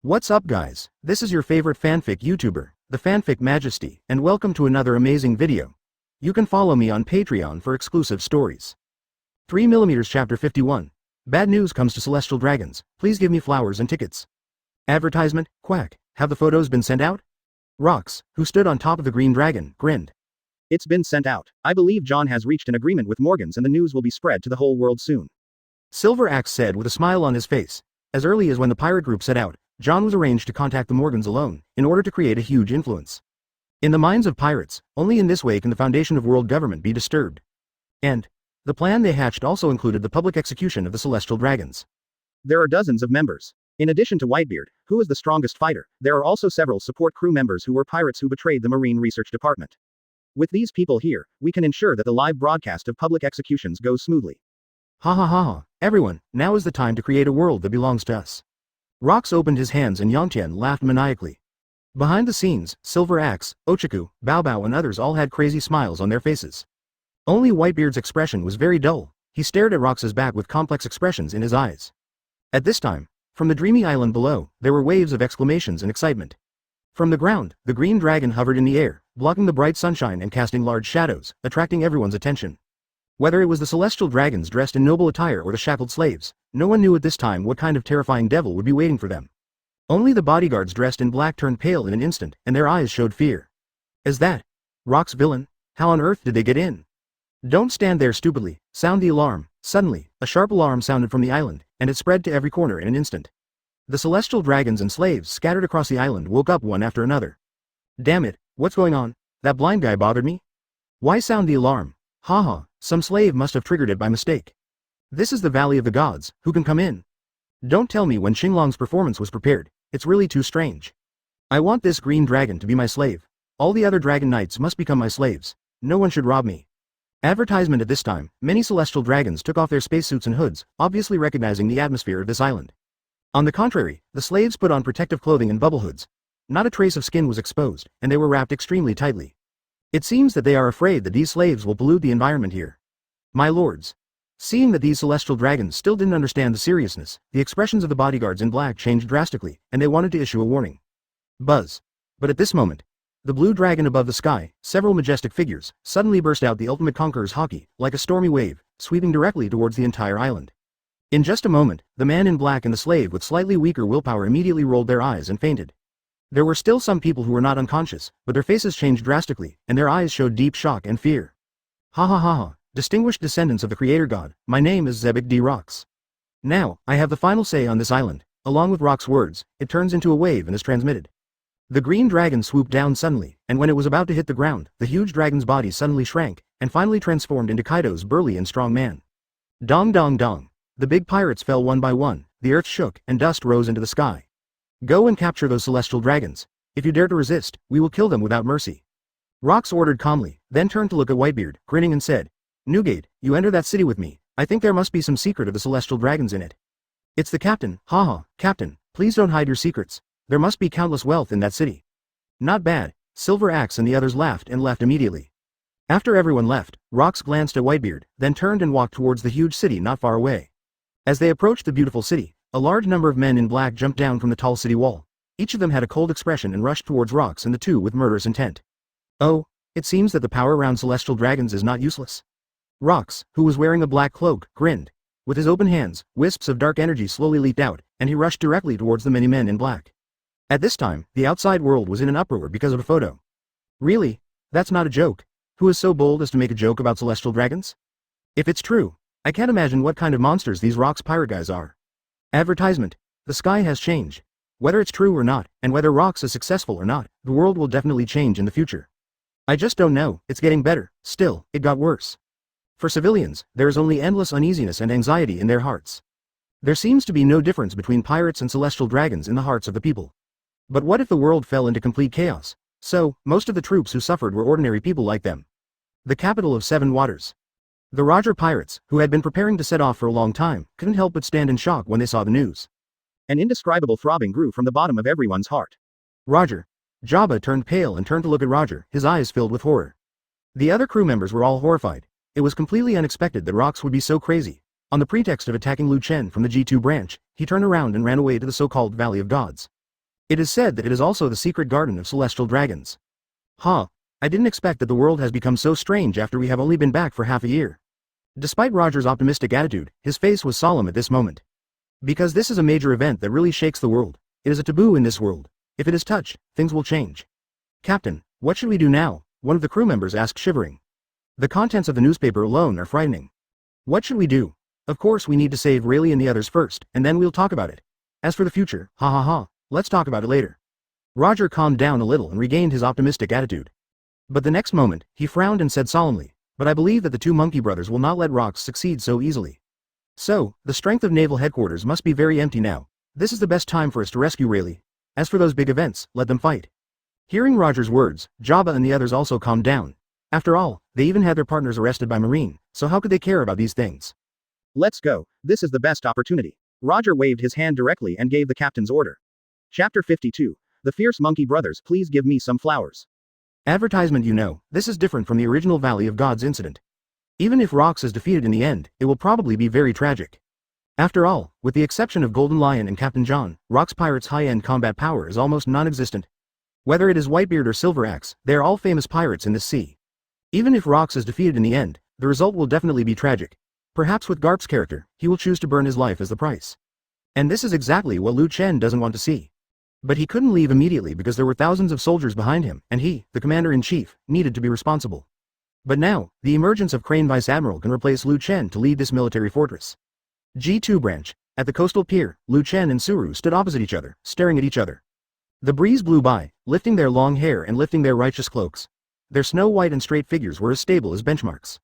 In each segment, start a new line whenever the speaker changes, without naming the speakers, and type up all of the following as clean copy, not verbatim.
What's up guys, this is your favorite fanfic YouTuber, the Fanfic Majesty, and welcome to another amazing video. You can follow me on Patreon for exclusive stories. 3mm Chapter 51. Bad news comes to Celestial Dragons, please give me flowers and tickets. Advertisement, quack, have the photos been sent out? Rox, who stood on top of the green dragon, grinned.
It's been sent out. I believe John has reached an agreement with Morgans and the news will be spread to the whole world soon.
Silver Axe said with a smile on his face. As early as when the pirate group set out, John was arranged to contact the Morgans alone, in order to create a huge influence. In the minds of pirates, only in this way can the foundation of world government be disturbed. And the plan they hatched also included the public execution of the Celestial Dragons.
There are dozens of members. In addition to Whitebeard, who is the strongest fighter, there are also several support crew members who were pirates who betrayed the Marine Research Department. With these people here, we can ensure that the live broadcast of public executions goes smoothly.
Ha ha ha ha, everyone, now is the time to create a world that belongs to us. Rox opened his hands and Yangtian laughed maniacally. Behind the scenes, Silver Axe, Ochaku, Bao Bao and others all had crazy smiles on their faces. Only Whitebeard's expression was very dull, he stared at Rox's back with complex expressions in his eyes. At this time, from the dreamy island below, there were waves of exclamations and excitement. From the ground, the green dragon hovered in the air, blocking the bright sunshine and casting large shadows, attracting everyone's attention. Whether it was the celestial dragons dressed in noble attire or the shackled slaves, no one knew at this time what kind of terrifying devil would be waiting for them. Only the bodyguards dressed in black turned pale in an instant, and their eyes showed fear. Is that Rox villain? How on earth did they get in? Don't stand there stupidly, sound the alarm. Suddenly, a sharp alarm sounded from the island, and it spread to every corner in an instant. The celestial dragons and slaves scattered across the island woke up one after another. Damn it, what's going on? That blind guy bothered me? Why sound the alarm? Haha, some slave must have triggered it by mistake. This is the Valley of the Gods, who can come in? Don't tell me when Xinglong's performance was prepared, it's really too strange. I want this green dragon to be my slave. All the other dragon knights must become my slaves. No one should rob me. Advertisement. At this time, many celestial dragons took off their spacesuits and hoods, obviously recognizing the atmosphere of this island. On the contrary, the slaves put on protective clothing and bubble hoods. Not a trace of skin was exposed, and they were wrapped extremely tightly. It seems that they are afraid that these slaves will pollute the environment here. My lords. Seeing that these celestial dragons still didn't understand the seriousness, the expressions of the bodyguards in black changed drastically, and they wanted to issue a warning. Buzz. But at this moment, the blue dragon above the sky, several majestic figures, suddenly burst out the ultimate conqueror's haki, like a stormy wave, sweeping directly towards the entire island. In just a moment, the man in black and the slave with slightly weaker willpower immediately rolled their eyes and fainted. There were still some people who were not unconscious, but their faces changed drastically, and their eyes showed deep shock and fear. Ha ha ha ha, distinguished descendants of the Creator God, my name is Zebek D. Rox. Now, I have the final say on this island. Along with Rox's words, it turns into a wave and is transmitted. The green dragon swooped down suddenly, and when it was about to hit the ground, the huge dragon's body suddenly shrank, and finally transformed into Kaido's burly and strong man. Dong dong dong. The big pirates fell one by one, the earth shook, and dust rose into the sky. Go and capture those celestial dragons. If you dare to resist, we will kill them without mercy. Rox ordered calmly, then turned to look at Whitebeard, grinning and said, Newgate, you enter that city with me. I think there must be some secret of the celestial dragons in it. It's the captain. Haha, captain, please don't hide your secrets. There must be countless wealth in that city. Not bad. Silver Axe and the others laughed and left immediately. After everyone left, Rox glanced at Whitebeard, then turned and walked towards the huge city not far away. As they approached the beautiful city, a large number of men in black jumped down from the tall city wall. Each of them had a cold expression and rushed towards Rox and the two with murderous intent. Oh, it seems that the power around celestial dragons is not useless. Rox, who was wearing a black cloak, grinned. With his open hands, wisps of dark energy slowly leaped out, and he rushed directly towards the many men in black. At this time, the outside world was in an uproar because of a photo. Really? That's not a joke. Who is so bold as to make a joke about celestial dragons? If it's true, I can't imagine what kind of monsters these Rox pirate guys are. Advertisement. The sky has changed. Whether it's true or not, and whether Rox is successful or not, the world will definitely change in the future. I just don't know, it's getting better, still, it got worse. For civilians, there is only endless uneasiness and anxiety in their hearts. There seems to be no difference between pirates and celestial dragons in the hearts of the people. But what if the world fell into complete chaos? So, most of the troops who suffered were ordinary people like them. The capital of Seven Waters. The Roger pirates, who had been preparing to set off for a long time, couldn't help but stand in shock when they saw the news.
An indescribable throbbing grew from the bottom of everyone's heart.
Roger. Jabba turned pale and turned to look at Roger, his eyes filled with horror. The other crew members were all horrified. It was completely unexpected that Rox would be so crazy. On the pretext of attacking Chen from the G2 branch, he turned around and ran away to the so-called Valley of Gods. It is said that it is also the secret garden of celestial dragons. Huh. I didn't expect that the world has become so strange after we have only been back for half a year. Despite Roger's optimistic attitude, his face was solemn at this moment. Because this is a major event that really shakes the world. It is a taboo in this world. If it is touched, things will change. Captain, what should we do now? One of the crew members asked, shivering. The contents of the newspaper alone are frightening. What should we do? Of course we need to save Rayleigh and the others first, and then we'll talk about it. As for the future, ha ha ha, let's talk about it later. Roger calmed down a little and regained his optimistic attitude. But the next moment, he frowned and said solemnly, but I believe that the two monkey brothers will not let Rox succeed so easily. So, the strength of naval headquarters must be very empty now. This is the best time for us to rescue Rayleigh. As for those big events, let them fight. Hearing Roger's words, Jabba and the others also calmed down. After all, they even had their partners arrested by Marine, so how could they care about these things?
Let's go, this is the best opportunity. Roger waved his hand directly and gave the captain's order. Chapter 52. The Fierce Monkey Brothers, please give me some flowers.
Advertisement. This is different from the original Valley of Gods incident. Even if Rox is defeated in the end, it will probably be very tragic. After all, with the exception of Golden Lion and Captain John, Rox Pirates' high-end combat power is almost non-existent. Whether it is Whitebeard or Silver Axe, they are all famous pirates in this sea. Even if Rox is defeated in the end, the result will definitely be tragic. Perhaps with Garp's character, he will choose to burn his life as the price. And this is exactly what Chen doesn't want to see. But he couldn't leave immediately because there were thousands of soldiers behind him, and he, the commander-in-chief, needed to be responsible. But now, the emergence of Crane Vice Admiral can replace Chen to lead this military fortress. G2 branch. At the coastal pier, Chen and Suru stood opposite each other, staring at each other. The breeze blew by, lifting their long hair and lifting their righteous cloaks. Their snow-white and straight figures were as stable as benchmarks.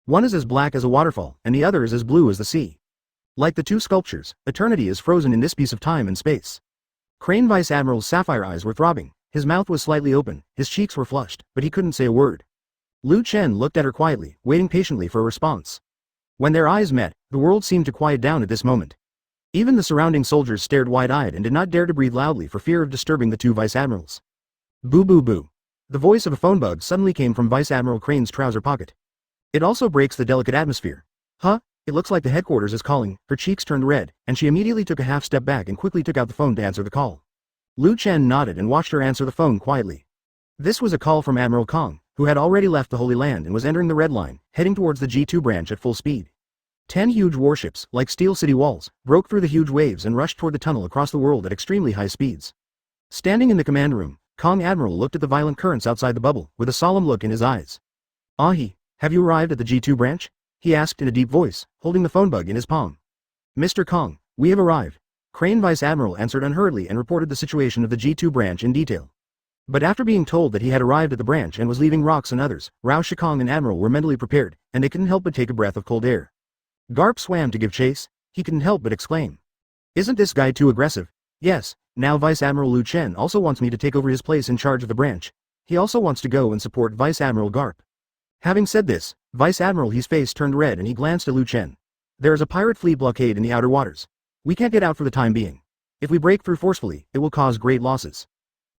One is as black as a waterfall, and the other is as blue as the sea. Like the two sculptures, eternity is frozen in this piece of time and space. Crane Vice Admiral's sapphire eyes were throbbing, his mouth was slightly open, his cheeks were flushed, but he couldn't say a word. Chen looked at her quietly, waiting patiently for a response. When their eyes met, the world seemed to quiet down at this moment. Even the surrounding soldiers stared wide-eyed and did not dare to breathe loudly for fear of disturbing the two vice admirals. Boo boo boo. The voice of a phone bug suddenly came from Vice Admiral Crane's trouser pocket. It also breaks the delicate atmosphere. Huh? It looks like the headquarters is calling. Her cheeks turned red, and she immediately took a half step back and quickly took out the phone to answer the call. Chen nodded and watched her answer the phone quietly. This was a call from Admiral Kong, who had already left the Holy Land and was entering the Red Line, heading towards the G2 branch at full speed. 10 huge warships, like steel city walls, broke through the huge waves and rushed toward the tunnel across the world at extremely high speeds. Standing in the command room, Kong Admiral looked at the violent currents outside the bubble, with a solemn look in his eyes. Ahi, have you arrived at the G2 branch? He asked in a deep voice, holding the phone bug in his palm. Mr. Kong, we have arrived. Crane Vice Admiral answered unhurriedly and reported the situation of the G2 branch in detail. But after being told that he had arrived at the branch and was leaving Rox and others, Rao Shikong and Admiral were mentally prepared, and they couldn't help but take a breath of cold air. Garp swam to give chase. He couldn't help but exclaim. Isn't this guy too aggressive? Yes, now Vice Admiral Chen also wants me to take over his place in charge of the branch. He also wants to go and support Vice Admiral Garp. Having said this, Vice Admiral his face turned red and he glanced at Chen. There is a pirate fleet blockade in the outer waters. We can't get out for the time being. If we break through forcefully, it will cause great losses.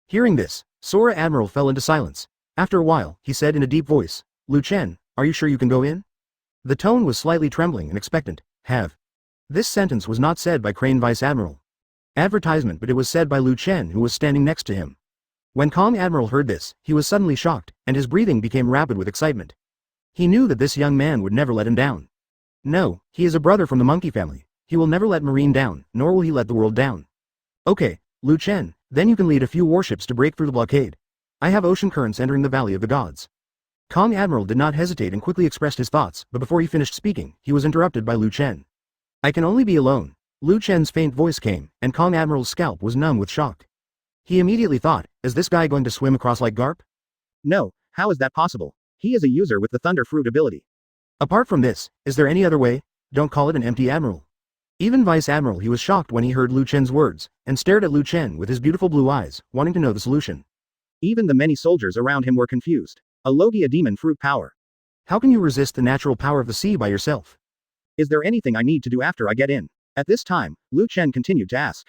Hearing this, Sora Admiral fell into silence. After a while, he said in a deep voice, Chen, are you sure you can go in? The tone was slightly trembling and expectant. Have. This sentence was not said by Crane Vice Admiral. Advertisement, but it was said by Chen, who was standing next to him. When Kong Admiral heard this, he was suddenly shocked, and his breathing became rapid with excitement. He knew that this young man would never let him down. No, he is a brother from the monkey family. He will never let Marine down, nor will he let the world down. Okay, Chen, then you can lead a few warships to break through the blockade. I have ocean currents entering the Valley of the Gods. Kong Admiral did not hesitate and quickly expressed his thoughts, but before he finished speaking, he was interrupted by Chen. I can only be alone. Chen's faint voice came, and Kong Admiral's scalp was numb with shock. He immediately thought, is this guy going to swim across like Garp?
No, how is that possible? He is a user with the Thunder Fruit ability.
Apart from this, is there any other way? Don't call it an empty admiral. Even Vice Admiral he was shocked when he heard Chen's words, and stared at Chen with his beautiful blue eyes, wanting to know the solution.
Even the many soldiers around him were confused. A Logia demon fruit power.
How can you resist the natural power of the sea by yourself?
Is there anything I need to do after I get in? At this time, Chen continued to ask.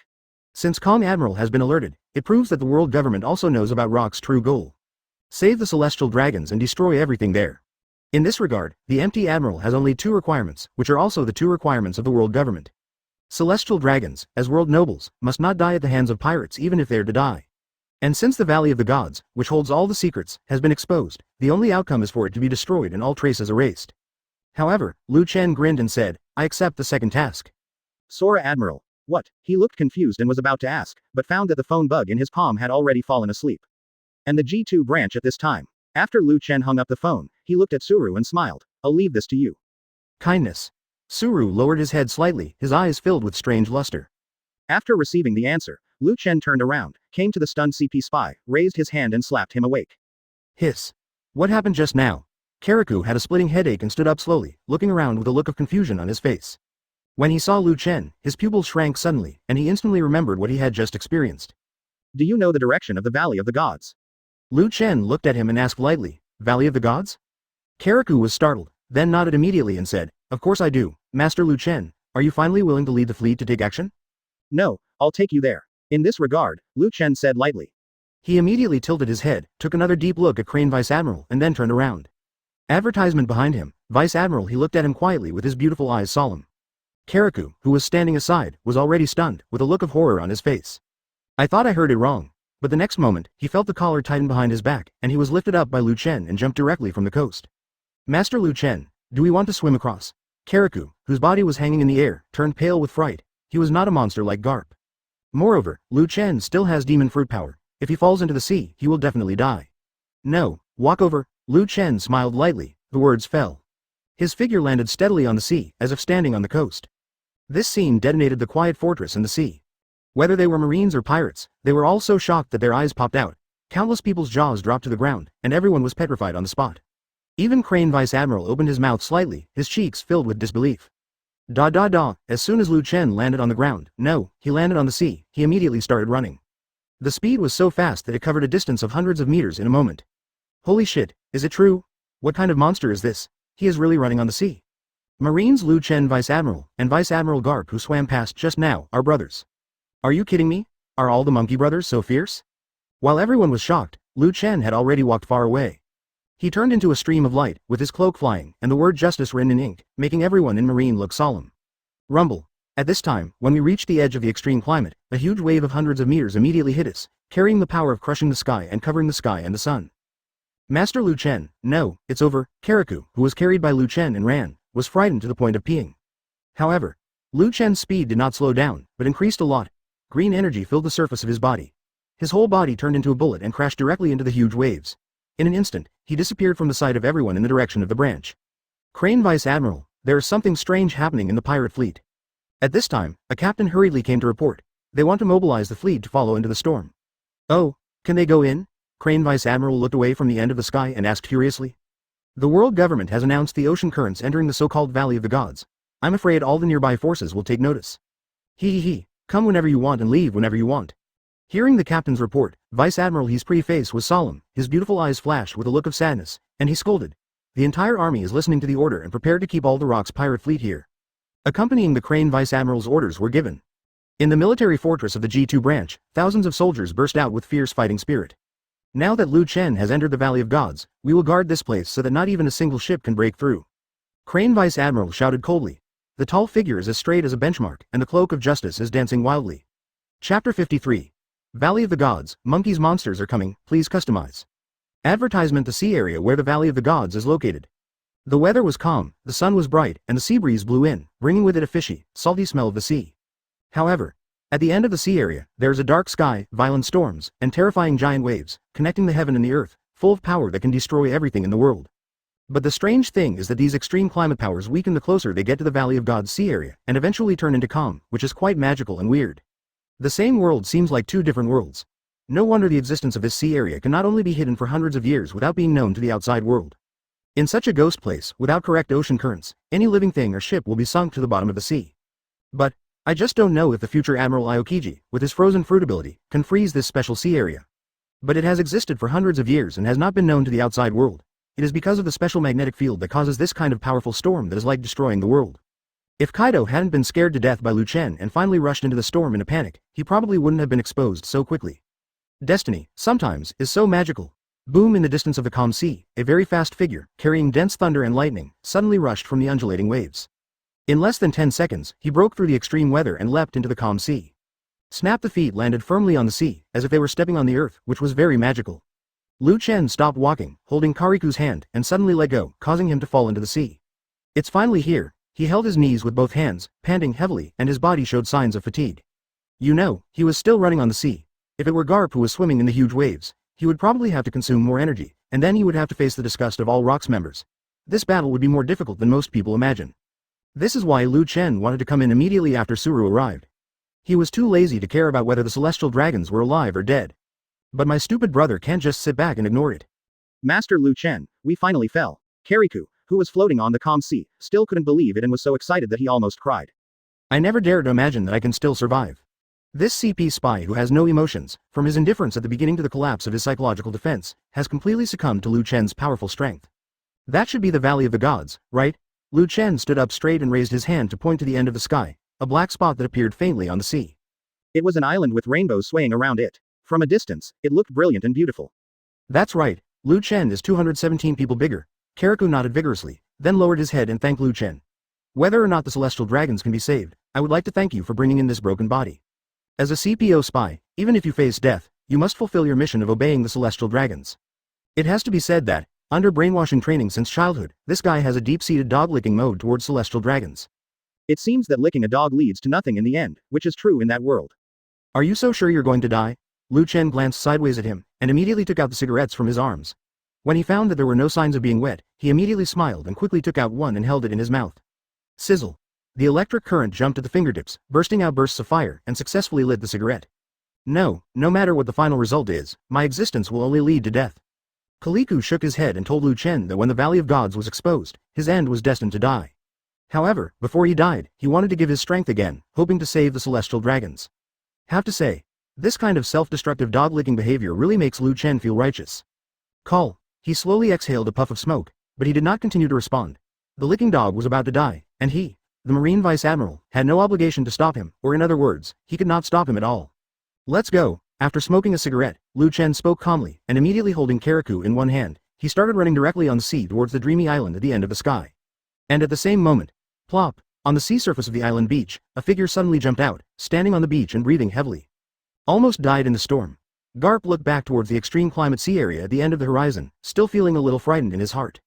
Since Kong Admiral has been alerted, it proves that the world government also knows about Rock's true goal. Save the celestial dragons and destroy everything there. In this regard, the empty admiral has only two requirements, which are also the two requirements of the world government. Celestial dragons, as world nobles, must not die at the hands of pirates even if they are to die. And since the Valley of the Gods, which holds all the secrets, has been exposed, the only outcome is for it to be destroyed and all traces erased. However, Chen grinned and said, I accept the second task.
Sora Admiral. What? He looked confused and was about to ask, but found that the phone bug in his palm had already fallen asleep. And the G2 branch at this time. After Chen hung up the phone, he looked at Suru and smiled. I'll leave this to you.
Kindness. Suru lowered his head slightly, his eyes filled with strange luster.
After receiving the answer, Chen turned around, came to the stunned CP spy, raised his hand and slapped him awake.
Hiss. What happened just now? Kariku had a splitting headache and stood up slowly, looking around with a look of confusion on his face. When he saw Chen, his pupils shrank suddenly, and he instantly remembered what he had just experienced.
Do you know the direction of the Valley of the Gods?
Chen looked at him and asked lightly, Valley of the Gods? Kariku was startled, then nodded immediately and said, Of course I do, Master Chen. Are you finally willing to lead the fleet to take action?
No, I'll take you there. In this regard, Chen said lightly.
He immediately tilted his head, took another deep look at Crane Vice Admiral, and then turned around. Advertisement behind him, Vice Admiral. He looked at him quietly with his beautiful eyes solemn. Kariku, who was standing aside, was already stunned, with a look of horror on his face. I thought I heard it wrong. But the next moment, he felt the collar tighten behind his back, and he was lifted up by Chen and jumped directly from the coast. Master Chen, do we want to swim across? Kariku, whose body was hanging in the air, turned pale with fright. He was not a monster like Garp. Moreover, Chen still has demon fruit power. If he falls into the sea, he will definitely die. No, walk over. Chen smiled lightly, the words fell. His figure landed steadily on the sea, as if standing on the coast. This scene detonated the quiet fortress and the sea. Whether they were marines or pirates, they were all so shocked that their eyes popped out. Countless people's jaws dropped to the ground, and everyone was petrified on the spot. Even Crane Vice Admiral opened his mouth slightly, his cheeks filled with disbelief. As soon as Chen landed on the ground, no, he landed on the sea, he immediately started running. The speed was so fast that it covered a distance of hundreds of meters in a moment. Holy shit, is it true? What kind of monster is this? He is really running on the sea. Marines Chen Vice Admiral, and Vice Admiral Garp who swam past just now, are brothers. Are you kidding me? Are all the monkey brothers so fierce? While everyone was shocked, Chen had already walked far away. He turned into a stream of light, with his cloak flying, and the word justice written in ink, making everyone in Marine look solemn. Rumble. At this time, when we reached the edge of the extreme climate, a huge wave of hundreds of meters immediately hit us, carrying the power of crushing the sky and covering the sky and the sun. Master Chen, no, it's over. Kariku, who was carried by Chen and ran, was frightened to the point of peeing. However, Chen's speed did not slow down, but increased a lot. Green energy filled the surface of his body. His whole body turned into a bullet and crashed directly into the huge waves. In an instant, he disappeared from the sight of everyone in the direction of the branch. Crane Vice Admiral, there is something strange happening in the pirate fleet. At this time, a captain hurriedly came to report. They want to mobilize the fleet to follow into the storm. Oh, can they go in? Crane Vice Admiral looked away from the end of the sky and asked curiously. The world government has announced the ocean currents entering the so-called Valley of the Gods. I'm afraid all the nearby forces will take notice. Hee. Come whenever you want and leave whenever you want. Hearing the captain's report, Vice Admiral He's pretty face was solemn, his beautiful eyes flashed with a look of sadness, and he scolded. The entire army is listening to the order and prepared to keep all the Rock's pirate fleet here. Accompanying the Crane Vice Admiral's orders were given. In the military fortress of the G2 branch, thousands of soldiers burst out with fierce fighting spirit. Now that Chen has entered the Valley of Gods, we will guard this place so that not even a single ship can break through. Crane Vice Admiral shouted coldly. The tall figure is as straight as a benchmark, and the cloak of justice is dancing wildly. Chapter 53. Valley of the Gods, monkeys monsters are coming, please customize. Advertisement: the sea area where the Valley of the Gods is located. The weather was calm, the sun was bright, and the sea breeze blew in, bringing with it a fishy, salty smell of the sea. However, at the end of the sea area, there is a dark sky, violent storms, and terrifying giant waves, connecting the heaven and the earth, full of power that can destroy everything in the world. But the strange thing is that these extreme climate powers weaken the closer they get to the Valley of Gods sea area, and eventually turn into calm, which is quite magical and weird. The same world seems like two different worlds. No wonder the existence of this sea area can not only be hidden for hundreds of years without being known to the outside world. In such a ghost place, without correct ocean currents, any living thing or ship will be sunk to the bottom of the sea. But, I just don't know if the future Admiral Aokiji, with his frozen fruit ability, can freeze this special sea area. But it has existed for hundreds of years and has not been known to the outside world. It is because of the special magnetic field that causes this kind of powerful storm that is like destroying the world. If Kaido hadn't been scared to death by Chen and finally rushed into the storm in a panic, he probably wouldn't have been exposed so quickly. Destiny, sometimes, is so magical. Boom! In the distance of the calm sea, a very fast figure, carrying dense thunder and lightning, suddenly rushed from the undulating waves. In less than 10 seconds, he broke through the extreme weather and leapt into the calm sea. Snap! The feet landed firmly on the sea, as if they were stepping on the earth, which was very magical. Chen stopped walking, holding Kariku's hand, and suddenly let go, causing him to fall into the sea. It's finally here. He held his knees with both hands, panting heavily, and his body showed signs of fatigue. You know, he was still running on the sea. If it were Garp who was swimming in the huge waves, he would probably have to consume more energy, and then he would have to face the disgust of all Rock's members. This battle would be more difficult than most people imagine. This is why Chen wanted to come in immediately after Suru arrived. He was too lazy to care about whether the celestial dragons were alive or dead. But my stupid brother can't just sit back and ignore it.
Master Chen, we finally fell. Kariku, who was floating on the calm sea, still couldn't believe it and was so excited that he almost cried.
I never dared to imagine that I can still survive. This CP spy who has no emotions, from his indifference at the beginning to the collapse of his psychological defense, has completely succumbed to Chen's powerful strength. That should be the Valley of the Gods, right? Chen stood up straight and raised his hand to point to the end of the sky, a black spot that appeared faintly on the sea.
It was an island with rainbows swaying around it. From a distance, it looked brilliant and beautiful.
That's right, Chen is 217 people bigger. Kariku nodded vigorously, then lowered his head and thanked Chen. Whether or not the celestial dragons can be saved, I would like to thank you for bringing in this broken body. As a CPO spy, even if you face death, you must fulfill your mission of obeying the celestial dragons. It has to be said that, under brainwashing training since childhood, this guy has a deep-seated dog-licking mode towards celestial dragons.
It seems that licking a dog leads to nothing in the end, which is true in that world.
Are you so sure you're going to die? Chen glanced sideways at him, and immediately took out the cigarettes from his arms. When he found that there were no signs of being wet, he immediately smiled and quickly took out one and held it in his mouth. Sizzle. The electric current jumped at the fingertips, bursting out bursts of fire, and successfully lit the cigarette. No matter what the final result is, my existence will only lead to death. Kariku shook his head and told Chen that when the Valley of Gods was exposed, his end was destined to die. However, before he died, he wanted to give his strength again, hoping to save the celestial dragons. Have to say, this kind of self-destructive dog-licking behavior really makes Chen feel righteous. Call. He slowly exhaled a puff of smoke, but he did not continue to respond. The licking dog was about to die, and he, the Marine Vice Admiral, had no obligation to stop him, or in other words, he could not stop him at all. Let's go. After smoking a cigarette, Chen spoke calmly, and immediately holding Kariku in one hand, he started running directly on the sea towards the dreamy island at the end of the sky. And at the same moment, plop, on the sea surface of the island beach, a figure suddenly jumped out, standing on the beach and breathing heavily. Almost died in the storm. Garp looked back towards the extreme climate sea area at the end of the horizon, still feeling a little frightened in his heart.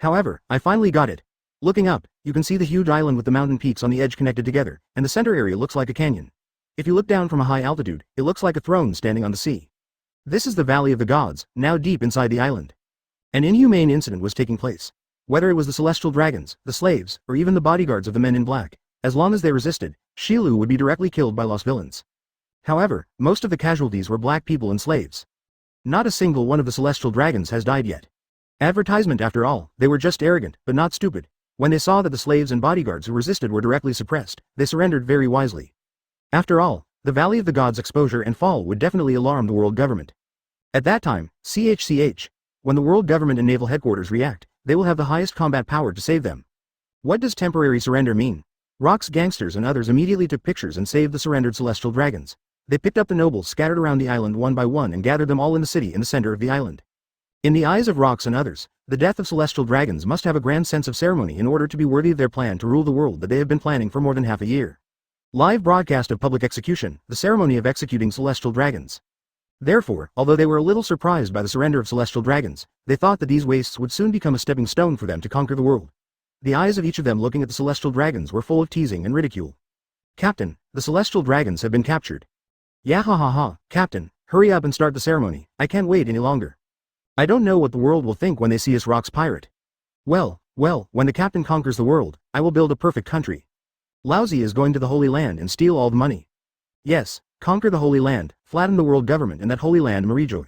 However, I finally got it. Looking up, you can see the huge island with the mountain peaks on the edge connected together, and the center area looks like a canyon. If you look down from a high altitude, it looks like a throne standing on the sea. This is the Valley of the Gods, now deep inside the island. An inhumane incident was taking place. Whether it was the celestial dragons, the slaves, or even the bodyguards of the men in black, as long as they resisted, Shilu would be directly killed by lost villains. However, most of the casualties were black people and slaves. Not a single one of the celestial dragons has died yet. Advertisement after all, they were just arrogant, but not stupid. When they saw that the slaves and bodyguards who resisted were directly suppressed, they surrendered very wisely. After all, the Valley of the Gods' exposure and fall would definitely alarm the world government. At that time, when the world government and naval headquarters react, they will have the highest combat power to save them. What does temporary surrender mean? Rock's gangsters and others immediately took pictures and saved the surrendered celestial dragons. They picked up the nobles scattered around the island one by one and gathered them all in the city in the center of the island. In the eyes of Rock's and others, the death of celestial dragons must have a grand sense of ceremony in order to be worthy of their plan to rule the world that they have been planning for more than half a year. Live broadcast of public execution, the ceremony of executing celestial dragons. Therefore, although they were a little surprised by the surrender of celestial dragons, they thought that these wastes would soon become a stepping stone for them to conquer the world. The eyes of each of them looking at the celestial dragons were full of teasing and ridicule. Captain, the celestial dragons have been captured. Yahahaha, Captain, hurry up and start the ceremony, I can't wait any longer. I don't know what the world will think when they see us Rock's pirate. Well, when the captain conquers the world, I will build a perfect country. Laozi is going to the Holy Land and steal all the money. Yes, conquer the Holy Land, flatten the world government and that Holy Land Marijoy.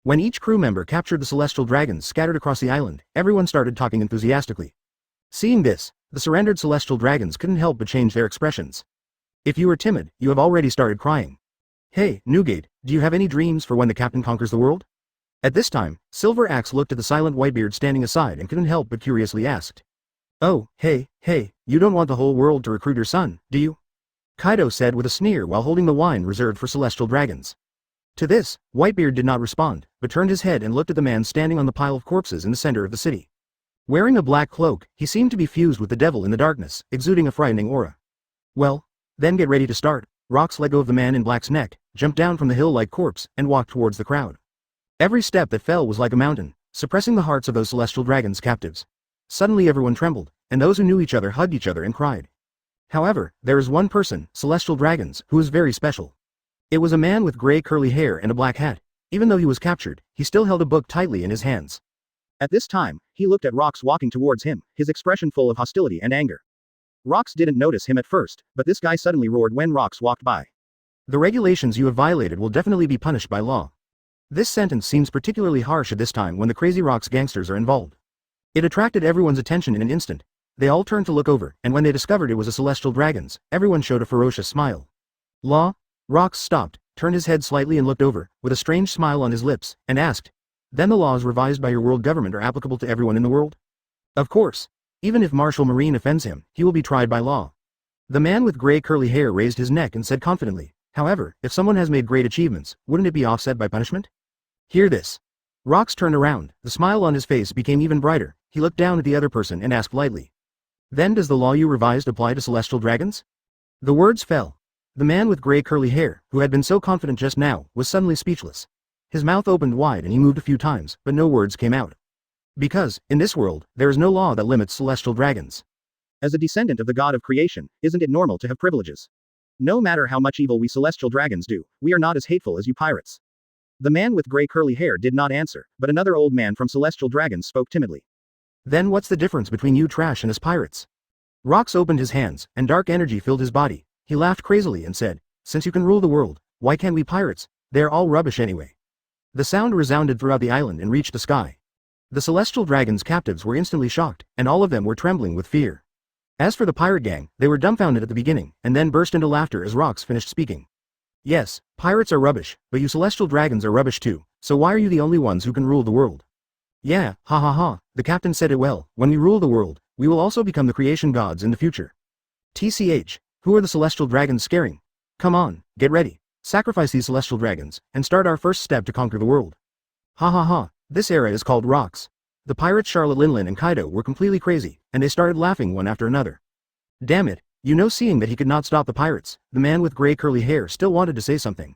When each crew member captured the celestial dragons scattered across the island, everyone started talking enthusiastically. Seeing this, the surrendered celestial dragons couldn't help but change their expressions. If you are timid, you have already started crying. Hey, Newgate, do you have any dreams for when the captain conquers the world? At this time, Silver Axe looked at the silent Whitebeard standing aside and couldn't help but curiously asked. Oh, hey, you don't want the whole world to recruit your son, do you? Kaido said with a sneer while holding the wine reserved for celestial dragons. To this, Whitebeard did not respond, but turned his head and looked at the man standing on the pile of corpses in the center of the city. Wearing a black cloak, he seemed to be fused with the devil in the darkness, exuding a frightening aura. Well, then get ready to start. Rox let go of the man in black's neck, jumped down from the hill like corpse, and walked towards the crowd. Every step that fell was like a mountain, suppressing the hearts of those celestial dragons' captives. Suddenly everyone trembled, and those who knew each other hugged each other and cried. However, there is one person, celestial dragons, who is very special. It was a man with gray curly hair and a black hat. Even though he was captured, he still held a book tightly in his hands.
At this time, he looked at Rox walking towards him, his expression full of hostility and anger. Rox didn't notice him at first, but this guy suddenly roared when Rox walked by.
The regulations you have violated will definitely be punished by law. This sentence seems particularly harsh at this time when the Crazy Rox gangsters are involved. It attracted everyone's attention in an instant. They all turned to look over, and when they discovered it was a celestial dragons, everyone showed a ferocious smile. Law? Rox stopped, turned his head slightly and looked over, with a strange smile on his lips, and asked, "Then the laws revised by your world government are applicable to everyone in the world?" Of course. Even if Marshal Marine offends him, he will be tried by law. The man with gray curly hair raised his neck and said confidently, "However, if someone has made great achievements, wouldn't it be offset by punishment?" Hear this. Rox turned around, the smile on his face became even brighter, he looked down at the other person and asked lightly, "Then does the law you revised apply to celestial dragons?" The words fell. The man with gray curly hair, who had been so confident just now, was suddenly speechless. His mouth opened wide and he moved a few times, but no words came out. Because, in this world, there is no law that limits celestial dragons.
As a descendant of the god of creation, isn't it normal to have privileges? No matter how much evil we celestial dragons do, we are not as hateful as you pirates. The man with gray curly hair did not answer, but another old man from celestial dragons spoke timidly.
Then what's the difference between you trash and us pirates? Rox opened his hands, and dark energy filled his body. He laughed crazily and said, "Since you can rule the world, why can't we pirates? They are all rubbish anyway." The sound resounded throughout the island and reached the sky. The celestial dragons' captives were instantly shocked, and all of them were trembling with fear. As for the pirate gang, they were dumbfounded at the beginning, and then burst into laughter as Rox finished speaking. Yes, pirates are rubbish, but you celestial dragons are rubbish too, so why are you the only ones who can rule the world? Yeah, ha ha ha, the captain said it well, when we rule the world, we will also become the creation gods in the future. TCH, who are the celestial dragons scaring? Come on, get ready, sacrifice these celestial dragons, and start our first step to conquer the world. Ha ha ha, this era is called Rox. The pirates Charlotte Linlin and Kaido were completely crazy, and they started laughing one after another. Damn it, seeing that he could not stop the pirates, the man with gray curly hair still wanted to say something.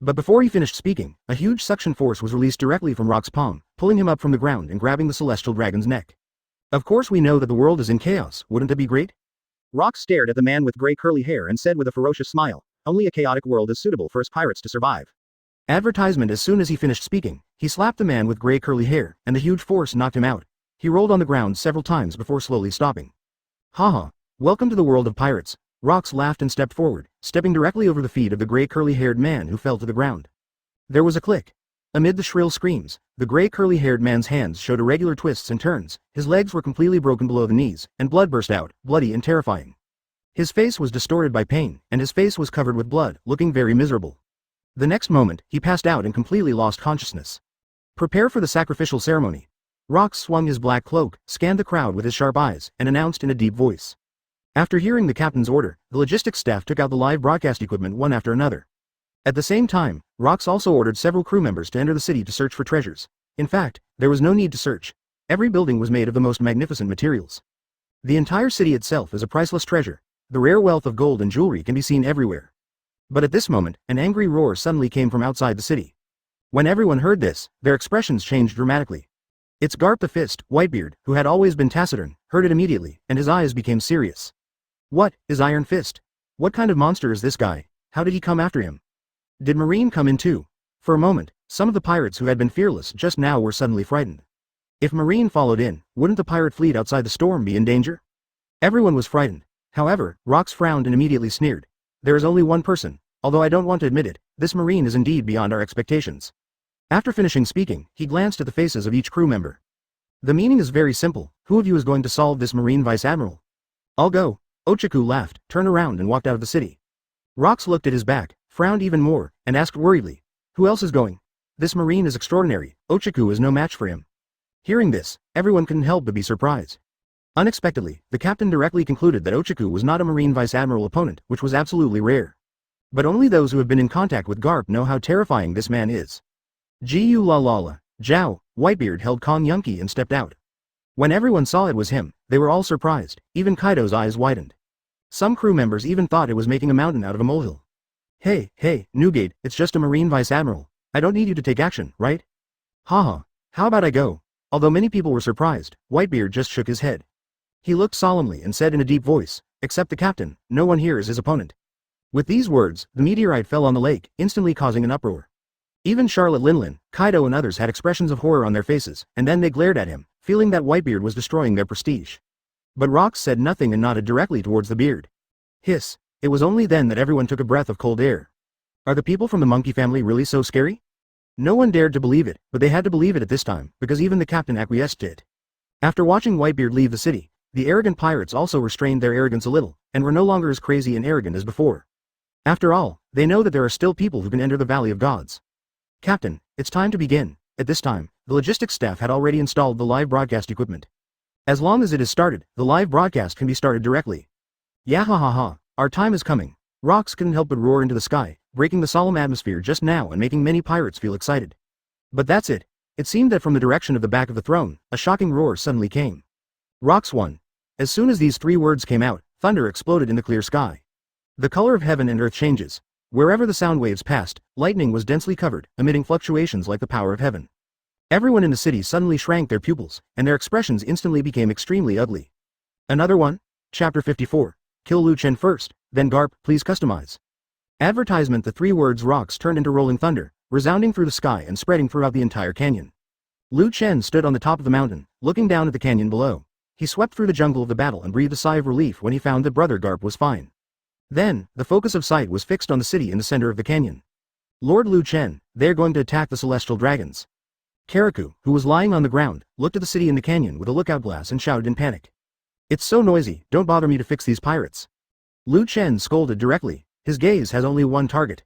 But before he finished speaking, a huge suction force was released directly from Rox's palm, pulling him up from the ground and grabbing the celestial dragon's neck. Of course we know that the world is in chaos, wouldn't that be great?
Rox stared at the man with gray curly hair and said with a ferocious smile, "Only a chaotic world is suitable for us pirates to survive."
Advertisement. As soon as he finished speaking, he slapped the man with gray curly hair, and the huge force knocked him out. He rolled on the ground several times before slowly stopping. Haha, welcome to the world of pirates. Rox laughed and stepped forward, stepping directly over the feet of the gray curly-haired man who fell to the ground. There was a click. Amid the shrill screams, the gray curly-haired man's hands showed irregular twists and turns, his legs were completely broken below the knees, and blood burst out, bloody and terrifying. His face was distorted by pain, and his face was covered with blood, looking very miserable. The next moment, he passed out and completely lost consciousness. Prepare for the sacrificial ceremony. Rox swung his black cloak, scanned the crowd with his sharp eyes, and announced in a deep voice. After hearing the captain's order, the logistics staff took out the live broadcast equipment one after another. At the same time, Rox also ordered several crew members to enter the city to search for treasures. In fact, there was no need to search. Every building was made of the most magnificent materials. The entire city itself is a priceless treasure. The rare wealth of gold and jewelry can be seen everywhere. But at this moment, an angry roar suddenly came from outside the city. When everyone heard this, their expressions changed dramatically. It's Garp the Fist, Whitebeard, who had always been taciturn, heard it immediately, and his eyes became serious. What is Iron Fist? What kind of monster is this guy? How did he come after him? Did Marine come in too? For a moment, some of the pirates who had been fearless just now were suddenly frightened. If Marine followed in, wouldn't the pirate fleet outside the storm be in danger? Everyone was frightened. However, Rox frowned and immediately sneered. There is only one person. Although I don't want to admit it, this Marine is indeed beyond our expectations. After finishing speaking, he glanced at the faces of each crew member. The meaning is very simple. Who of you is going to solve this Marine Vice Admiral? I'll go. Ochaku laughed, turned around and walked out of the city. Rox looked at his back, frowned even more, and asked worriedly, who else is going? This Marine is extraordinary. Ochaku is no match for him. Hearing this, everyone couldn't help but be surprised. Unexpectedly, the captain directly concluded that Ochaku was not a Marine Vice Admiral opponent, which was absolutely rare. But only those who have been in contact with Garp know how terrifying this man is. Gu la la la, Zhao, Whitebeard held Kong Yunki and stepped out. When everyone saw it was him, they were all surprised, even Kaido's eyes widened. Some crew members even thought it was making a mountain out of a molehill. Hey, Newgate, it's just a Marine Vice Admiral. I don't need you to take action, right? Haha, how about I go? Although many people were surprised, Whitebeard just shook his head. He looked solemnly and said in a deep voice, except the captain, no one here is his opponent. With these words, the meteorite fell on the lake, instantly causing an uproar. Even Charlotte Linlin, Kaido and others had expressions of horror on their faces, and then they glared at him, feeling that Whitebeard was destroying their prestige. But Rox said nothing and nodded directly towards the beard. Hiss. It was only then that everyone took a breath of cold air. Are the people from the monkey family really so scary? No one dared to believe it, but they had to believe it at this time, because even the captain acquiesced to it. After watching Whitebeard leave the city, the arrogant pirates also restrained their arrogance a little, and were no longer as crazy and arrogant as before. After all, they know that there are still people who can enter the Valley of Gods. Captain, it's time to begin. At this time, the logistics staff had already installed the live broadcast equipment. As long as it is started, the live broadcast can be started directly. Yahahaha, our time is coming. Rox couldn't help but roar into the sky, breaking the solemn atmosphere just now and making many pirates feel excited. But that's it. It seemed that from the direction of the back of the throne, a shocking roar suddenly came. Rox won. As soon as these three words came out, thunder exploded in the clear sky. The color of heaven and earth changes. Wherever the sound waves passed, lightning was densely covered, emitting fluctuations like the power of heaven. Everyone in the city suddenly shrank their pupils, and their expressions instantly became extremely ugly. Another one? Chapter 54. Kill Lu Chen first, then Garp, please customize. Advertisement. The three words Rox turned into rolling thunder, resounding through the sky and spreading throughout the entire canyon. Lu Chen stood on the top of the mountain, looking down at the canyon below. He swept through the jungle of the battle and breathed a sigh of relief when he found that Brother Garp was fine. Then, the focus of sight was fixed on the city in the center of the canyon. Lord Lu Chen, they're going to attack the celestial dragons. Karaku, who was lying on the ground, looked at the city in the canyon with a lookout glass and shouted in panic. It's so noisy, don't bother me to fix these pirates. Lu Chen scolded directly. His gaze has only one target.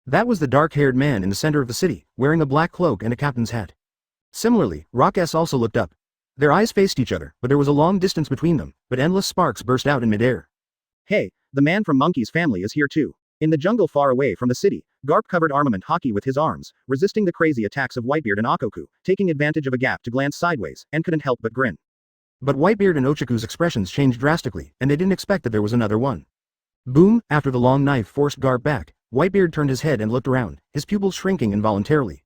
That was the dark-haired man in the center of the city, wearing a black cloak and a captain's hat. Similarly, Rox also looked up. Their eyes faced each other, but there was a long distance between them, but endless sparks burst out in midair.
Hey, the man from Monkey's family is here too. In the jungle far away from the city, Garp covered armament hockey with his arms, resisting the crazy attacks of Whitebeard and Okoku, taking advantage of a gap to glance sideways, and couldn't help but grin. But Whitebeard and Ochaku's expressions changed drastically, and they didn't expect that there was another one. Boom! After the long knife forced Garp back, Whitebeard turned his head and looked around, his pupils shrinking involuntarily.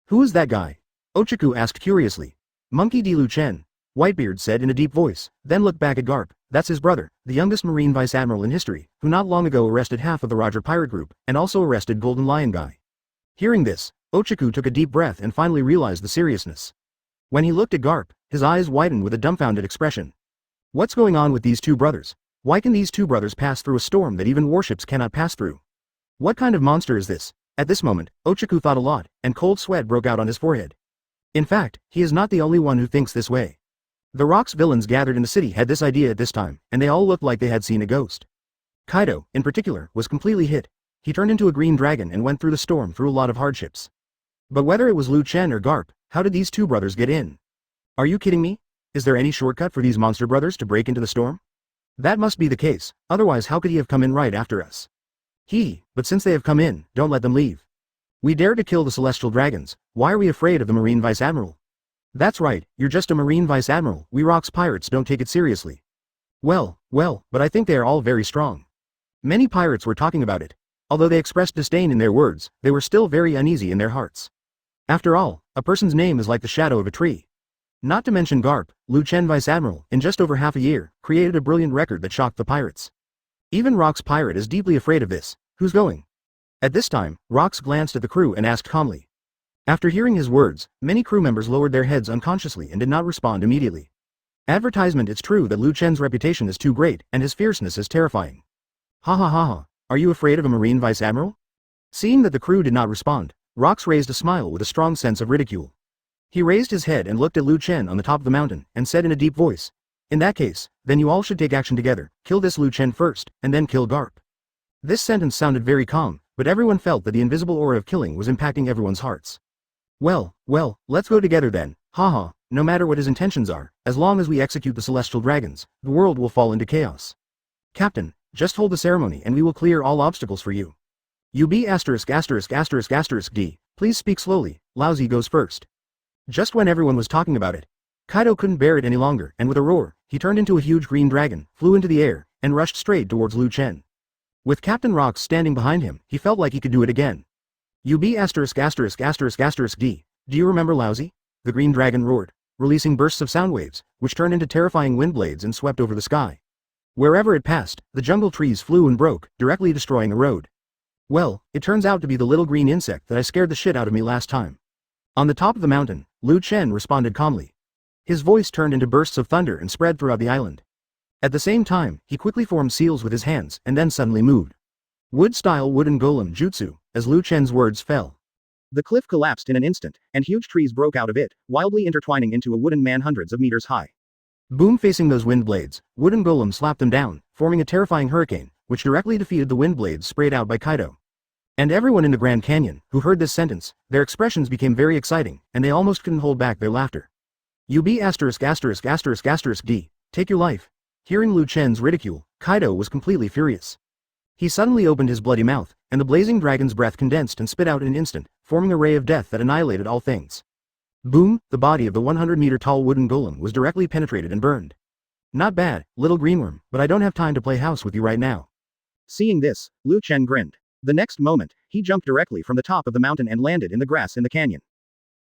Who is that guy? Ochaku asked curiously. Monkey D. Lu Chen. Whitebeard said in a deep voice, then looked back at Garp. That's his brother, the youngest Marine Vice Admiral in history, who not long ago arrested half of the Roger Pirate Group, and also arrested Golden Lion Guy. Hearing this, Ochaku took a deep breath and finally realized the seriousness. When he looked at Garp, his eyes widened with a dumbfounded expression. What's going on with these two brothers? Why can these two brothers pass through a storm that even warships cannot pass through? What kind of monster is this? At this moment, Ochaku thought a lot, and cold sweat broke out on his forehead. In fact, he is not the only one who thinks this way. The Rox villains gathered in the city had this idea at this time, and they all looked like they had seen a ghost. Kaido, in particular, was completely hit. He turned into a green dragon and went through the storm through a lot of hardships. But whether it was Lu Chen or Garp, how did these two brothers get in? Are you kidding me? Is there any shortcut for these monster brothers to break into the storm? That must be the case, otherwise how could he have come in right after us? But since they have come in, don't let them leave. We dare to kill the celestial dragons, why are we afraid of the Marine Vice Admiral? That's right, you're just a Marine Vice Admiral, we Rox pirates don't take it seriously. Well, but I think they are all very strong. Many pirates were talking about it. Although they expressed disdain in their words, they were still very uneasy in their hearts. After all, a person's name is like the shadow of a tree. Not to mention Garp, Lu Chen Vice Admiral, in just over half a year, created a brilliant record that shocked the pirates. Even Rox Pirate is deeply afraid of this. Who's going? At this time, Rox glanced at the crew and asked calmly. After hearing his words, many crew members lowered their heads unconsciously and did not respond immediately. Advertisement. It's true that Lu Chen's reputation is too great, and his fierceness is terrifying. Ha, are you afraid of a Marine Vice Admiral? Seeing that the crew did not respond, Rox raised a smile with a strong sense of ridicule. He raised his head and looked at Lu Chen on the top of the mountain, and said in a deep voice, in that case, then you all should take action together, kill this Lu Chen first, and then kill Garp. This sentence sounded very calm, but everyone felt that the invisible aura of killing was impacting everyone's hearts. Well, let's go together then, haha, no matter what his intentions are, as long as we execute the celestial dragons, the world will fall into chaos. Captain, just hold the ceremony and we will clear all obstacles for you. You be *******D, please speak slowly, Laozi goes first. Just when everyone was talking about it,
Kaido couldn't bear it any longer, and with a roar, he turned into a huge green dragon, flew into the air, and rushed straight towards Chen. With Captain Rocks standing behind him, he felt like he could do it again. UB **************** D. Do you remember Laozi? The green dragon roared, releasing bursts of sound waves, which turned into terrifying wind blades and swept over the sky. Wherever it passed, the jungle trees flew and broke, directly destroying the road. Well, it turns out to be the little green insect that I scared the shit out of me last time. On the top of the mountain, Chen responded calmly. His voice turned into bursts of thunder and spread throughout the island. At the same time, he quickly formed seals with his hands and then suddenly moved. Wood-style wooden golem jutsu, as Chen's words fell.
The cliff collapsed in an instant, and huge trees broke out of it, wildly intertwining into a wooden man hundreds of meters high.
Boom! Facing those wind blades, wooden golem slapped them down, forming a terrifying hurricane, which directly defeated the wind blades sprayed out by Kaido. And everyone in the Grand Canyon, who heard this sentence, their expressions became very exciting, and they almost couldn't hold back their laughter. UB ********** D. Take your life. Hearing Chen's ridicule, Kaido was completely furious. He suddenly opened his bloody mouth, and the blazing dragon's breath condensed and spit out in an instant, forming a ray of death that annihilated all things. Boom! The body of the 100-meter-tall wooden golem was directly penetrated and burned. Not bad, little greenworm, but I don't have time to play house with you right now.
Seeing this, Chen grinned. The next moment, he jumped directly from the top of the mountain and landed in the grass in the canyon.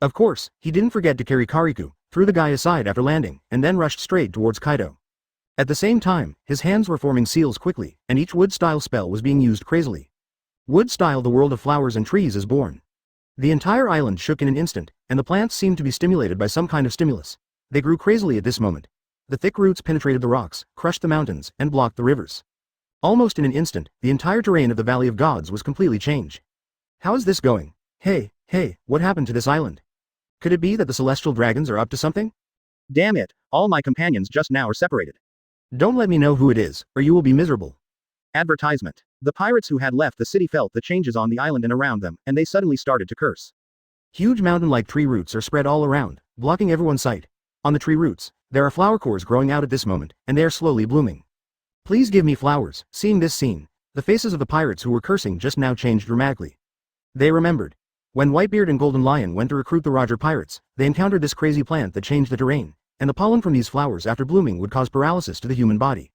Of course, he didn't forget to carry Kariku, threw the guy aside after landing, and then rushed straight towards Kaido. At the same time, his hands were forming seals quickly, and each wood-style spell was being used crazily. Wood-style, the world of flowers and trees is born. The entire island shook in an instant, and the plants seemed to be stimulated by some kind of stimulus. They grew crazily at this moment. The thick roots penetrated the rocks, crushed the mountains, and blocked the rivers. Almost in an instant, the entire terrain of the Valley of Gods was completely changed. How is this going? Hey, what happened to this island? Could it be that the celestial dragons are up to something?
Damn it, all my companions just now are separated.
Don't let me know who it is, or you will be miserable.
Advertisement. The pirates who had left the city felt the changes on the island and around them, and they suddenly started to curse.
Huge mountain-like tree roots are spread all around, blocking everyone's sight. On the tree roots, there are flower cores growing out at this moment, and they are slowly blooming. Please give me flowers. Seeing this scene, the faces of the pirates who were cursing just now changed dramatically. They remembered. When Whitebeard and Golden Lion went to recruit the Roger Pirates, they encountered this crazy plant that changed the terrain, and the pollen from these flowers after blooming would cause paralysis to the human body.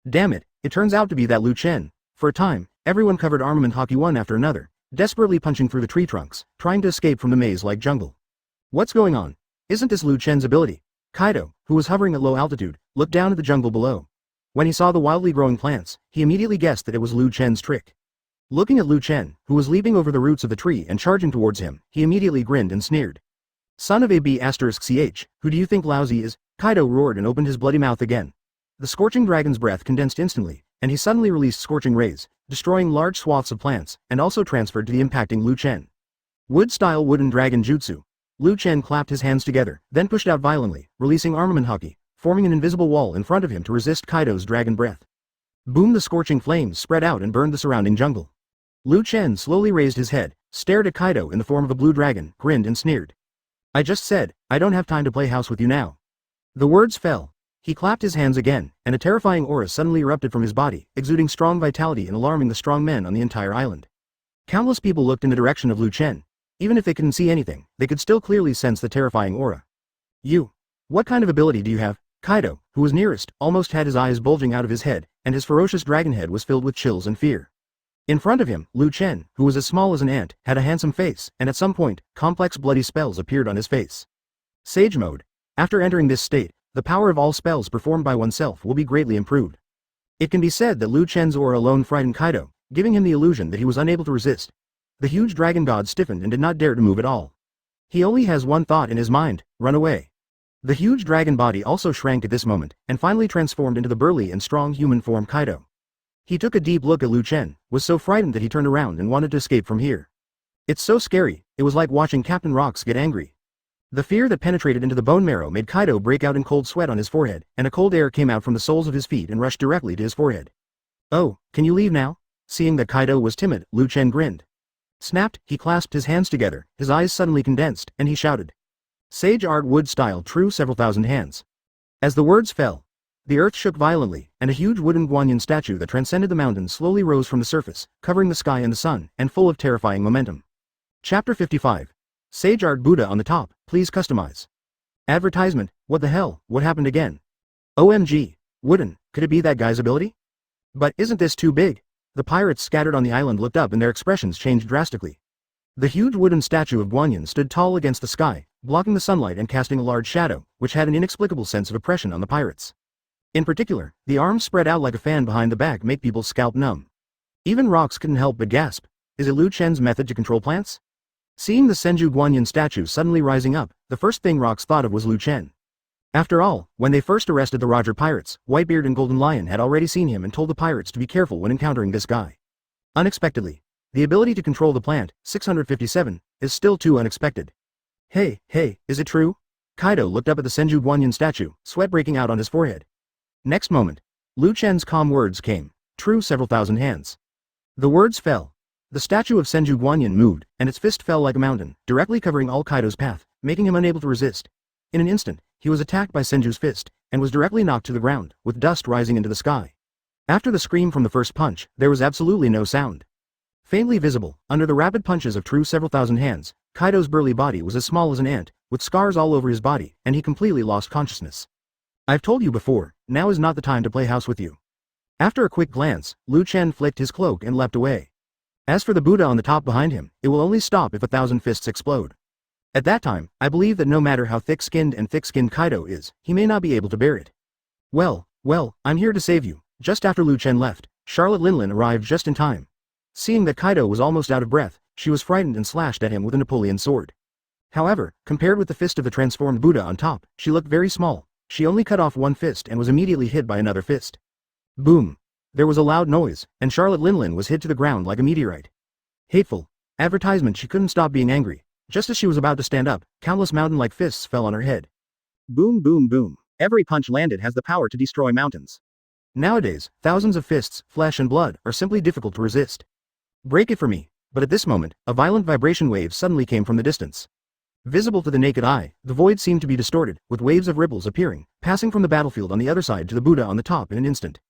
Damn it, it turns out to be that Chen. For a time, everyone covered armament hockey one after another, desperately punching through the tree trunks, trying to escape from the maze-like jungle. What's going on? Isn't this Chen's ability? Kaido, who was hovering at low altitude, looked down at the jungle below. When he saw the wildly growing plants, he immediately guessed that it was Chen's trick. Looking at Chen, who was leaping over the roots of the tree and charging towards him, he immediately grinned and sneered. Son of AB********, who do you think Laozi is? Kaido roared and opened his bloody mouth again. The scorching dragon's breath condensed instantly, and he suddenly released scorching rays, destroying large swaths of plants, and also transferred to the impacting Chen. Wood-style wooden dragon jutsu. Chen clapped his hands together, then pushed out violently, releasing armament hockey, forming an invisible wall in front of him to resist Kaido's dragon breath. Boom! The scorching flames spread out and burned the surrounding jungle. Chen slowly raised his head, stared at Kaido in the form of a blue dragon, grinned and sneered. I just said, I don't have time to play house with you now. The words fell. He clapped his hands again, and a terrifying aura suddenly erupted from his body, exuding strong vitality and alarming the strong men on the entire island. Countless people looked in the direction of Chen. Even if they couldn't see anything, they could still clearly sense the terrifying aura. You. What kind of ability do you have? Kaido, who was nearest, almost had his eyes bulging out of his head, and his ferocious dragon head was filled with chills and fear. In front of him, Chen, who was as small as an ant, had a handsome face, and at some point, complex bloody spells appeared on his face. Sage mode. After entering this state, the power of all spells performed by oneself will be greatly improved. It can be said that Chen's aura alone frightened Kaido, giving him the illusion that he was unable to resist. The huge dragon god stiffened and did not dare to move at all. He only has one thought in his mind: run away. The huge dragon body also shrank at this moment, and finally transformed into the burly and strong human form Kaido. He took a deep look at Chen, was so frightened that he turned around and wanted to escape from here. It's so scary, it was like watching Captain Rocks get angry. The fear that penetrated into the bone marrow made Kaido break out in cold sweat on his forehead, and a cold air came out from the soles of his feet and rushed directly to his forehead. Oh, can you leave now? Seeing that Kaido was timid, Chen grinned. Snapped, he clasped his hands together, his eyes suddenly condensed, and he shouted. Sage art wood style true several thousand hands. As the words fell, the earth shook violently, and a huge wooden guanyin statue that transcended the mountains slowly rose from the surface, covering the sky and the sun, and full of terrifying momentum. Chapter 55. Sage art Buddha on the top, please customize. Advertisement, what the hell, what happened again? OMG. Wooden, could it be that guy's ability? But isn't this too big? The pirates scattered on the island looked up and their expressions changed drastically. The huge wooden statue of Guanyin stood tall against the sky, blocking the sunlight and casting a large shadow, which had an inexplicable sense of oppression on the pirates. In particular, the arms spread out like a fan behind the back make people's scalp numb. Even Rox couldn't help but gasp. Is it Lu Chen's method to control plants? Seeing the Senju Guanyin statue suddenly rising up, the first thing Rox thought of was Lu Chen. After all, when they first arrested the Roger pirates, Whitebeard and Golden Lion had already seen him and told the pirates to be careful when encountering this guy. Unexpectedly, the ability to control the plant, 657, is still too unexpected. Hey, is it true? Kaido looked up at the Senju Guanyin statue, sweat breaking out on his forehead. Next moment, Lu Chen's calm words came, true several thousand hands. The words fell. The statue of Senju Guanyin moved, and its fist fell like a mountain, directly covering all Kaido's path, making him unable to resist. In an instant, he was attacked by Senju's fist, and was directly knocked to the ground, with dust rising into the sky. After the scream from the first punch, there was absolutely no sound. Faintly visible, under the rapid punches of true several thousand hands, Kaido's burly body was as small as an ant, with scars all over his body, and he completely lost consciousness. I've told you before, now is not the time to play house with you. After a quick glance, Lu Chen flicked his cloak and leapt away. As for the Buddha on the top behind him, it will only stop if 1,000 fists explode. At that time, I believe that no matter how thick-skinned Kaido is, he may not be able to bear it. Well, I'm here to save you. Just after Lu Chen left, Charlotte Linlin arrived just in time. Seeing that Kaido was almost out of breath, she was frightened and slashed at him with a Napoleon sword. However, compared with the fist of the transformed Buddha on top, she looked very small. She only cut off one fist and was immediately hit by another fist. Boom! There was a loud noise, and Charlotte Linlin was hit to the ground like a meteorite. Hateful. Advertisement. She couldn't stop being angry. Just as she was about to stand up, countless mountain-like fists fell on her head.
Boom boom boom. Every punch landed has the power to destroy mountains.
Nowadays, thousands of fists, flesh and blood, are simply difficult to resist. Break it for me. But at this moment, a violent vibration wave suddenly came from the distance. Visible to the naked eye, the void seemed to be distorted, with waves of ripples appearing, passing from the battlefield on the other side to the Buddha on the top in an instant.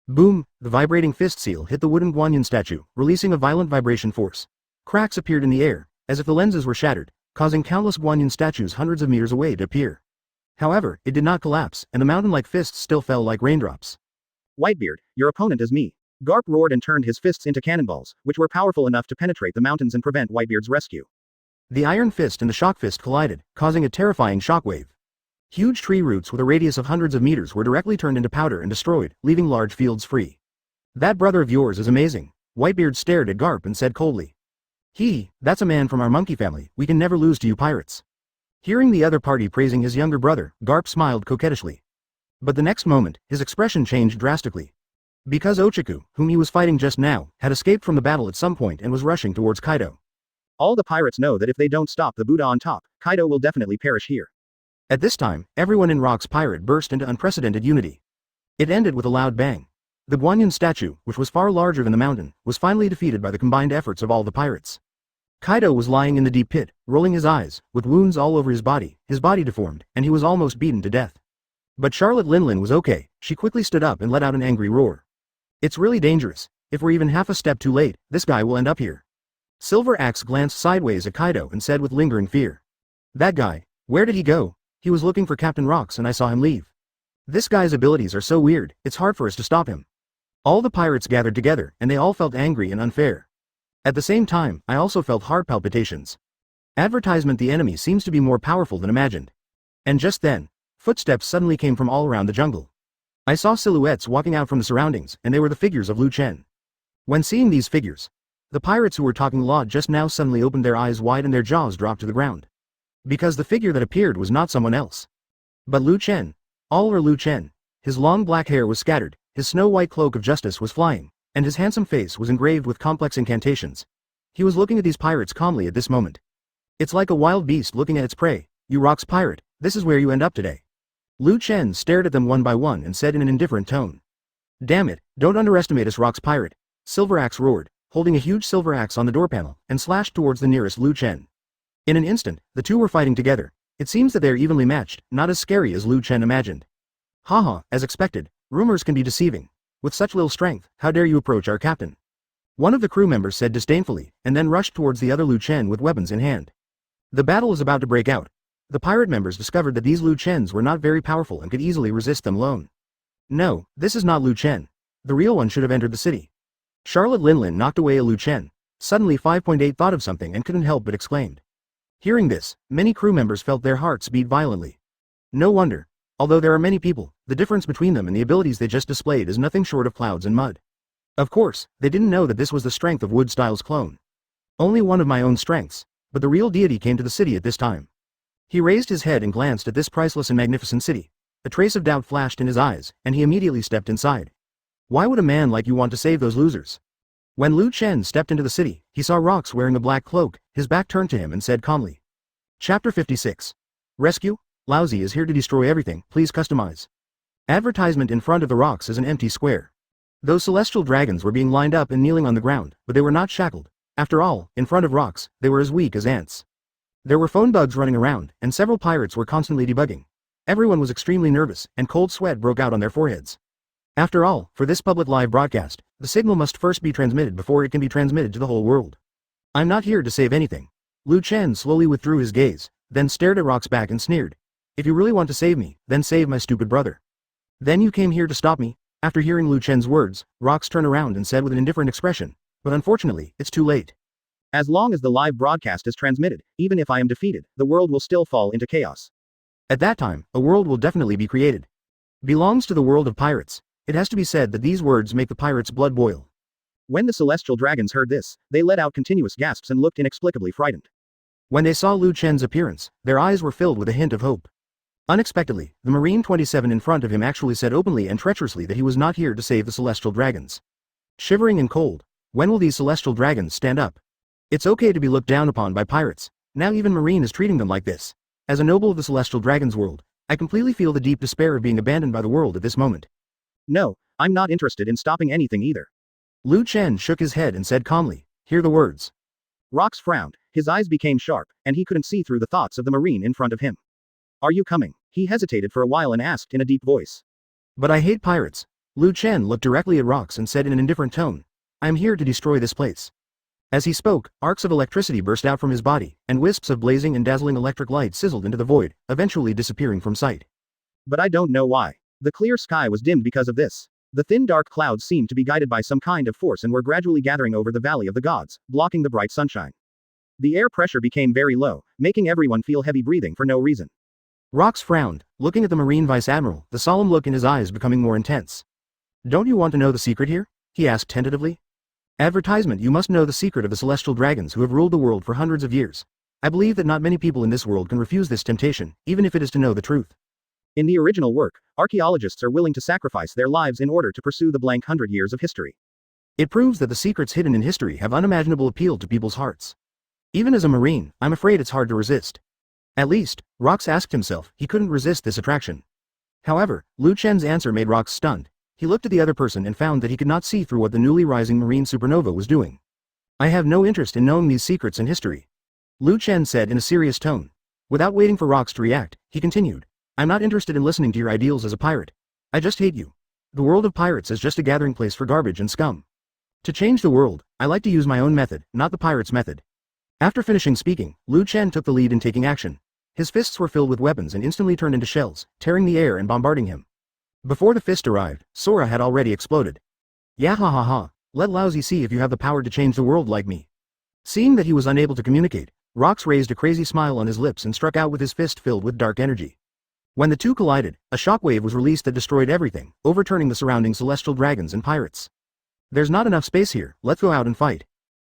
Boom! The vibrating fist seal hit the wooden Guanyin statue, releasing a violent vibration force. Cracks appeared in the air, as if the lenses were shattered, causing countless Guanyin statues hundreds of meters away to appear. However, it did not collapse, and the mountain-like fists still fell like raindrops.
Whitebeard, your opponent is me. Garp roared and turned his fists into cannonballs, which were powerful enough to penetrate the mountains and prevent Whitebeard's rescue.
The iron fist and the shock fist collided, causing a terrifying shockwave. Huge tree roots with a radius of hundreds of meters were directly turned into powder and destroyed, leaving large fields free. That brother of yours is amazing. Whitebeard stared at Garp and said coldly. That's a man from our monkey family. We can never lose to you pirates. Hearing the other party praising his younger brother, Garp smiled coquettishly. But the next moment, his expression changed drastically. Because Ochaku, whom he was fighting just now, had escaped from the battle at some point and was rushing towards Kaido.
All the pirates know that if they don't stop the Buddha on top, Kaido will definitely perish here.
At this time, everyone in Rock's pirate burst into unprecedented unity. It ended with a loud bang. The Guanyin statue, which was far larger than the mountain, was finally defeated by the combined efforts of all the pirates. Kaido was lying in the deep pit, rolling his eyes, with wounds all over his body deformed, and he was almost beaten to death. But Charlotte Linlin was okay. She quickly stood up and let out an angry roar. It's really dangerous. If we're even half a step too late, this guy will end up here. Silver Axe glanced sideways at Kaido and said with lingering fear. That guy, where did he go? He was looking for Captain Rox and I saw him leave. This guy's abilities are so weird, it's hard for us to stop him. All the pirates gathered together, and they all felt angry and unfair. At the same time, I also felt heart palpitations. Advertisement. The enemy seems to be more powerful than imagined. And just then, footsteps suddenly came from all around the jungle. I saw silhouettes walking out from the surroundings, and they were the figures of Lu Chen. When seeing these figures, the pirates who were talking law just now suddenly opened their eyes wide and their jaws dropped to the ground. Because the figure that appeared was not someone else, but Lu Chen. All were Lu Chen. His long black hair was scattered, his snow-white cloak of justice was flying, and his handsome face was engraved with complex incantations. He was looking at these pirates calmly at this moment. It's like a wild beast looking at its prey. You Rock's pirate, this is where you end up today. Lu Chen stared at them one by one and said in an indifferent tone. Damn it, don't underestimate us Rock's pirate. Silver Axe roared, holding a huge silver axe on the door panel, and slashed towards the nearest Lu Chen. In an instant, the two were fighting together. It seems that they are evenly matched, not as scary as Lu Chen imagined. Haha, as expected, rumors can be deceiving. With such little strength, how dare you approach our captain? One of the crew members said disdainfully, and then rushed towards the other Lu Chen with weapons in hand. The battle is about to break out. The pirate members discovered that these Lu Chens were not very powerful and could easily resist them alone. No, this is not Lu Chen. The real one should have entered the city. Charlotte Linlin knocked away a Lu Chen. Suddenly 5.8 thought of something and couldn't help but exclaimed. Hearing this, many crew members felt their hearts beat violently. No wonder. Although there are many people, the difference between them and the abilities they just displayed is nothing short of clouds and mud. Of course, they didn't know that this was the strength of Wood Styles' clone. Only one of my own strengths, but the real deity came to the city at this time. He raised his head and glanced at this priceless and magnificent city. A trace of doubt flashed in his eyes, and he immediately stepped inside. Why would a man like you want to save those losers? When Lu Chen stepped into the city, he saw Rox wearing a black cloak, his back turned to him and said calmly. Chapter 56. Rescue? Laozi is here to destroy everything, please customize. Advertisement in front of the Rox is an empty square. Those celestial dragons were being lined up and kneeling on the ground, but they were not shackled. After all, in front of Rox, they were as weak as ants. There were phone bugs running around, and several pirates were constantly debugging. Everyone was extremely nervous, and cold sweat broke out on their foreheads. After all, for this public live broadcast, the signal must first be transmitted before it can be transmitted to the whole world. I'm not here to save anything. Lu Chen slowly withdrew his gaze, then stared at Rox's back and sneered. If you really want to save me, then save my stupid brother. Then you came here to stop me? After hearing Lu Chen's words, Rox turned around and said with an indifferent expression, but unfortunately, it's too late.
As long as the live broadcast is transmitted, even if I am defeated, the world will still fall into chaos.
At that time, a world will definitely be created. Belongs to the world of pirates. It has to be said that these words make the pirates' blood boil.
When the celestial dragons heard this, they let out continuous gasps and looked inexplicably frightened.
When they saw Lu Chen's appearance, their eyes were filled with a hint of hope. Unexpectedly, the Marine 27 in front of him actually said openly and treacherously that he was not here to save the celestial dragons. Shivering and cold, when will these celestial dragons stand up? It's okay to be looked down upon by pirates. Now even Marine is treating them like this. As a noble of the celestial dragons world, I completely feel the deep despair of being abandoned by the world at this moment.
No, I'm not interested in stopping anything either.
Lu Chen shook his head and said calmly, hear the words.
Rox frowned, his eyes became sharp, and he couldn't see through the thoughts of the Marine in front of him. Are you coming? He hesitated for a while and asked in a deep voice.
But I hate pirates. Lu Chen looked directly at Rox and said in an indifferent tone, I am here to destroy this place. As he spoke, arcs of electricity burst out from his body, and wisps of blazing and dazzling electric light sizzled into the void, eventually disappearing from sight.
But I don't know why. The clear sky was dimmed because of this. The thin dark clouds seemed to be guided by some kind of force and were gradually gathering over the Valley of the Gods, blocking the bright sunshine. The air pressure became very low, making everyone feel heavy breathing for no reason.
Rox frowned, looking at the Marine Vice Admiral, the solemn look in his eyes becoming more intense. Don't you want to know the secret here? He asked tentatively. Advertisement. You must know the secret of the celestial dragons who have ruled the world for hundreds of years. I believe that not many people in this world can refuse this temptation, even if it is to know the truth.
In the original work, archaeologists are willing to sacrifice their lives in order to pursue the blank 100 years of history.
It proves that the secrets hidden in history have unimaginable appeal to people's hearts. Even as a Marine, I'm afraid it's hard to resist. At least, Rox asked himself, he couldn't resist this attraction. However, Lu Chen's answer made Rox stunned. He looked at the other person and found that he could not see through what the newly rising Marine supernova was doing. I have no interest in knowing these secrets in history. Lu Chen said in a serious tone. Without waiting for Rox to react, he continued. I'm not interested in listening to your ideals as a pirate. I just hate you. The world of pirates is just a gathering place for garbage and scum. To change the world, I like to use my own method, not the pirate's method. After finishing speaking, Lu Chen took the lead in taking action. His fists were filled with weapons and instantly turned into shells, tearing the air and bombarding him. Before the fist arrived, Sora had already exploded. Yeah ha ha ha, let Laozi see if you have the power to change the world like me. Seeing that he was unable to communicate, Rox raised a crazy smile on his lips and struck out with his fist filled with dark energy. When the two collided, a shockwave was released that destroyed everything, overturning the surrounding celestial dragons and pirates. There's not enough space here, let's go out and fight.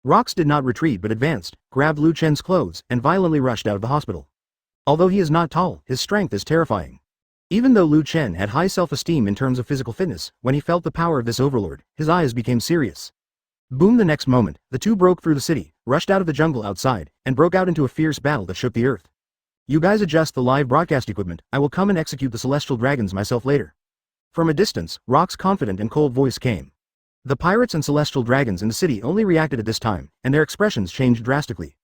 Rox did not retreat but advanced, grabbed Lu Chen's clothes, and violently rushed out of the hospital. Although he is not tall, his strength is terrifying. Even though Lu Chen had high self-esteem in terms of physical fitness, when he felt the power of this overlord, his eyes became serious. Boom! The next moment, the two broke through the city, rushed out of the jungle outside, and broke out into a fierce battle that shook the earth. You guys adjust the live broadcast equipment, I will come and execute the celestial dragons myself later. From a distance, Rox's confident and cold voice came. The pirates and celestial dragons in the city only reacted at this time, and their expressions changed drastically.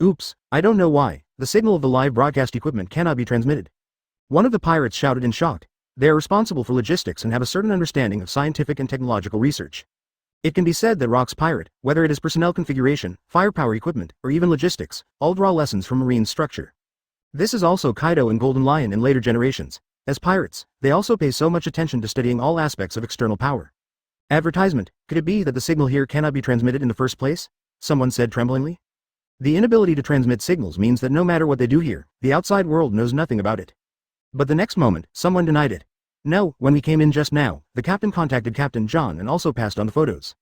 Oops, I don't know why, the signal of the live broadcast equipment cannot be transmitted. One of the pirates shouted in shock. They are responsible for logistics and have a certain understanding of scientific and technological research. It can be said that Rox's pirate, whether it is personnel configuration, firepower equipment, or even logistics, all draw lessons from Marine's structure. This is also Kaido and Golden Lion in later generations. As pirates, they also pay so much attention to studying all aspects of external power. Advertisement, could it be that the signal here cannot be transmitted in the first place? Someone said tremblingly. The inability to transmit signals means that no matter what they do here, the outside world knows nothing about it. But the next moment, someone denied it. No, when we came in just now, the captain contacted Captain John and also passed on the photos.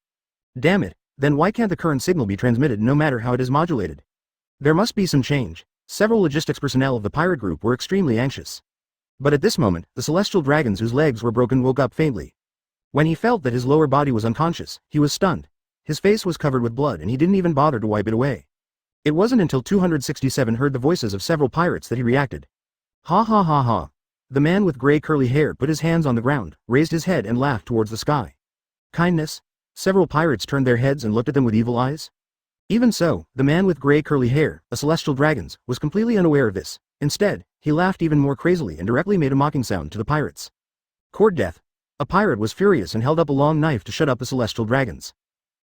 Damn it, then why can't the current signal be transmitted no matter how it is modulated? There must be some change. Several logistics personnel of the pirate group were extremely anxious. But at this moment, the celestial dragons whose legs were broken woke up faintly. When he felt that his lower body was unconscious, he was stunned. His face was covered with blood and he didn't even bother to wipe it away. It wasn't until 267 heard the voices of several pirates that he reacted. Ha ha ha ha. The man with gray curly hair put his hands on the ground, raised his head and laughed towards the sky. Kindness? Several pirates turned their heads and looked at them with evil eyes. Even so, the man with gray curly hair, a celestial dragons, was completely unaware of this. Instead, he laughed even more crazily and directly made a mocking sound to the pirates. Court death. A pirate was furious and held up a long knife to shut up the celestial dragons.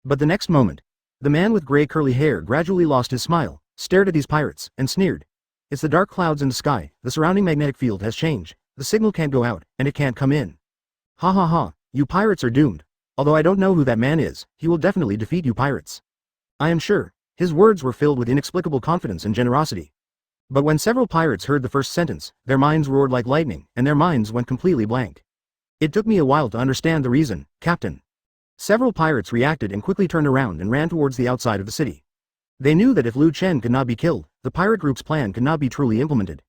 But the next moment, the man with gray curly hair gradually lost his smile, stared at these pirates, and sneered. It's the dark clouds in the sky, the surrounding magnetic field has changed, the signal can't go out, and it can't come in. Ha ha ha, you pirates are doomed. Although I don't know who that man is, he will definitely defeat you pirates. I am sure. His words were filled with inexplicable confidence and generosity. But when several pirates heard the first sentence, their minds roared like lightning, and their minds went completely blank. It took me a while to understand the reason, Captain. Several pirates reacted and quickly turned around and ran towards the outside of the city. They knew that if Chen could not be killed, the pirate group's plan could not be truly implemented.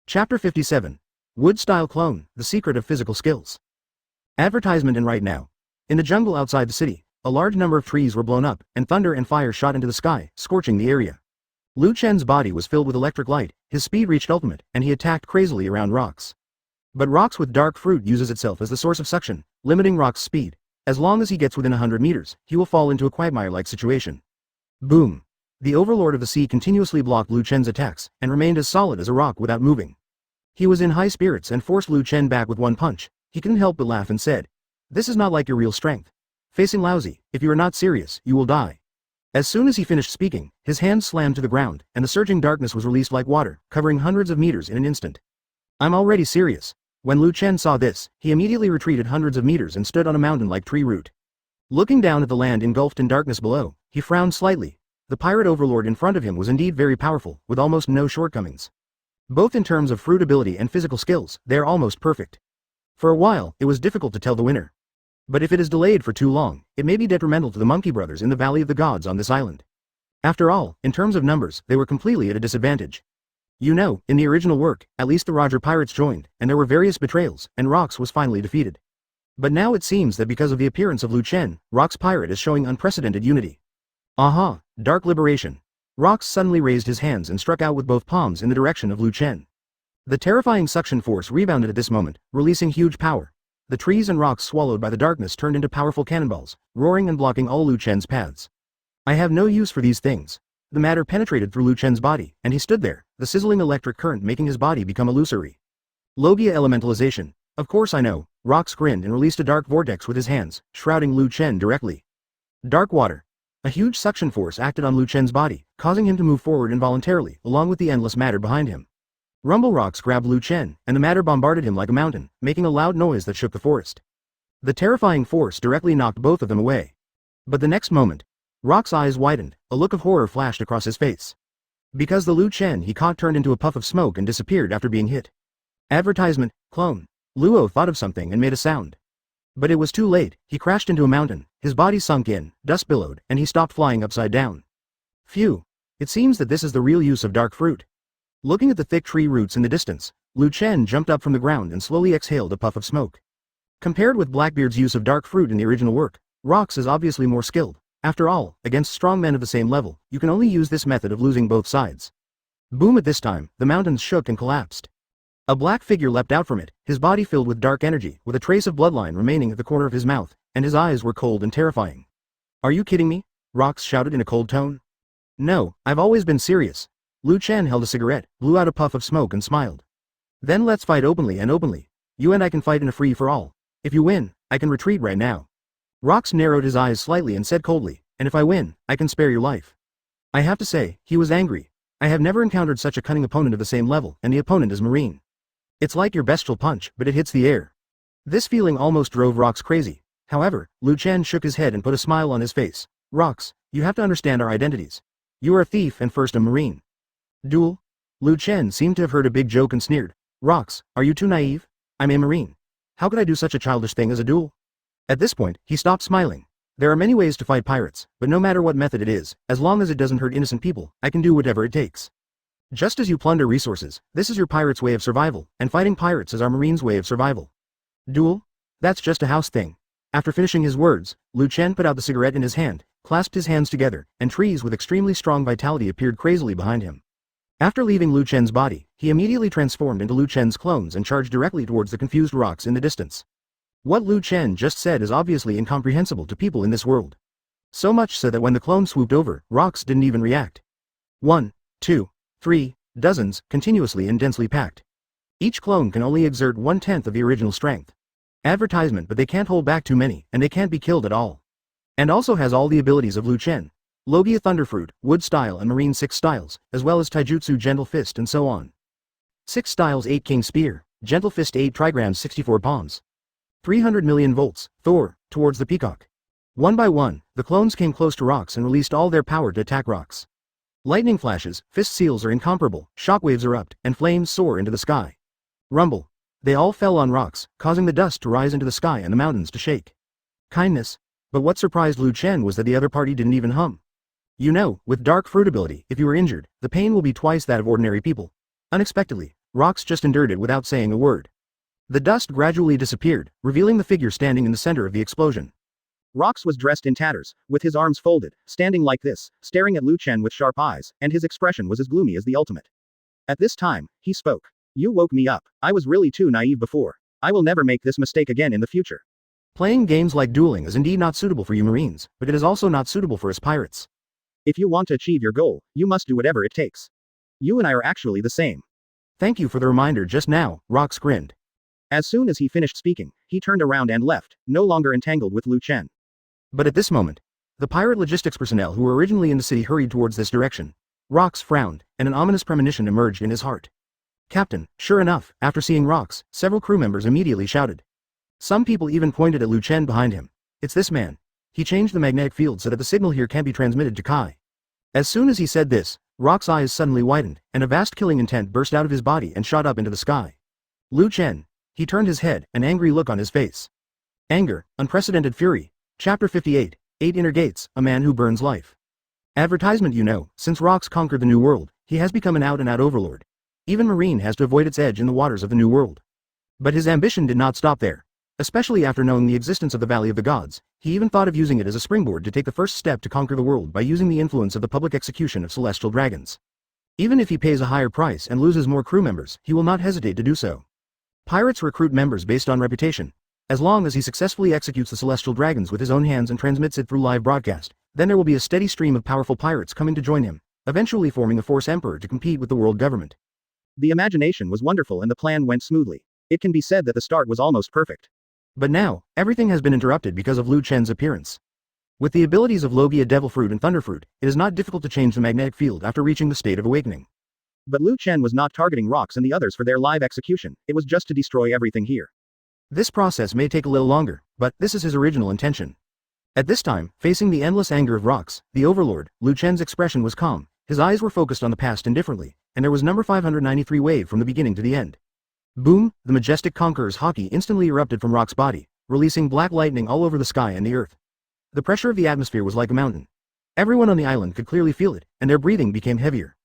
Chapter 57. Wood-style clone, the secret of physical skills. Advertisement. And right now. In the jungle outside the city, a large number of trees were blown up, and thunder and fire shot into the sky, scorching the area. Chen's body was filled with electric light, his speed reached ultimate, and he attacked crazily around rocks. But rocks with dark fruit uses itself as the source of suction, limiting rock's speed. As long as he gets within 100 meters, he will fall into a quagmire-like situation. Boom. The overlord of the sea continuously blocked Chen's attacks, and remained as solid as a rock without moving. He was in high spirits and forced Chen back with one punch. He couldn't help but laugh and said, "This is not like your real strength. Facing Laozi, if you are not serious, you will die." As soon as he finished speaking, his hands slammed to the ground, and the surging darkness was released like water, covering hundreds of meters in an instant. I'm already serious. When Chen saw this, he immediately retreated hundreds of meters and stood on a mountain-like tree root. Looking down at the land engulfed in darkness below, he frowned slightly. The pirate overlord in front of him was indeed very powerful, with almost no shortcomings. Both in terms of fruit ability and physical skills, they are almost perfect. For a while, it was difficult to tell the winner. But if it is delayed for too long, it may be detrimental to the Monkey Brothers in the Valley of the Gods on this island. After all, in terms of numbers, they were completely at a disadvantage. You know, in the original work, at least the Roger Pirates joined, and there were various betrayals, and Rox was finally defeated. But now it seems that because of the appearance of Chen, Rox Pirate is showing unprecedented unity. Aha, dark liberation. Rox suddenly raised his hands and struck out with both palms in the direction of Chen. The terrifying suction force rebounded at this moment, releasing huge power. The trees and rocks swallowed by the darkness turned into powerful cannonballs, roaring and blocking all Chen's paths. I have no use for these things. The matter penetrated through Chen's body, and he stood there, the sizzling electric current making his body become illusory. Logia elementalization. Of course I know. Rox grinned and released a dark vortex with his hands, shrouding Chen directly. Dark water. A huge suction force acted on Chen's body, causing him to move forward involuntarily, along with the endless matter behind him. Rumble rocks grabbed Chen, and the matter bombarded him like a mountain, making a loud noise that shook the forest. The terrifying force directly knocked both of them away. But the next moment, Rock's eyes widened, a look of horror flashed across his face. Because the Chen he caught turned into a puff of smoke and disappeared after being hit. Advertisement, clone. Luo thought of something and made a sound. But it was too late, he crashed into a mountain, his body sunk in, dust billowed, and he stopped flying upside down. Phew. It seems that this is the real use of dark fruit. Looking at the thick tree roots in the distance, Chen jumped up from the ground and slowly exhaled a puff of smoke. Compared with Blackbeard's use of dark fruit in the original work, Rox is obviously more skilled. After all, against strong men of the same level, you can only use this method of losing both sides. Boom! At this time, the mountains shook and collapsed. A black figure leapt out from it, his body filled with dark energy, with a trace of bloodline remaining at the corner of his mouth, and his eyes were cold and terrifying. Are you kidding me? Rox shouted in a cold tone. No, I've always been serious. Chen held a cigarette, blew out a puff of smoke and smiled. Then let's fight openly and openly. You and I can fight in a free-for-all. If you win, I can retreat right now. Rox narrowed his eyes slightly and said coldly, and if I win, I can spare your life. I have to say, he was angry. I have never encountered such a cunning opponent of the same level, and the opponent is marine. It's like your bestial punch, but it hits the air. This feeling almost drove Rox crazy. However, Chen shook his head and put a smile on his face. Rox, you have to understand our identities. You are a thief and first a marine. Duel? Chen seemed to have heard a big joke and sneered. Rox, are you too naive? I'm a marine. How could I do such a childish thing as a duel? At this point, he stopped smiling. There are many ways to fight pirates, but no matter what method it is, as long as it doesn't hurt innocent people, I can do whatever it takes. Just as you plunder resources, this is your pirate's way of survival, and fighting pirates is our marine's way of survival. Duel? That's just a house thing. After finishing his words, Chen put out the cigarette in his hand, clasped his hands together, and trees with extremely strong vitality appeared crazily behind him. After leaving Chen's body, he immediately transformed into Chen's clones and charged directly towards the confused Rox in the distance. What Chen just said is obviously incomprehensible to people in this world. So much so that when the clone swooped over, Rox didn't even react. 1, 2, 3, dozens, continuously and densely packed. Each clone can only exert 1/10 of the original strength. Advertisement, but they can't hold back too many, and they can't be killed at all. And also has all the abilities of Chen. Logia Thunderfruit, Wood Style and Marine 6 styles, as well as Taijutsu Gentle Fist and so on. 6 styles 8 King Spear, Gentle Fist 8 Trigrams 64 palms. 300 million volts, Thor, towards the peacock. One by one, the clones came close to Rox and released all their power to attack Rox. Lightning flashes, fist seals are incomparable, shockwaves erupt, and flames soar into the sky. Rumble. They all fell on Rox, causing the dust to rise into the sky and the mountains to shake. Kindness. But what surprised Chen was that the other party didn't even hum. You know, with dark fruit ability, if you are injured, the pain will be twice that of ordinary people. Unexpectedly, Rox just endured it without saying a word. The dust gradually disappeared, revealing the figure standing in the center of the explosion.
Rox was dressed in tatters, with his arms folded, standing like this, staring at Chen with sharp eyes, and his expression was as gloomy as the ultimate. At this time, he spoke. You woke me up. I was really too naive before. I will never make this mistake again in the future.
Playing games like dueling is indeed not suitable for you Marines, but it is also not suitable for us pirates.
If you want to achieve your goal, you must do whatever it takes. You and I are actually the same.
Thank you for the reminder just now, Rox grinned.
As soon as he finished speaking, he turned around and left, no longer entangled with Chen.
But at this moment, the pirate logistics personnel who were originally in the city hurried towards this direction. Rox frowned, and an ominous premonition emerged in his heart. Captain, sure enough, after seeing Rox, several crew members immediately shouted. Some people even pointed at Chen behind him. It's this man. He changed the magnetic field so that the signal here can't be transmitted to Kai. As soon as he said this, Rox's eyes suddenly widened, and a vast killing intent burst out of his body and shot up into the sky. Chen. He turned his head, an angry look on his face. Anger, unprecedented fury. Chapter 58, 8 Inner Gates, a man who burns life. Advertisement. You know, since Rox conquered the New World, he has become an out-and-out overlord. Even Marine has to avoid its edge in the waters of the New World. But his ambition did not stop there. Especially after knowing the existence of the Valley of the Gods, he even thought of using it as a springboard to take the first step to conquer the world by using the influence of the public execution of celestial dragons. Even if he pays a higher price and loses more crew members, he will not hesitate to do so. Pirates recruit members based on reputation. As long as he successfully executes the celestial dragons with his own hands and transmits it through live broadcast, then there will be a steady stream of powerful pirates coming to join him, eventually forming a force emperor to compete with the world government.
The imagination was wonderful and the plan went smoothly. It can be said that the start was almost perfect.
But now, everything has been interrupted because of Chen's appearance. With the abilities of Logia Devil Fruit and Thunder Fruit, it is not difficult to change the magnetic field after reaching the state of awakening.
But Chen was not targeting Rox and the others for their live execution, it was just to destroy everything here.
This process may take a little longer, but this is his original intention. At this time, facing the endless anger of Rox, the overlord, Chen's expression was calm, his eyes were focused on the past indifferently, and there was number 593 wave from the beginning to the end. Boom, the majestic conqueror's haki instantly erupted from Rox's body, releasing black lightning all over the sky and the earth. The pressure of the atmosphere was like a mountain. Everyone on the island could clearly feel it, and their breathing became heavier.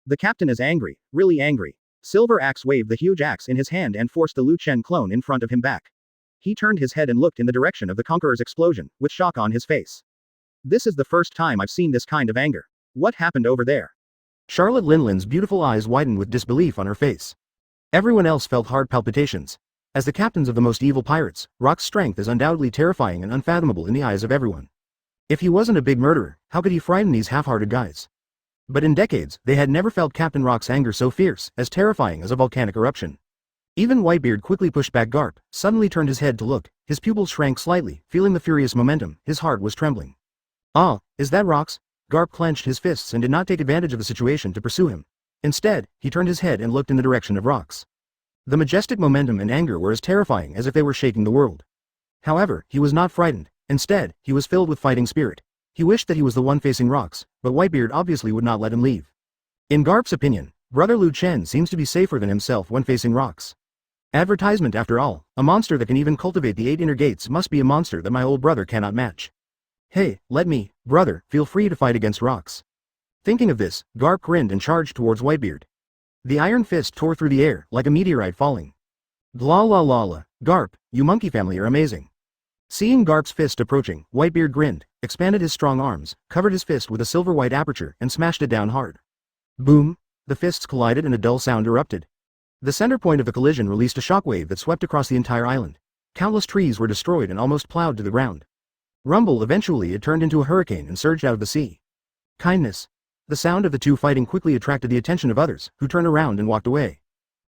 The captain is angry, really angry. Silver Axe waved the huge axe in his hand and forced the Chen clone in front of him back. He turned his head and looked in the direction of the conqueror's explosion, with shock on his face. This is the first time I've seen this kind of anger. What happened over there?
Charlotte Linlin's beautiful eyes widened with disbelief on her face. Everyone else felt heart palpitations. As the captains of the most evil pirates, Rox's strength is undoubtedly terrifying and unfathomable in the eyes of everyone. If he wasn't a big murderer, how could he frighten these half-hearted guys? But in decades, they had never felt Captain Rox's anger so fierce, as terrifying as a volcanic eruption. Even Whitebeard quickly pushed back Garp, suddenly turned his head to look, his pupils shrank slightly, feeling the furious momentum, his heart was trembling. Ah, is that Rox? Garp clenched his fists and did not take advantage of the situation to pursue him. Instead, he turned his head and looked in the direction of rocks. The majestic momentum and anger were as terrifying as if they were shaking the world. However, he was not frightened. Instead, he was filled with fighting spirit. He wished that he was the one facing rocks, but Whitebeard obviously would not let him leave. In Garp's opinion, Brother Chen seems to be safer than himself when facing rocks. Advertisement after all, a monster that can even cultivate the 8 inner gates must be a monster that my old brother cannot match. Hey, let me, brother, feel free to fight against rocks. Thinking of this, Garp grinned and charged towards Whitebeard. The iron fist tore through the air, like a meteorite falling. Blah la la la, Garp, you monkey family are amazing. Seeing Garp's fist approaching, Whitebeard grinned, expanded his strong arms, covered his fist with a silver-white aperture and smashed it down hard. Boom! The fists collided and a dull sound erupted. The center point of the collision released a shockwave that swept across the entire island. Countless trees were destroyed and almost plowed to the ground. Rumble, eventually it turned into a hurricane and surged out of the sea. Kindness. The sound of the two fighting quickly attracted the attention of others, who turned around and walked away.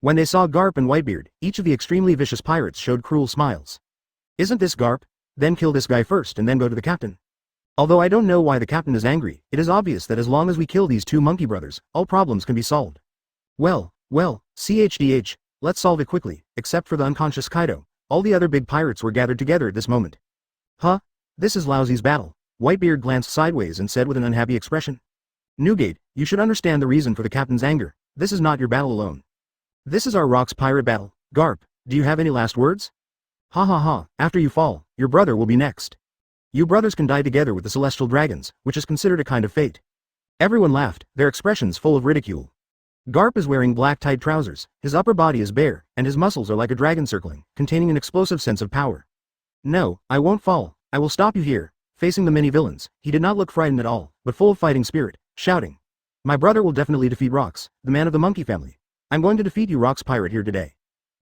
When they saw Garp and Whitebeard, each of the extremely vicious pirates showed cruel smiles. Isn't this Garp? Then kill this guy first and then go to the captain. Although I don't know why the captain is angry, it is obvious that as long as we kill these two monkey brothers, all problems can be solved. Well, CHDH, let's solve it quickly, except for the unconscious Kaido. All the other big pirates were gathered together at this moment. Huh? This is Laozi's battle. Whitebeard glanced sideways and said with an unhappy expression. Newgate, you should understand the reason for the captain's anger. This is not your battle alone. This is our Rocks pirate battle. Garp, do you have any last words? Ha ha ha, after you fall, your brother will be next. You brothers can die together with the celestial dragons, which is considered a kind of fate. Everyone laughed, their expressions full of ridicule. Garp is wearing black tight trousers, his upper body is bare, and his muscles are like a dragon circling, containing an explosive sense of power. No, I won't fall, I will stop you here. Facing the many villains, he did not look frightened at all, but full of fighting spirit, shouting. My brother will definitely defeat Rocks, the man of the monkey family. I'm going to defeat you Rocks pirate here today.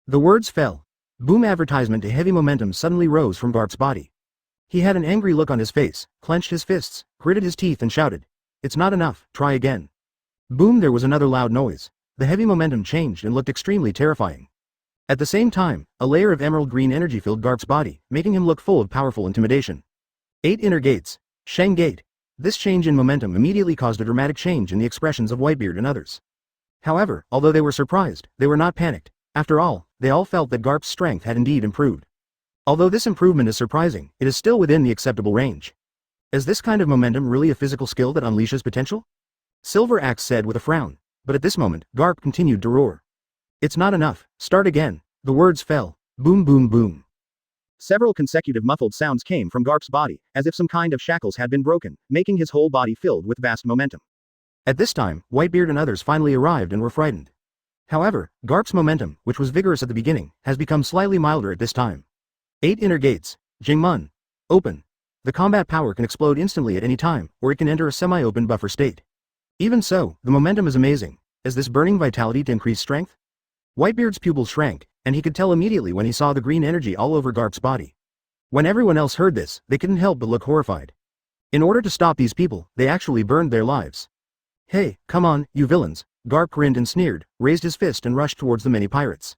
The words fell. Boom advertisement. A heavy momentum suddenly rose from Garp's body. He had an angry look on his face, clenched his fists, gritted his teeth and shouted. It's not enough, try again. Boom, there was another loud noise. The heavy momentum changed and looked extremely terrifying. At the same time, a layer of emerald green energy filled Garp's body, making him look full of powerful intimidation. 8 inner gates. Sheng Gate. This change in momentum immediately caused a dramatic change in the expressions of Whitebeard and others. However, although they were surprised, they were not panicked. After all, they all felt that Garp's strength had indeed improved. Although this improvement is surprising, it is still within the acceptable range. Is this kind of momentum really a physical skill that unleashes potential? Silver Axe said with a frown, but at this moment, Garp continued to roar. It's not enough, start again. The words fell. Boom boom boom. Several consecutive muffled sounds came from Garp's body, as if some kind of shackles had been broken, making his whole body filled with vast momentum. At this time, Whitebeard and others finally arrived and were frightened. However, Garp's momentum, which was vigorous at the beginning, has become slightly milder at this time. 8 inner gates. Jingmun. Open. The combat power can explode instantly at any time, or it can enter a semi-open buffer state. Even so, the momentum is amazing. Is this burning vitality to increase strength? Whitebeard's pupils shrank, and he could tell immediately when he saw the green energy all over Garp's body. When everyone else heard this, they couldn't help but look horrified. In order to stop these people, they actually burned their lives. Hey, come on, you villains. Garp grinned and sneered, raised his fist and rushed towards the many pirates.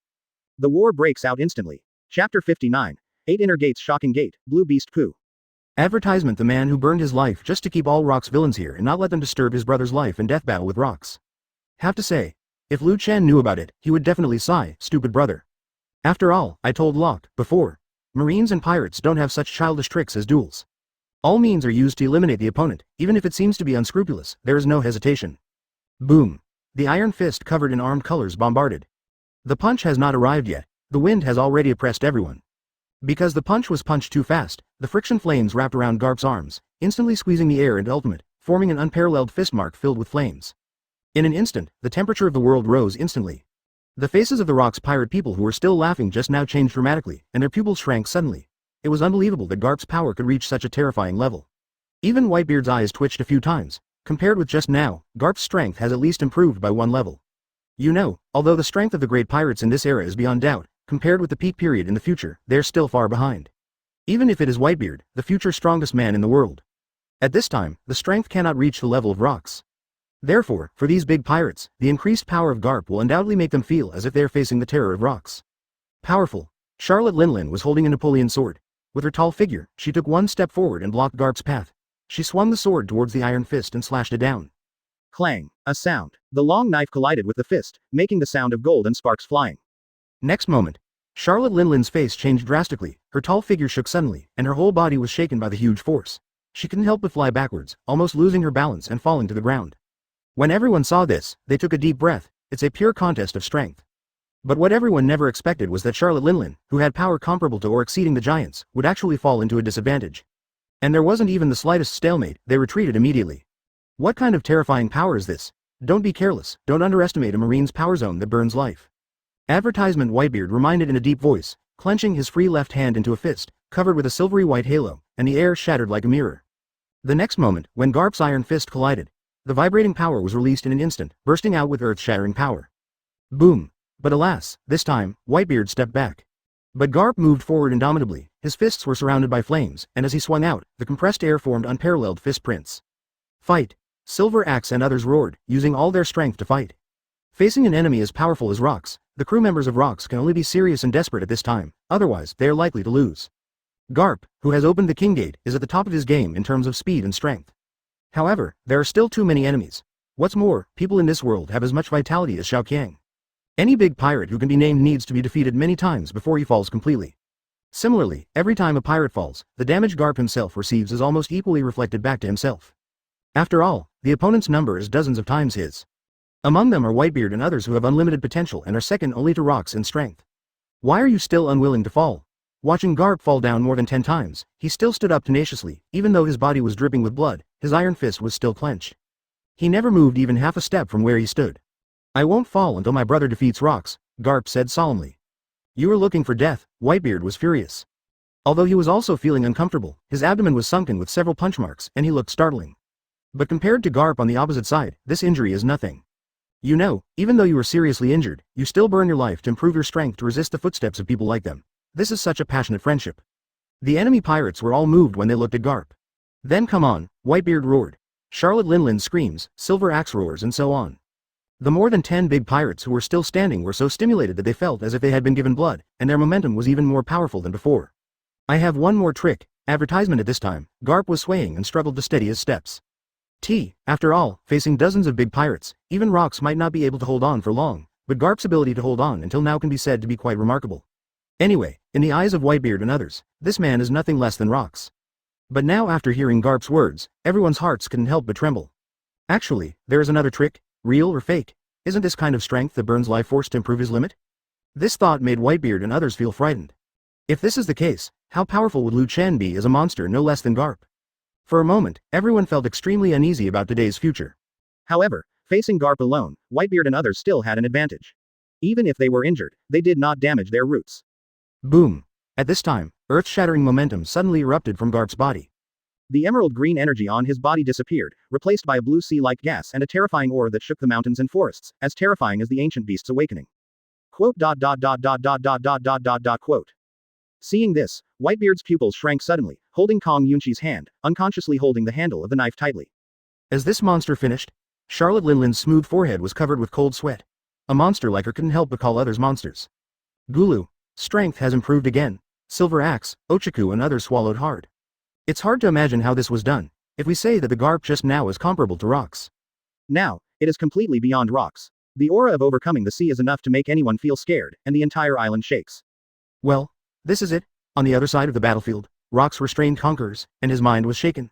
The war breaks out instantly. Chapter 59. 8 Inner Gates. Shocking Gate, Blue Beast Pooh. Advertisement. The man who burned his life just to keep all Rocks villains here and not let them disturb his brother's life and death battle with Rocks. Have to say, if Chen knew about it, he would definitely sigh, stupid brother. After all, I told Locke, before. Marines and pirates don't have such childish tricks as duels. All means are used to eliminate the opponent, even if it seems to be unscrupulous, there is no hesitation. Boom. The iron fist covered in armed colors bombarded. The punch has not arrived yet, the wind has already oppressed everyone. Because the punch was punched too fast, the friction flames wrapped around Garp's arms, instantly squeezing the air into ultimate, forming an unparalleled fist mark filled with flames. In an instant, the temperature of the world rose instantly. The faces of the Rocks pirate people who were still laughing just now changed dramatically, and their pupils shrank suddenly. It was unbelievable that Garp's power could reach such a terrifying level. Even Whitebeard's eyes twitched a few times. Compared with just now, Garp's strength has at least improved by 1 level. You know, although the strength of the great pirates in this era is beyond doubt, compared with the peak period in the future, they're still far behind. Even if it is Whitebeard, the future strongest man in the world. At this time, the strength cannot reach the level of Rocks. Therefore, for these big pirates, the increased power of Garp will undoubtedly make them feel as if they are facing the terror of Rocks. Powerful. Charlotte Linlin was holding a Napoleon sword. With her tall figure, she took one step forward and blocked Garp's path. She swung the sword towards the iron fist and slashed it down.
Clang. A sound. The long knife collided with the fist, making the sound of gold and sparks flying.
Next moment, Charlotte Linlin's face changed drastically, her tall figure shook suddenly, and her whole body was shaken by the huge force. She couldn't help but fly backwards, almost losing her balance and falling to the ground. When everyone saw this, they took a deep breath. It's a pure contest of strength. But what everyone never expected was that Charlotte Linlin, who had power comparable to or exceeding the giants, would actually fall into a disadvantage. And there wasn't even the slightest stalemate, they retreated immediately. What kind of terrifying power is this? Don't be careless, don't underestimate a marine's power zone that burns life. Advertisement Whitebeard reminded in a deep voice, clenching his free left hand into a fist, covered with a silvery white halo, and the air shattered like a mirror. The next moment, when Garp's iron fist collided, the vibrating power was released in an instant, bursting out with earth-shattering power. Boom! But alas, this time, Whitebeard stepped back. But Garp moved forward indomitably, his fists were surrounded by flames, and as he swung out, the compressed air formed unparalleled fist prints. Fight! Silver Axe and others roared, using all their strength to fight. Facing an enemy as powerful as Rocks, the crew members of Rocks can only be serious and desperate at this time, otherwise they are likely to lose. Garp, who has opened the King Gate, is at the top of his game in terms of speed and strength. However, there are still too many enemies. What's more, people in this world have as much vitality as Xiao Qiang. Any big pirate who can be named needs to be defeated many times before he falls completely. Similarly, every time a pirate falls, the damage Garp himself receives is almost equally reflected back to himself. After all, the opponent's number is dozens of times his. Among them are Whitebeard and others who have unlimited potential and are second only to Rocks in strength. Why are you still unwilling to fall? Watching Garp fall down more than 10 times, he still stood up tenaciously, even though his body was dripping with blood, his iron fist was still clenched. He never moved even half a step from where he stood. I won't fall until my brother defeats Rocks, Garp said solemnly. You are looking for death, Whitebeard was furious. Although he was also feeling uncomfortable, his abdomen was sunken with several punch marks, and he looked startling. But compared to Garp on the opposite side, this injury is nothing. You know, even though you are seriously injured, you still burn your life to improve your strength to resist the footsteps of people like them. This is such a passionate friendship. The enemy pirates were all moved when they looked at Garp. Then come on, Whitebeard roared. Charlotte Linlin screams, Silver Axe roars and so on. The more than 10 big pirates who were still standing were so stimulated that they felt as if they had been given blood, and their momentum was even more powerful than before. I have one more trick, advertisement at this time. Garp was swaying and struggled to steady his steps. After all, facing dozens of big pirates, even Rocks might not be able to hold on for long, but Garp's ability to hold on until now can be said to be quite remarkable. Anyway, in the eyes of Whitebeard and others, this man is nothing less than Rocks. But now after hearing Garp's words, everyone's hearts couldn't help but tremble. Actually, there is another trick, real or fake. Isn't this kind of strength that burns life force to improve his limit? This thought made Whitebeard and others feel frightened. If this is the case, how powerful would Chen be as a monster no less than Garp? For a moment, everyone felt extremely uneasy about today's future. However, facing Garp alone, Whitebeard and others still had an advantage. Even if they were injured, they did not damage their roots. Boom! At this time, earth-shattering momentum suddenly erupted from Garp's body. The emerald green energy on his body disappeared, replaced by a blue sea-like gas and a terrifying aura that shook the mountains and forests, as terrifying as the ancient beast's awakening. Quote. Seeing this, Whitebeard's pupils shrank suddenly, holding Kong Yunqi's hand, unconsciously holding the handle of the knife tightly. As this monster finished, Charlotte Linlin's smooth forehead was covered with cold sweat. A monster like her couldn't help but call others monsters. Gulu, strength has improved again. Silver Axe, Ochaku and others swallowed hard. It's hard to imagine how this was done, if we say that the Garp just now is comparable to Rocks. Now, it is completely beyond Rocks. The aura of overcoming the sea is enough to make anyone feel scared, and the entire island shakes. Well, this is it. On the other side of the battlefield, Rocks restrained conquerors, and his mind was shaken.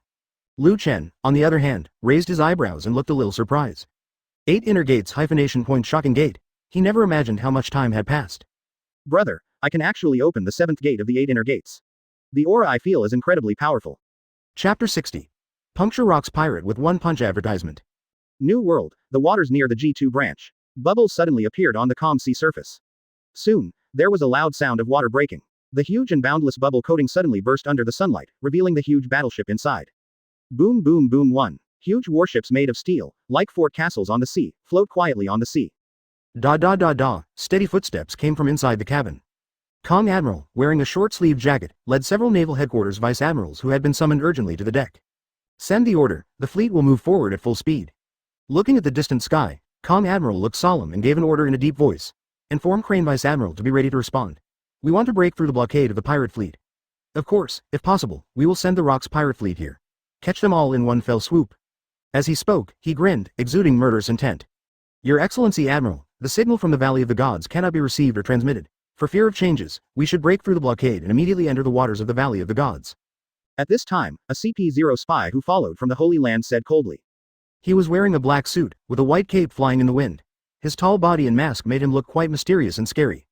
Chen, on the other hand, raised his eyebrows and looked a little surprised. 8 inner gates hyphenation point shocking gate. He never imagined how much time had passed. Brother, I can actually open the 7th gate of the 8 inner gates. The aura I feel is incredibly powerful. Chapter 60. Puncture Rocks Pirate with one punch advertisement. New World, the waters near the G2 branch. Bubbles suddenly appeared on the calm sea surface. Soon, there was a loud sound of water breaking. The huge and boundless bubble coating suddenly burst under the sunlight, revealing the huge battleship inside. Boom boom boom 1. Huge warships made of steel, like fort castles on the sea, float quietly on the sea. Steady footsteps came from inside the cabin. Kong Admiral, wearing a short-sleeved jacket, led several naval headquarters vice admirals who had been summoned urgently to the deck. Send the order, the fleet will move forward at full speed. Looking at the distant sky, Kong Admiral looked solemn and gave an order in a deep voice. Inform Crane Vice Admiral to be ready to respond. We want to break through the blockade of the pirate fleet. Of course, if possible, we will send the Rocks pirate fleet here. Catch them all in one fell swoop. As he spoke, he grinned, exuding murderous intent. Your Excellency Admiral, the signal from the Valley of the Gods cannot be received or transmitted. For fear of changes, we should break through the blockade and immediately enter the waters of the Valley of the Gods.
At this time, a CP0 spy who followed from the Holy Land said coldly.
He was wearing a black suit, with a white cape flying in the wind. His tall body and mask made him look quite mysterious and scary.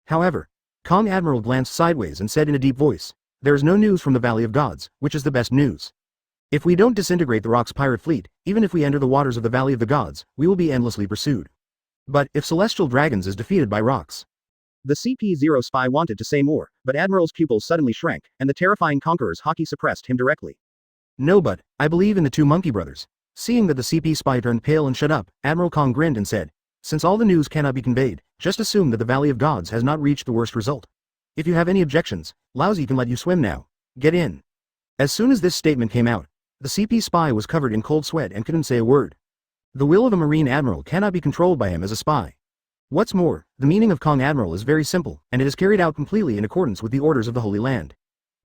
However, Kong Admiral glanced sideways and said in a deep voice, "There is no news from the Valley of Gods, which is the best news. If we don't disintegrate the Rock's pirate fleet, even if we enter the waters of the Valley of the Gods, we will be endlessly pursued. But if Celestial Dragons is defeated by Rocks."
The CP0 spy wanted to say more, but Admiral's pupils suddenly shrank, and the terrifying conqueror's haki suppressed him directly.
No, but I believe in the two monkey brothers. Seeing that the CP spy turned pale and shut up, Admiral Kong grinned and said, "Since all the news cannot be conveyed, just assume that the Valley of Gods has not reached the worst result. If you have any objections, Laozi can let you swim now. Get in." As soon as this statement came out, the CP spy was covered in cold sweat and couldn't say a word. The will of a Marine Admiral cannot be controlled by him as a spy. What's more, the meaning of Kong Admiral is very simple, and it is carried out completely in accordance with the orders of the Holy Land.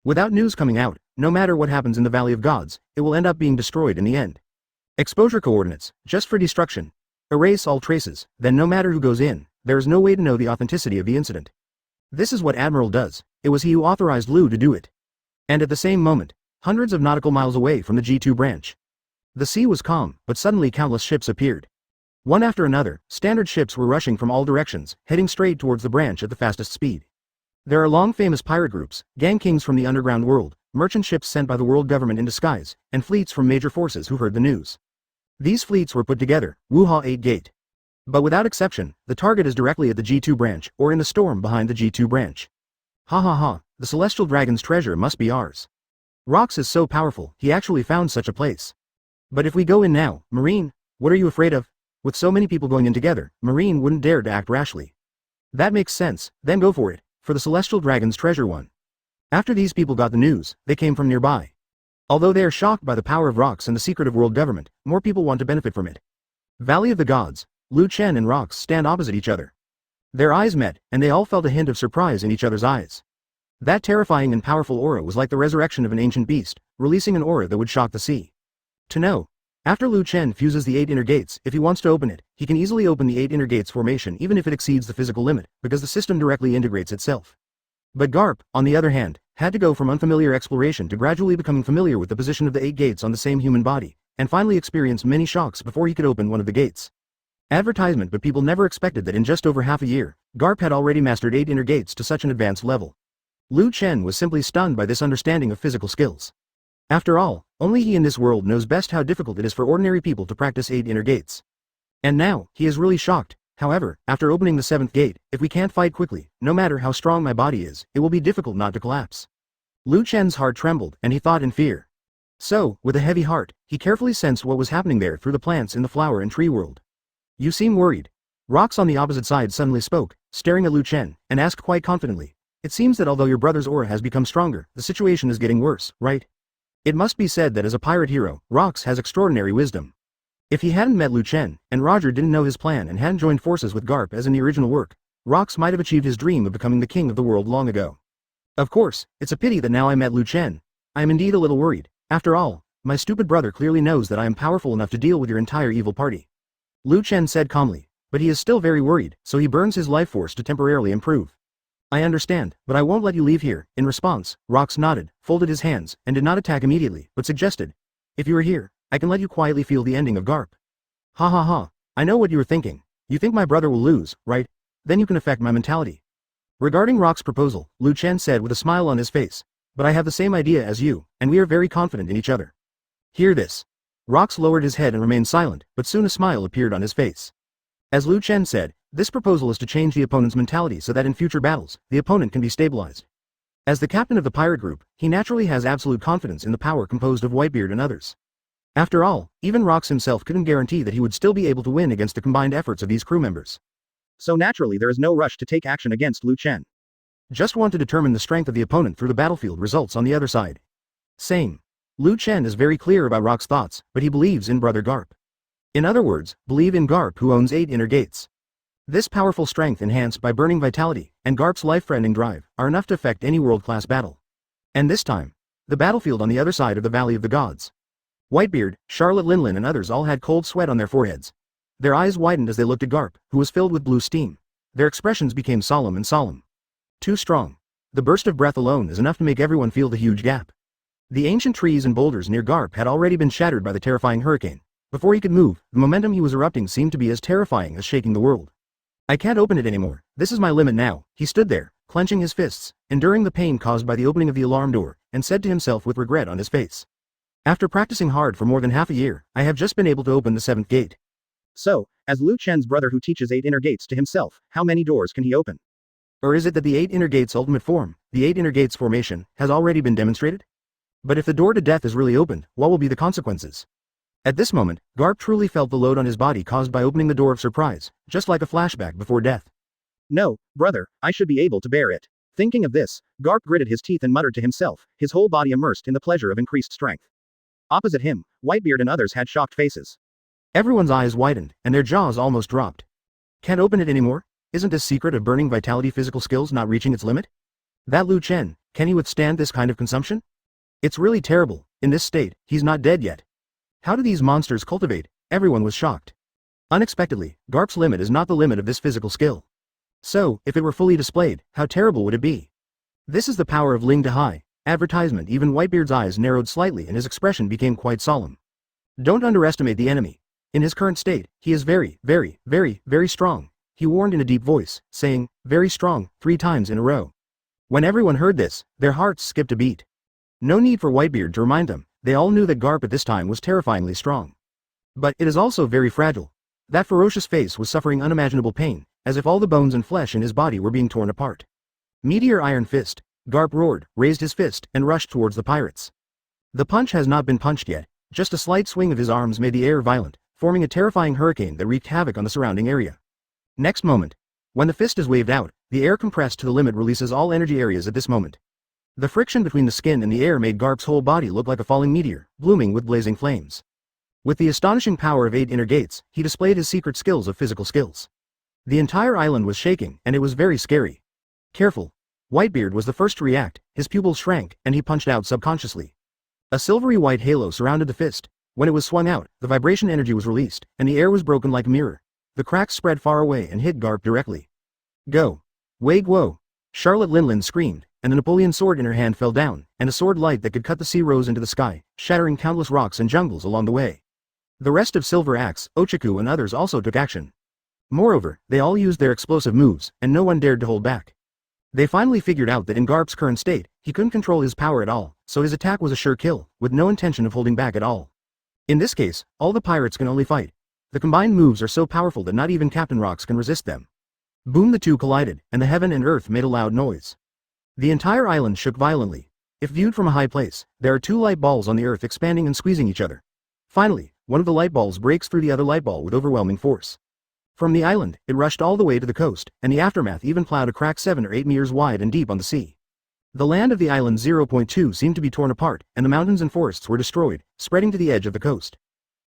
Without news coming out, no matter what happens in the Valley of Gods, it will end up being destroyed in the end. Exposure coordinates, just for destruction. Erase all traces, then no matter who goes in, there is no way to know the authenticity of the incident. This is what Admiral does. It was he who authorized Lu to do it. And at the same moment, hundreds of nautical miles away from the G2 branch, the sea was calm, but suddenly countless ships appeared. One after another, standard ships were rushing from all directions, heading straight towards the branch at the fastest speed. There are long famous pirate groups, gang kings from the underground world, merchant ships sent by the world government in disguise, and fleets from major forces who heard the news. These fleets were put together, Wuha 8 Gate. But without exception, the target is directly at the G2 branch, or in the storm behind the G2 branch. Ha ha ha, the Celestial Dragon's treasure must be ours. Rox is so powerful, he actually found such a place. But if we go in now, Marine, what are you afraid of? With so many people going in together, Marine wouldn't dare to act rashly. That makes sense, then go for it, for the Celestial Dragon's treasure one. After these people got the news, they came from nearby. Although they are shocked by the power of Rox and the secret of world government, more people want to benefit from it. Valley of the Gods, Lu Chen and Rox stand opposite each other. Their eyes met, and they all felt a hint of surprise in each other's eyes. That terrifying and powerful aura was like the resurrection of an ancient beast, releasing an aura that would shock the sea. To know. After Lu Chen fuses the 8 inner gates, if he wants to open it, he can easily open the 8 inner gates formation even if it exceeds the physical limit, because the system directly integrates itself. But Garp, on the other hand, had to go from unfamiliar exploration to gradually becoming familiar with the position of the 8 gates on the same human body, and finally experience many shocks before he could open one of the gates. Advertisement, but people never expected that in just over half a year, Garp had already mastered 8 inner gates to such an advanced level. Lu Chen was simply stunned by this understanding of physical skills. After all, only he in this world knows best how difficult it is for ordinary people to practice 8 inner gates. And now, he is really shocked. However, after opening the 7th gate, if we can't fight quickly, no matter how strong my body is, it will be difficult not to collapse. Lu Chen's heart trembled, and he thought in fear. So, with a heavy heart, he carefully sensed what was happening there through the plants in the flower and tree world. "You seem worried." Rox on the opposite side suddenly spoke, staring at Lu Chen, and asked quite confidently, "It seems that although your brother's aura has become stronger, the situation is getting worse, right?" It must be said that as a pirate hero, Rox has extraordinary wisdom. If he hadn't met Lu Chen, and Roger didn't know his plan and hadn't joined forces with Garp as in the original work, Rox might have achieved his dream of becoming the king of the world long ago. Of course, it's a pity that now I met Lu Chen. I am indeed a little worried. After all, my stupid brother clearly knows that I am powerful enough to deal with your entire evil party. Lu Chen said calmly, but he is still very worried, so he burns his life force to temporarily improve. "I understand, but I won't let you leave here." In response, Rox nodded, folded his hands, and did not attack immediately, but suggested, "If you are here, I can let you quietly feel the ending of Garp." Ha ha ha, I know what you are thinking. You think my brother will lose, right? Then you can affect my mentality. Regarding Rox's proposal, Lu Chen said with a smile on his face, "But I have the same idea as you, and we are very confident in each other." Hear this. Rox lowered his head and remained silent, but soon a smile appeared on his face. As Lu Chen said, this proposal is to change the opponent's mentality so that in future battles, the opponent can be stabilized. As the captain of the pirate group, he naturally has absolute confidence in the power composed of Whitebeard and others. After all, even Rox himself couldn't guarantee that he would still be able to win against the combined efforts of these crew members. So naturally there is no rush to take action against Lu Chen. Just want to determine the strength of the opponent through the battlefield results on the other side. Same. Lu Chen is very clear about Rox's thoughts, but he believes in Brother Garp. In other words, believe in Garp who owns 8 inner gates. This powerful strength enhanced by burning vitality, and Garp's life-threatening drive, are enough to affect any world-class battle. And this time, the battlefield on the other side of the Valley of the Gods. Whitebeard, Charlotte Linlin and others all had cold sweat on their foreheads. Their eyes widened as they looked at Garp, who was filled with blue steam. Their expressions became solemn and solemn. Too strong. The burst of breath alone is enough to make everyone feel the huge gap. The ancient trees and boulders near Garp had already been shattered by the terrifying hurricane. Before he could move, the momentum he was erupting seemed to be as terrifying as shaking the world. I can't open it anymore, this is my limit now. He stood there, clenching his fists, enduring the pain caused by the opening of the alarm door, and said to himself with regret on his face. After practicing hard for more than half a year, I have just been able to open the 7th gate.
So, as Lu Chen's brother who teaches 8 inner gates to himself, how many doors can he open?
Or is it that the 8 inner gates' ultimate form, the 8 inner gates formation, has already been demonstrated? But if the door to death is really opened, what will be the consequences? At this moment, Garp truly felt the load on his body caused by opening the door of surprise, just like a flashback before death.
No, brother, I should be able to bear it. Thinking of this, Garp gritted his teeth and muttered to himself, his whole body immersed in the pleasure of increased strength. Opposite him, Whitebeard and others had shocked faces.
Everyone's eyes widened, and their jaws almost dropped. Can't open it anymore? Isn't this secret of burning vitality physical skills not reaching its limit? That Lu Chen, can he withstand this kind of consumption? It's really terrible. In this state, he's not dead yet. How do these monsters cultivate? Everyone was shocked. Unexpectedly, Garp's limit is not the limit of this physical skill. So, if it were fully displayed, how terrible would it be? This is the power of Ling Dehai. Advertisement. Even Whitebeard's eyes narrowed slightly and his expression became quite solemn. Don't underestimate the enemy. In his current state, he is very, very, very, very strong. He warned in a deep voice, saying, very strong, 3 times in a row. When everyone heard this, their hearts skipped a beat. No need for Whitebeard to remind them, they all knew that Garp at this time was terrifyingly strong. But it is also very fragile. That ferocious face was suffering unimaginable pain, as if all the bones and flesh in his body were being torn apart. Meteor Iron Fist. Garp roared, raised his fist, and rushed towards the pirates. The punch has not been punched yet, just a slight swing of his arms made the air violent, forming a terrifying hurricane that wreaked havoc on the surrounding area. Next moment, when the fist is waved out, the air compressed to the limit releases all energy areas at this moment. The friction between the skin and the air made Garp's whole body look like a falling meteor, blooming with blazing flames. With the astonishing power of 8 inner gates, he displayed his secret skills of physical skills. The entire island was shaking, and it was very scary. Careful. Whitebeard was the first to react, his pupils shrank, and he punched out subconsciously. A silvery white halo surrounded the fist. When it was swung out, the vibration energy was released, and the air was broken like a mirror. The cracks spread far away and hit Garp directly. Go. Wei Guo. Charlotte Linlin screamed, and the Napoleon sword in her hand fell down, and a sword light that could cut the sea rose into the sky, shattering countless rocks and jungles along the way. The rest of Silver Axe, Ochaku and others also took action. Moreover, they all used their explosive moves, and no one dared to hold back. They finally figured out that in Garp's current state, he couldn't control his power at all, so his attack was a sure kill, with no intention of holding back at all. In this case, all the pirates can only fight. The combined moves are so powerful that not even Captain Rocks can resist them. Boom, the two collided, and the heaven and earth made a loud noise. The entire island shook violently. If viewed from a high place, there are 2 light balls on the earth expanding and squeezing each other. Finally, one of the light balls breaks through the other light ball with overwhelming force. From the island, it rushed all the way to the coast, and the aftermath even plowed a crack 7 or 8 meters wide and deep on the sea. The land of the island 0.2 seemed to be torn apart, and the mountains and forests were destroyed, spreading to the edge of the coast.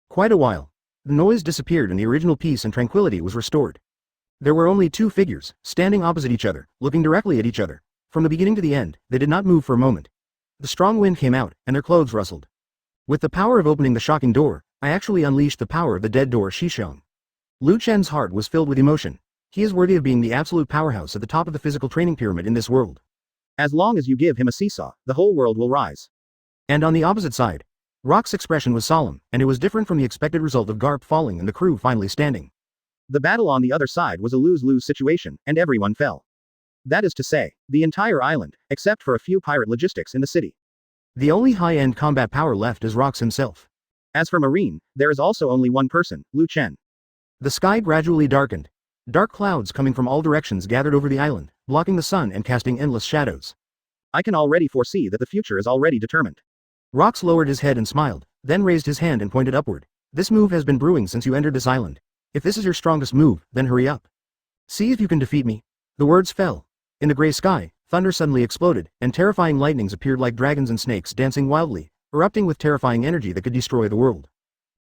Quite a while. The noise disappeared and the original peace and tranquility was restored. There were only 2 figures, standing opposite each other, looking directly at each other. From the beginning to the end, they did not move for a moment. The strong wind came out, and their clothes rustled. With the power of opening the shocking door, I actually unleashed the power of the dead door Shishong. Lu Chen's heart was filled with emotion. He is worthy of being the absolute powerhouse at the top of the physical training pyramid in this world.
As long as you give him a seesaw, the whole world will rise.
And on the opposite side, Rock's expression was solemn, and it was different from the expected result of Garp falling and the crew finally standing.
The battle on the other side was a lose-lose situation, and everyone fell. That is to say, the entire island, except for a few pirate logistics in the city.
The only high-end combat power left is Rocks himself.
As for Marine, there is also only one person, Lu Chen.
The sky gradually darkened. Dark clouds coming from all directions gathered over the island, blocking the sun and casting endless shadows.
I can already foresee that the future is already determined.
Rocks lowered his head and smiled, then raised his hand and pointed upward. This move has been brewing since you entered this island. If this is your strongest move, then hurry up. See if you can defeat me. The words fell. In the gray sky, thunder suddenly exploded, and terrifying lightnings appeared like dragons and snakes dancing wildly, erupting with terrifying energy that could destroy the world.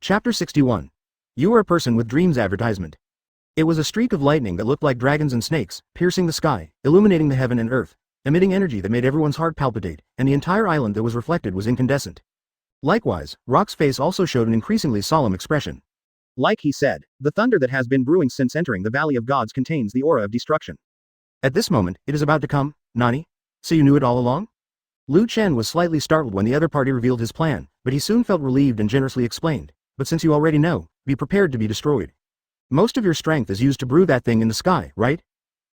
Chapter 61. You are a person with dreams advertisement. It was a streak of lightning that looked like dragons and snakes, piercing the sky, illuminating the heaven and earth, emitting energy that made everyone's heart palpitate, and the entire island that was reflected was incandescent. Likewise, Rock's face also showed an increasingly solemn expression.
Like he said, the thunder that has been brewing since entering the Valley of Gods contains the aura of destruction.
At this moment, it is about to come, Nani? So you knew it all along? Chen was slightly startled when the other party revealed his plan, but he soon felt relieved and generously explained, but since you already know, be prepared to be destroyed. Most of your strength is used to brew that thing in the sky, right?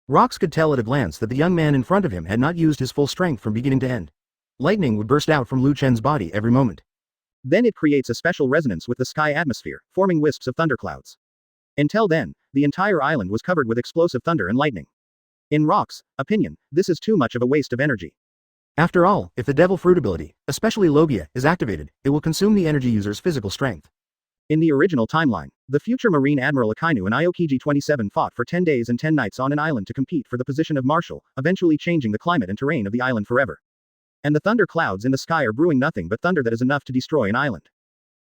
Rox could tell at a glance that the young man in front of him had not used his full strength from beginning to end. Lightning would burst out from Chen's body every moment.
Then it creates a special resonance with the sky atmosphere, forming wisps of thunderclouds. Until then, the entire island was covered with explosive thunder and lightning. In Rock's opinion, this is too much of a waste of energy.
After all, if the Devil Fruit ability, especially Logia, is activated, it will consume the energy user's physical strength.
In the original timeline, the future Marine Admiral Akainu and Aokiji-27 fought for 10 days and 10 nights on an island to compete for the position of Marshal, eventually changing the climate and terrain of the island forever. And the thunder clouds in the sky are brewing nothing but thunder that is enough to destroy an island.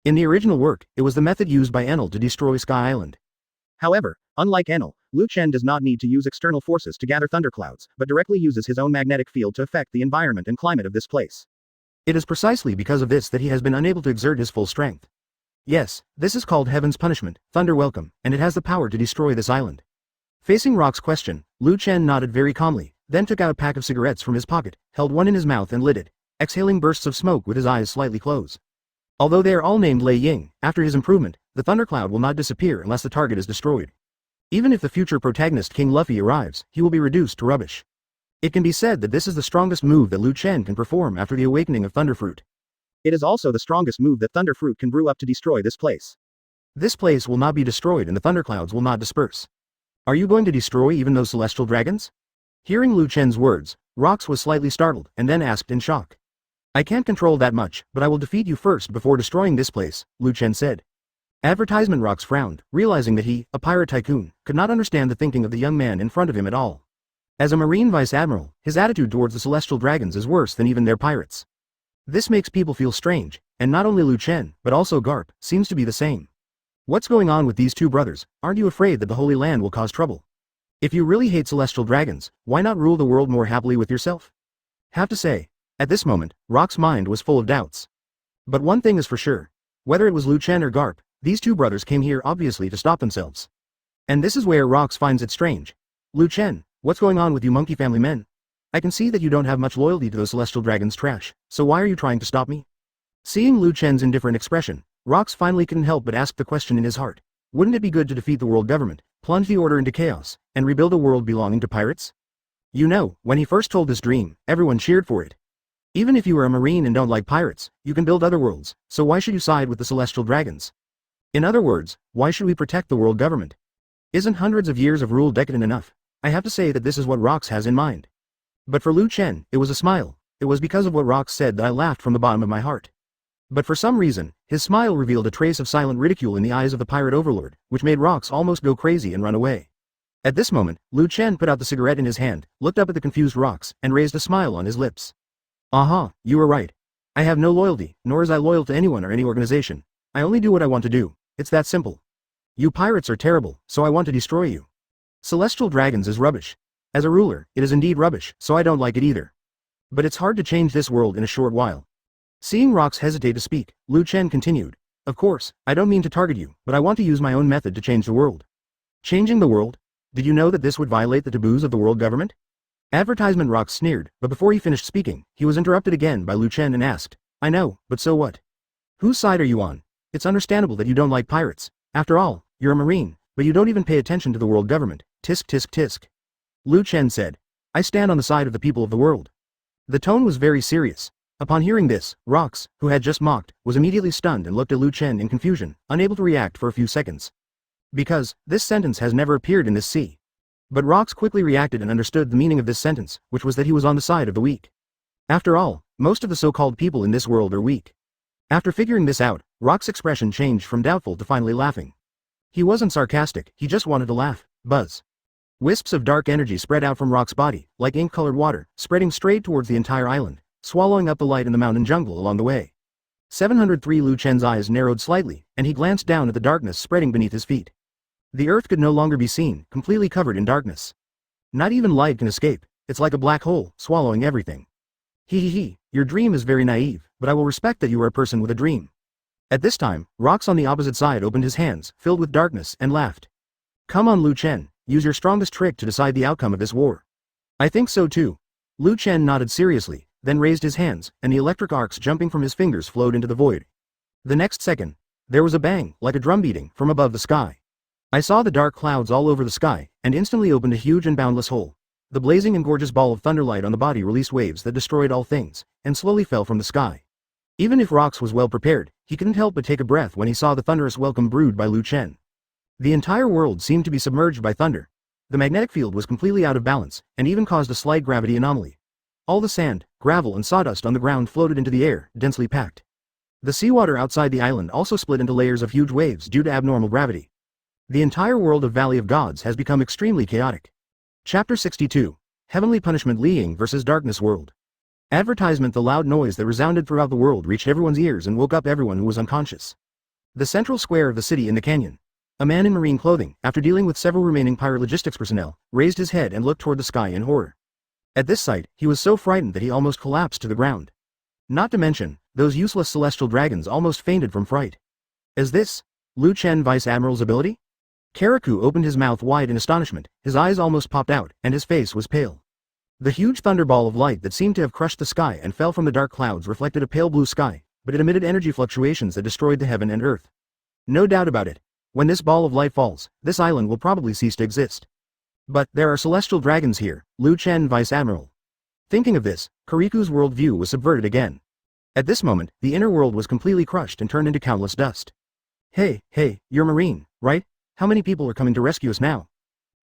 In the original work, it was the method used by Enel to destroy Sky Island.
However, unlike Enel, Chen does not need to use external forces to gather thunderclouds, but directly uses his own magnetic field to affect the environment and climate of this place.
It is precisely because of this that he has been unable to exert his full strength. Yes, this is called Heaven's Punishment, Thunder Welcome, and it has the power to destroy this island. Facing Rock's question, Chen nodded very calmly, then took out a pack of cigarettes from his pocket, held one in his mouth and lit it, exhaling bursts of smoke with his eyes slightly closed. Although they are all named Lei Ying, after his improvement, the thundercloud will not disappear unless the target is destroyed. Even if the future protagonist King Luffy arrives, he will be reduced to rubbish. It can be said that this is the strongest move that Chen can perform after the awakening of Thunderfruit.
It is also the strongest move that Thunderfruit can brew up to destroy this place.
This place will not be destroyed and the thunderclouds will not disperse. Are you going to destroy even those celestial dragons? Hearing Chen's words, Rox was slightly startled, and then asked in shock. I can't control that much, but I will defeat you first before destroying this place, Chen said. Advertisement Rox frowned, realizing that he, a pirate tycoon, could not understand the thinking of the young man in front of him at all. As a marine vice-admiral, his attitude towards the celestial dragons is worse than even their pirates. This makes people feel strange, and not only Chen, but also Garp, seems to be the same. What's going on with these two brothers? Aren't you afraid that the Holy Land will cause trouble? If you really hate celestial dragons, why not rule the world more happily with yourself? Have to say, at this moment, Rock's mind was full of doubts. But one thing is for sure. Whether it was Chen or Garp, these two brothers came here obviously to stop themselves. And this is where Rox finds it strange. Chen, what's going on with you monkey family men? I can see that you don't have much loyalty to those celestial dragons' trash, so why are you trying to stop me? Seeing Chen's indifferent expression, Rox finally couldn't help but ask the question in his heart. Wouldn't it be good to defeat the world government, plunge the order into chaos, and rebuild a world belonging to pirates? You know, when he first told this dream, everyone cheered for it. Even if you are a marine and don't like pirates, you can build other worlds, so why should you side with the celestial dragons? In other words, why should we protect the world government? Isn't hundreds of years of rule decadent enough? I have to say that this is what Rox has in mind. But for Chen, it was a smile. It was because of what Rox said that I laughed from the bottom of my heart. But for some reason, his smile revealed a trace of silent ridicule in the eyes of the pirate overlord, which made Rox almost go crazy and run away. At this moment, Chen put out the cigarette in his hand, looked up at the confused Rox, and raised a smile on his lips. Aha, you were right. I have no loyalty, nor is I loyal to anyone or any organization. I only do what I want to do. It's that simple. You pirates are terrible, so I want to destroy you. Celestial dragons is rubbish. As a ruler, it is indeed rubbish, so I don't like it either. But it's hard to change this world in a short while. Seeing Rox hesitate to speak, Chen continued. Of course, I don't mean to target you, but I want to use my own method to change the world. Changing the world? Did you know that this would violate the taboos of the world government? Advertisement Rox sneered, but before he finished speaking, he was interrupted again by Chen and asked, I know, but so what? Whose side are you on? It's understandable that you don't like pirates. After all, you're a marine, but you don't even pay attention to the world government. Tisk tisk tisk. Chen said. I stand on the side of the people of the world. The tone was very serious. Upon hearing this, Rox, who had just mocked, was immediately stunned and looked at Chen in confusion, unable to react for a few seconds. Because, this sentence has never appeared in this sea. But Rox quickly reacted and understood the meaning of this sentence, which was that he was on the side of the weak. After all, most of the so-called people in this world are weak. After figuring this out, Rox's expression changed from doubtful to finally laughing. He wasn't sarcastic, he just wanted to laugh. Buzz. Wisps of dark energy spread out from Rox's body, like ink-colored water, spreading straight towards the entire island, swallowing up the light in the mountain jungle along the way. 703 Chen's eyes narrowed slightly, and he glanced down at the darkness spreading beneath his feet. The earth could no longer be seen, completely covered in darkness. Not even light can escape, it's like a black hole, swallowing everything. You're Your dream is very naive, but I will respect that you are a person with a dream. At this time, Rocks on the opposite side opened his hands, filled with darkness, and laughed. Come on Lu Chen, use your strongest trick to decide the outcome of this war. I think so too. Lu Chen nodded seriously, then raised his hands, and the electric arcs jumping from his fingers flowed into the void. The next second, there was a bang, like a drum beating, from above the sky. I saw the dark clouds all over the sky, and instantly opened a huge and boundless hole. The blazing and gorgeous ball of thunderlight on the body released waves that destroyed all things, and slowly fell from the sky. Even if Rocks was well prepared, he couldn't help but take a breath when he saw the thunderous welcome brewed by Lu Chen. The entire world seemed to be submerged by thunder. The magnetic field was completely out of balance, and even caused a slight gravity anomaly. All the sand, gravel and sawdust on the ground floated into the air, densely packed. The seawater outside the island also split into layers of huge waves due to abnormal gravity. The entire world of Valley of Gods has become extremely chaotic. Chapter 62. Heavenly Punishment Li Ying vs. Darkness World. Advertisement. The loud noise that resounded throughout the world reached everyone's ears and woke up everyone who was unconscious. The central square of the city in the canyon. A man in marine clothing, after dealing with several remaining pirate logistics personnel, raised his head and looked toward the sky in horror. At this sight, he was so frightened that he almost collapsed to the ground. Not to mention, those useless celestial dragons almost fainted from fright. Is this Lu Chen Vice Admiral's ability? Kariku opened his mouth wide in astonishment, his eyes almost popped out, and his face was pale. The huge thunderball of light that seemed to have crushed the sky and fell from the dark clouds reflected a pale blue sky, but it emitted energy fluctuations that destroyed the heaven and earth. No doubt about it. When this ball of light falls, this island will probably cease to exist. But, there are celestial dragons here, Lu Chen Vice Admiral. Thinking of this, Kariku's worldview was subverted again. At this moment, the inner world was completely crushed and turned into countless dust. Hey, you're Marine, right? How many people are coming to rescue us now?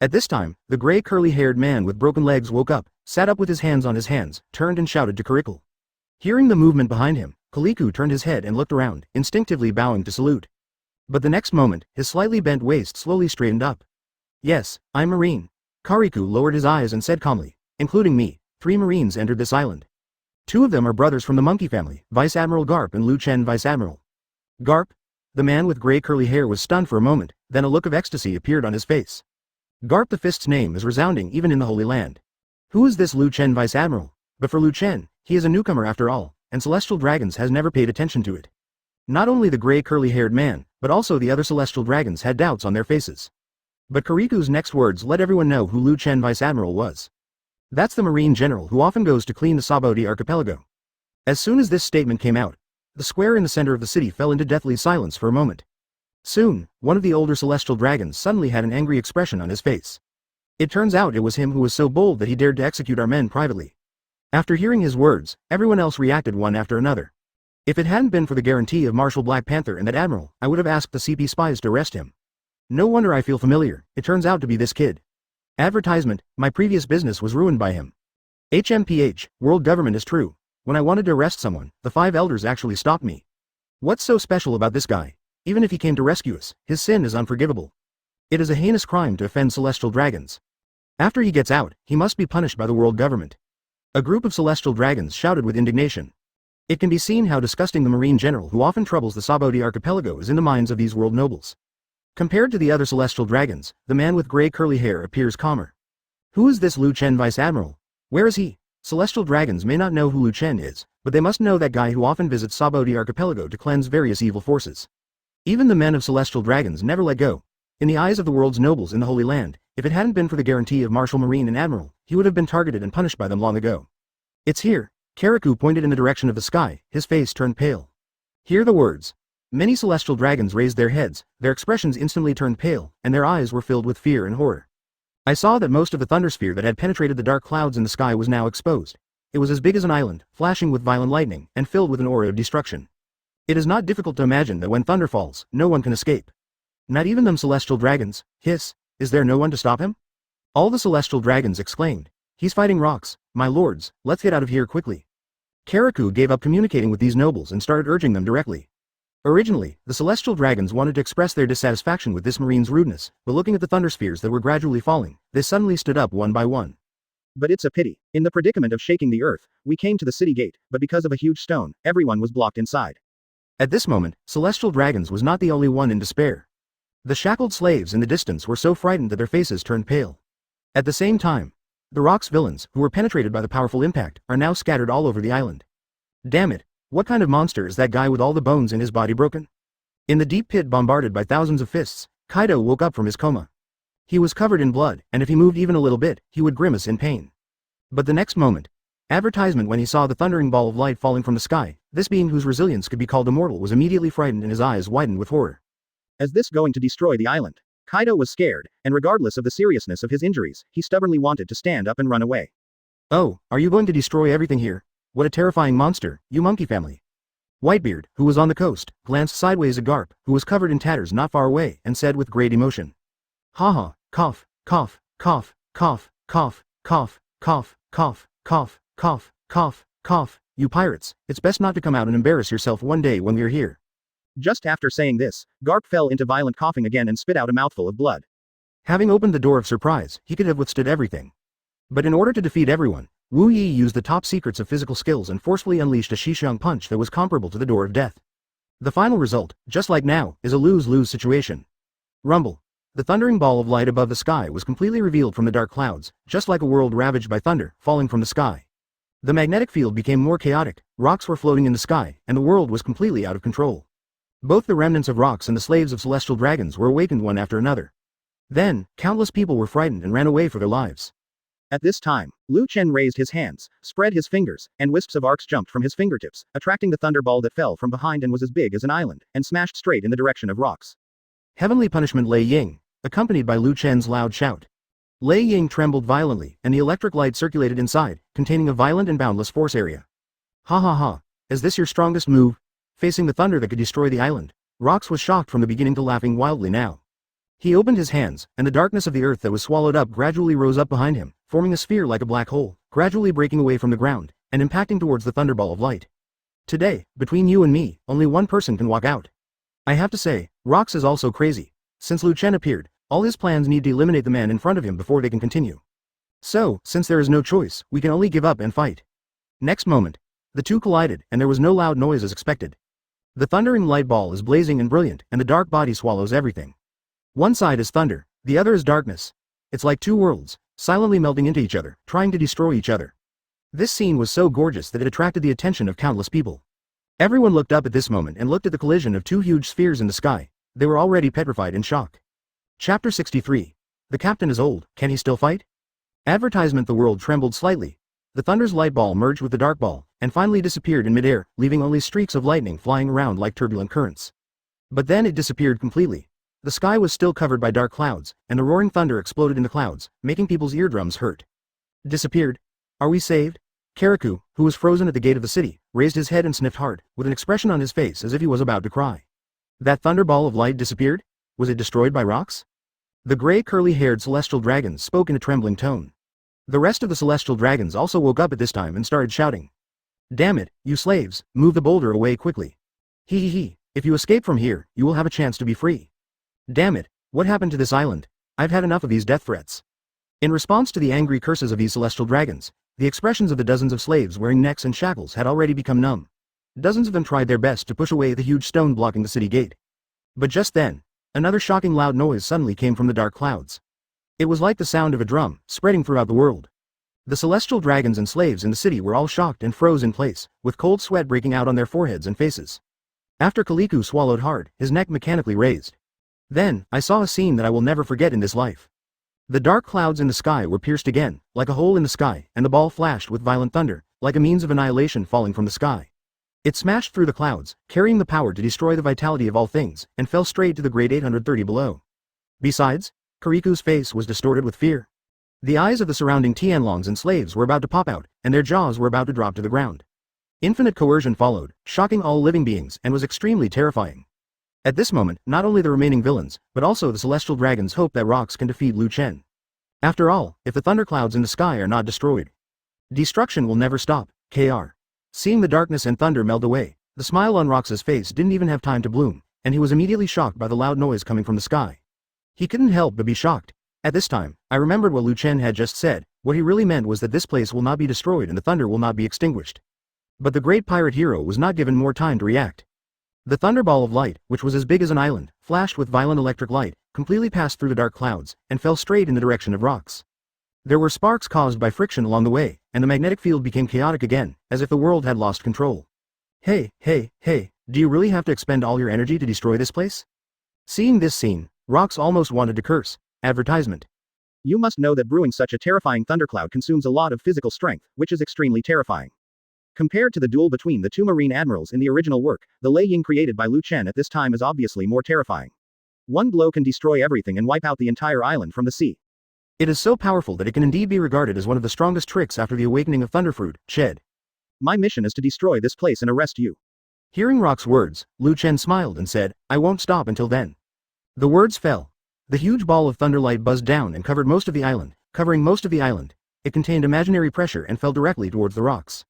At this time, the gray curly-haired man with broken legs woke up, sat up with his hands on his hands, turned and shouted to Kariku. Hearing the movement behind him, Kariku turned his head and looked around, instinctively bowing to salute. But the next moment, his slightly bent waist slowly straightened up. Yes, I'm Marine. Kariku lowered his eyes and said calmly, including me, 3 Marines entered this island. 2 of them are brothers from the monkey family, Vice Admiral Garp and Lu Chen Vice Admiral. Garp? The man with gray curly hair was stunned for a moment, then a look of ecstasy appeared on his face. Garp the Fist's name is resounding even in the Holy Land. Who is this Lu Chen Vice Admiral? But for Lu Chen, he is a newcomer after all, and Celestial Dragons has never paid attention to it. Not only the gray curly-haired man, but also the other Celestial Dragons had doubts on their faces. But Kariku's next words let everyone know who Lu Chen Vice Admiral was. That's the Marine General who often goes to clean the Sabaody archipelago. As soon as this statement came out, the square in the center of the city fell into deathly silence for a moment. Soon, one of the older Celestial Dragons suddenly had an angry expression on his face. It turns out it was him who was so bold that he dared to execute our men privately. After hearing his words, everyone else reacted one after another. If it hadn't been for the guarantee of Marshal Black Panther and that Admiral, I would have asked the CP spies to arrest him. No wonder I feel familiar, it turns out to be this kid. Advertisement, my previous business was ruined by him. HMPH, world government is true. When I wanted to arrest someone, the 5 elders actually stopped me. What's so special about this guy? Even if he came to rescue us, his sin is unforgivable. It is a heinous crime to offend Celestial Dragons. After he gets out, he must be punished by the world government. A group of Celestial Dragons shouted with indignation. It can be seen how disgusting the Marine General who often troubles the Sabaody archipelago is in the minds of these world nobles. Compared to the other Celestial Dragons, the man with gray curly hair appears calmer. Who is this Lu Chen Vice Admiral? Where is he? Celestial Dragons may not know who Lu Chen is, but they must know that guy who often visits Sabaody archipelago to cleanse various evil forces. Even the men of Celestial Dragons never let go. In the eyes of the world's nobles in the Holy Land, if it hadn't been for the guarantee of Marshal Marine and Admiral, he would have been targeted and punished by them long ago. It's here. Kariku pointed in the direction of the sky, his face turned pale. Hear the words. Many Celestial Dragons raised their heads, their expressions instantly turned pale, and their eyes were filled with fear and horror. I saw that most of the thundersphere that had penetrated the dark clouds in the sky was now exposed. It was as big as an island, flashing with violent lightning, and filled with an aura of destruction. It is not difficult to imagine that when thunder falls, no one can escape. Not even them Celestial Dragons. Hiss, is there no one to stop him? All the Celestial Dragons exclaimed. He's fighting rocks, my lords, let's get out of here quickly. Kariku gave up communicating with these nobles and started urging them directly. Originally, the Celestial Dragons wanted to express their dissatisfaction with this marine's rudeness, but looking at the thunderspheres that were gradually falling, they suddenly stood up one by one.
But it's a pity. In the predicament of shaking the earth, we came to the city gate, but because of a huge stone, everyone was blocked inside.
At this moment, Celestial Dragons was not the only one in despair. The shackled slaves in the distance were so frightened that their faces turned pale. At the same time, the Rock's villains, who were penetrated by the powerful impact, are now scattered all over the island. Damn it, what kind of monster is that guy with all the bones in his body broken? In the deep pit bombarded by thousands of fists, Kaido woke up from his coma. He was covered in blood, and if he moved even a little bit, he would grimace in pain. But the next moment, advertisement when he saw the thundering ball of light falling from the sky, this being whose resilience could be called immortal was immediately frightened and his eyes widened with horror.
Is this going to destroy the island? Kaido was scared, and regardless of the seriousness of his injuries, he stubbornly wanted to stand up and run away.
Oh, are you going to destroy everything here? What a terrifying monster, you monkey family. Whitebeard, who was on the coast, glanced sideways at Garp, who was covered in tatters not far away, and said with great emotion. Haha, cough, cough, cough, cough, cough, cough, cough, cough, cough, cough, cough, cough, you pirates, it's best not to come out and embarrass yourself one day when we're here.
Just after saying this, Garp fell into violent coughing again and spit out a mouthful of blood.
Having opened the door of surprise, he could have withstood everything. But in order to defeat everyone, Wu Yi used the top secrets of physical skills and forcefully unleashed a Shishang punch that was comparable to the door of death. The final result, just like now, is a lose-lose situation. Rumble. The thundering ball of light above the sky was completely revealed from the dark clouds, just like a world ravaged by thunder, falling from the sky. The magnetic field became more chaotic, rocks were floating in the sky, and the world was completely out of control. Both the remnants of rocks and the slaves of celestial dragons were awakened one after another. Then, countless people were frightened and ran away for their lives.
At this time, Chen raised his hands, spread his fingers, and wisps of arcs jumped from his fingertips, attracting the thunderball that fell from behind and was as big as an island, and smashed straight in the direction of rocks.
Heavenly punishment Lei Ying, accompanied by Chen's loud shout. Lei Ying trembled violently, and the electric light circulated inside, containing a violent and boundless force area. Ha ha ha, is this your strongest move? Facing the thunder that could destroy the island, Rox was shocked from the beginning to laughing wildly now. He opened his hands, and the darkness of the earth that was swallowed up gradually rose up behind him, forming a sphere like a black hole, gradually breaking away from the ground, and impacting towards the thunderball of light. Today, between you and me, only one person can walk out. I have to say, Rox is also crazy. Since Chen appeared, all his plans need to eliminate the man in front of him before they can continue. So, since there is no choice, we can only give up and fight. Next moment, the two collided, and there was no loud noise as expected. The thundering light ball is blazing and brilliant, and the dark body swallows everything. One side is thunder, the other is darkness. It's like two worlds, silently melting into each other, trying to destroy each other. This scene was so gorgeous that it attracted the attention of countless people. Everyone looked up at this moment and looked at the collision of two huge spheres in the sky. They were already petrified in shock. Chapter 63. The captain is old, can he still fight? Advertisement. The world trembled slightly. The thunder's light ball merged with the dark ball, and finally disappeared in midair, leaving only streaks of lightning flying around like turbulent currents. But then it disappeared completely. The sky was still covered by dark clouds, and the roaring thunder exploded in the clouds, making people's eardrums hurt. Disappeared? Are we saved? Kariku, who was frozen at the gate of the city, raised his head and sniffed hard, with an expression on his face as if he was about to cry. That thunderball of light disappeared? Was it destroyed by rocks? The gray curly-haired celestial dragons spoke in a trembling tone. The rest of the celestial dragons also woke up at this time and started shouting. Damn it, you slaves, move the boulder away quickly. Hee, if you escape from here, you will have a chance to be free. Damn it, what happened to this island? I've had enough of these death threats. In response to the angry curses of these celestial dragons, the expressions of the dozens of slaves wearing necks and shackles had already become numb. Dozens of them tried their best to push away the huge stone blocking the city gate. But just then, another shocking loud noise suddenly came from the dark clouds. It was like the sound of a drum, spreading throughout the world. The celestial dragons and slaves in the city were all shocked and froze in place, with cold sweat breaking out on their foreheads and faces. After Kaliku swallowed hard, his neck mechanically raised. Then, I saw a scene that I will never forget in this life. The dark clouds in the sky were pierced again, like a hole in the sky, and the ball flashed with violent thunder, like a means of annihilation falling from the sky. It smashed through the clouds, carrying the power to destroy the vitality of all things, and fell straight to the grade 830 below. Besides, Kariku's face was distorted with fear. The eyes of the surrounding Tianlongs and slaves were about to pop out, and their jaws were about to drop to the ground. Infinite coercion followed, shocking all living beings, and was extremely terrifying. At this moment, not only the remaining villains, but also the celestial dragons hope that Rox can defeat Chen. After all, if the thunderclouds in the sky are not destroyed, destruction will never stop. Kr. Seeing the darkness and thunder melt away, the smile on Rox's face didn't even have time to bloom, and he was immediately shocked by the loud noise coming from the sky. He couldn't help but be shocked. At this time, I remembered what Chen had just said. What he really meant was that this place will not be destroyed and the thunder will not be extinguished. But the great pirate hero was not given more time to react. The thunderball of light, which was as big as an island, flashed with violent electric light, completely passed through the dark clouds, and fell straight in the direction of Rox. There were sparks caused by friction along the way, and the magnetic field became chaotic again, as if the world had lost control. Hey, hey, hey, do you really have to expend all your energy to destroy this place? Seeing this scene, Rox almost wanted to curse. Advertisement.
You must know that brewing such a terrifying thundercloud consumes a lot of physical strength, which is extremely terrifying. Compared to the duel between the two marine admirals in the original work, the Lei Ying created by Lu Chen at this time is obviously more terrifying. One blow can destroy everything and wipe out the entire island from the sea.
It is so powerful that it can indeed be regarded as one of the strongest tricks after the awakening of Thunderfruit, Shed.
My mission is to destroy this place and arrest you.
Hearing Rock's words, Lu Chen smiled and said, I won't stop until then. The words fell. The huge ball of thunderlight buzzed down and covered most of the island, covering most of the island. It contained imaginary pressure and fell directly towards the rocks.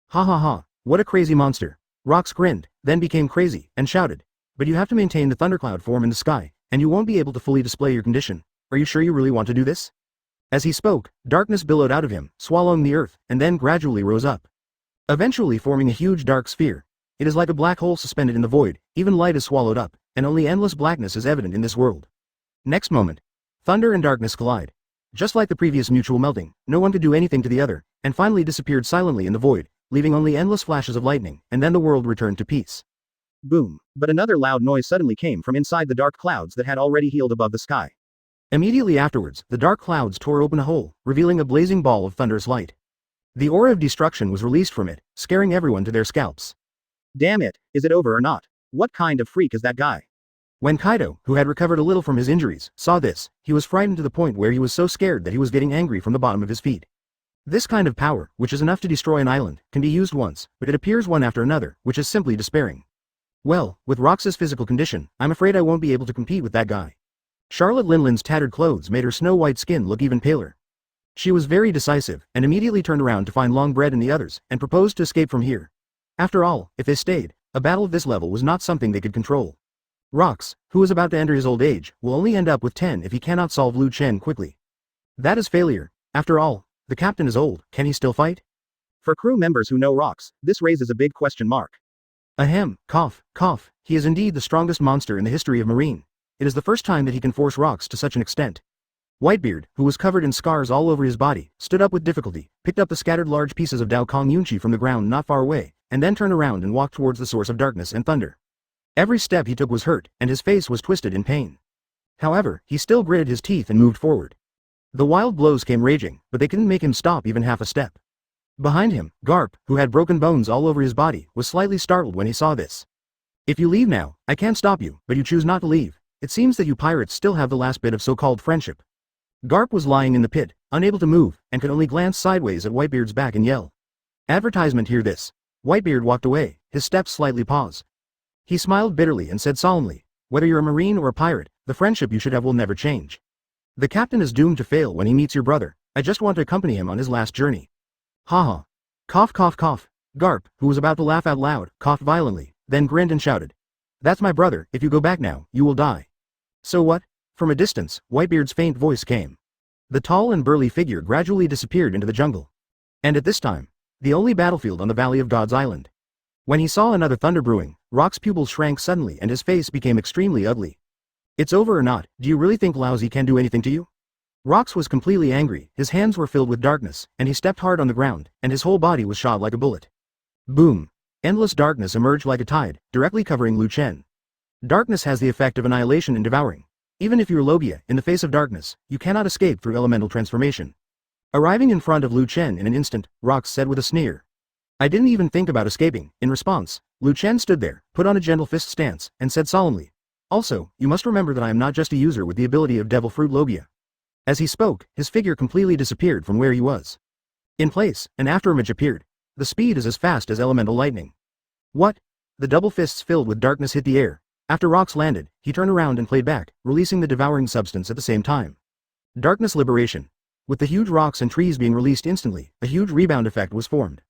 Ha ha ha, what a crazy monster. Rox grinned, then became crazy, and shouted. But you have to maintain the thundercloud form in the sky, and you won't be able to fully display your condition. Are you sure you really want to do this? As he spoke, darkness billowed out of him, swallowing the earth, and then gradually rose up, eventually forming a huge dark sphere. It is like a black hole suspended in the void, even light is swallowed up, and only endless blackness is evident in this world. Next moment, thunder and darkness collide. Just like the previous mutual melting, no one could do anything to the other, and finally disappeared silently in the void, leaving only endless flashes of lightning, and then the world returned to peace.
Boom. But another loud noise suddenly came from inside the dark clouds that had already healed above the sky.
Immediately afterwards, the dark clouds tore open a hole, revealing a blazing ball of thunderous light. The aura of destruction was released from it, scaring everyone to their scalps.
Damn it, is it over or not? What kind of freak is that guy?
When Kaido, who had recovered a little from his injuries, saw this, he was frightened to the point where he was so scared that he was getting angry from the bottom of his feet. This kind of power, which is enough to destroy an island, can be used once, but it appears one after another, which is simply despairing. Well, with Rox's physical condition, I'm afraid I won't be able to compete with that guy. Charlotte Linlin's tattered clothes made her snow-white skin look even paler. She was very decisive, and immediately turned around to find Longbread and the others, and proposed to escape from here. After all, if they stayed, a battle of this level was not something they could control. Rox, who is about to enter his old age, will only end up with 10 if he cannot solve Lu Chen quickly. That is failure. After all, the captain is old, can he still fight?
For crew members who know Rox, this raises a big question mark.
Ahem, cough, cough, he is indeed the strongest monster in the history of Marine. It is the first time that he can force Rox to such an extent. Whitebeard, who was covered in scars all over his body, stood up with difficulty, picked up the scattered large pieces of Dao Kong Yunqi from the ground not far away, and then turned around and walked towards the source of darkness and thunder. Every step he took was hurt, and his face was twisted in pain. However, he still gritted his teeth and moved forward. The wild blows came raging, but they couldn't make him stop even half a step. Behind him, Garp, who had broken bones all over his body, was slightly startled when he saw this. If you leave now, I can't stop you, but you choose not to leave. It seems that you pirates still have the last bit of so-called friendship. Garp was lying in the pit, unable to move, and could only glance sideways at Whitebeard's back and yell. Advertisement, hear this. Whitebeard walked away, his steps slightly paused. He smiled bitterly and said solemnly, whether you're a marine or a pirate, the friendship you should have will never change. The captain is doomed to fail when he meets your brother. I just want to accompany him on his last journey. Haha. Cough cough cough. Garp, who was about to laugh out loud, coughed violently, then grinned and shouted. That's my brother, if you go back now, you will die. So what? From a distance, Whitebeard's faint voice came. The tall and burly figure gradually disappeared into the jungle. And at this time, the only battlefield on the Valley of God's Island. When he saw another thunder brewing, Rock's pupils shrank suddenly and his face became extremely ugly. It's over or not, do you really think Laozi can do anything to you? Rox was completely angry, his hands were filled with darkness, and he stepped hard on the ground, and his whole body was shot like a bullet. Boom! Endless darkness emerged like a tide, directly covering Lu Chen. Darkness has the effect of annihilation and devouring. Even if you're Logia, in the face of darkness, you cannot escape through elemental transformation. Arriving in front of Lu Chen in an instant, Rox said with a sneer. I didn't even think about escaping. In response, Lu Chen stood there, put on a gentle fist stance, and said solemnly. Also, you must remember that I am not just a user with the ability of Devil Fruit Logia. As he spoke, his figure completely disappeared from where he was. In place, an afterimage appeared. The speed is as fast as elemental lightning. What? The double fists filled with darkness hit the air. After Rox landed, he turned around and played back, releasing the devouring substance at the same time. Darkness liberation. With the huge rocks and trees being released instantly, a huge rebound effect was formed.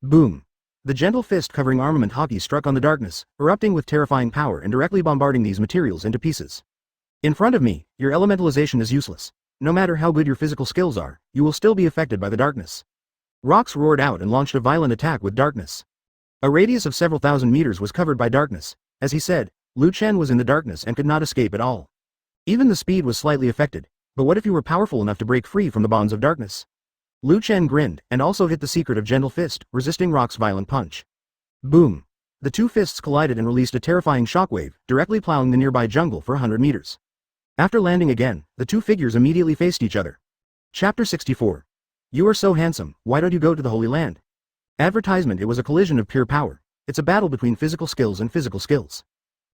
Boom! The gentle fist covering armament hockey struck on the darkness, erupting with terrifying power and directly bombarding these materials into pieces. In front of me, your elementalization is useless. No matter how good your physical skills are, you will still be affected by the darkness. Rox roared out and launched a violent attack with darkness. A radius of several thousand meters was covered by darkness. As he said, Lu Chen was in the darkness and could not escape at all. Even the speed was slightly affected, but what if you were powerful enough to break free from the bonds of darkness? Lu Chen grinned, and also hit the secret of gentle fist, resisting Rock's violent punch. Boom! The two fists collided and released a terrifying shockwave, directly plowing the nearby jungle for 100 meters. After landing again, the two figures immediately faced each other. Chapter 64. You are so handsome, why don't you go to the Holy Land? Advertisement. It was a collision of pure power. It's a battle between physical skills and physical skills.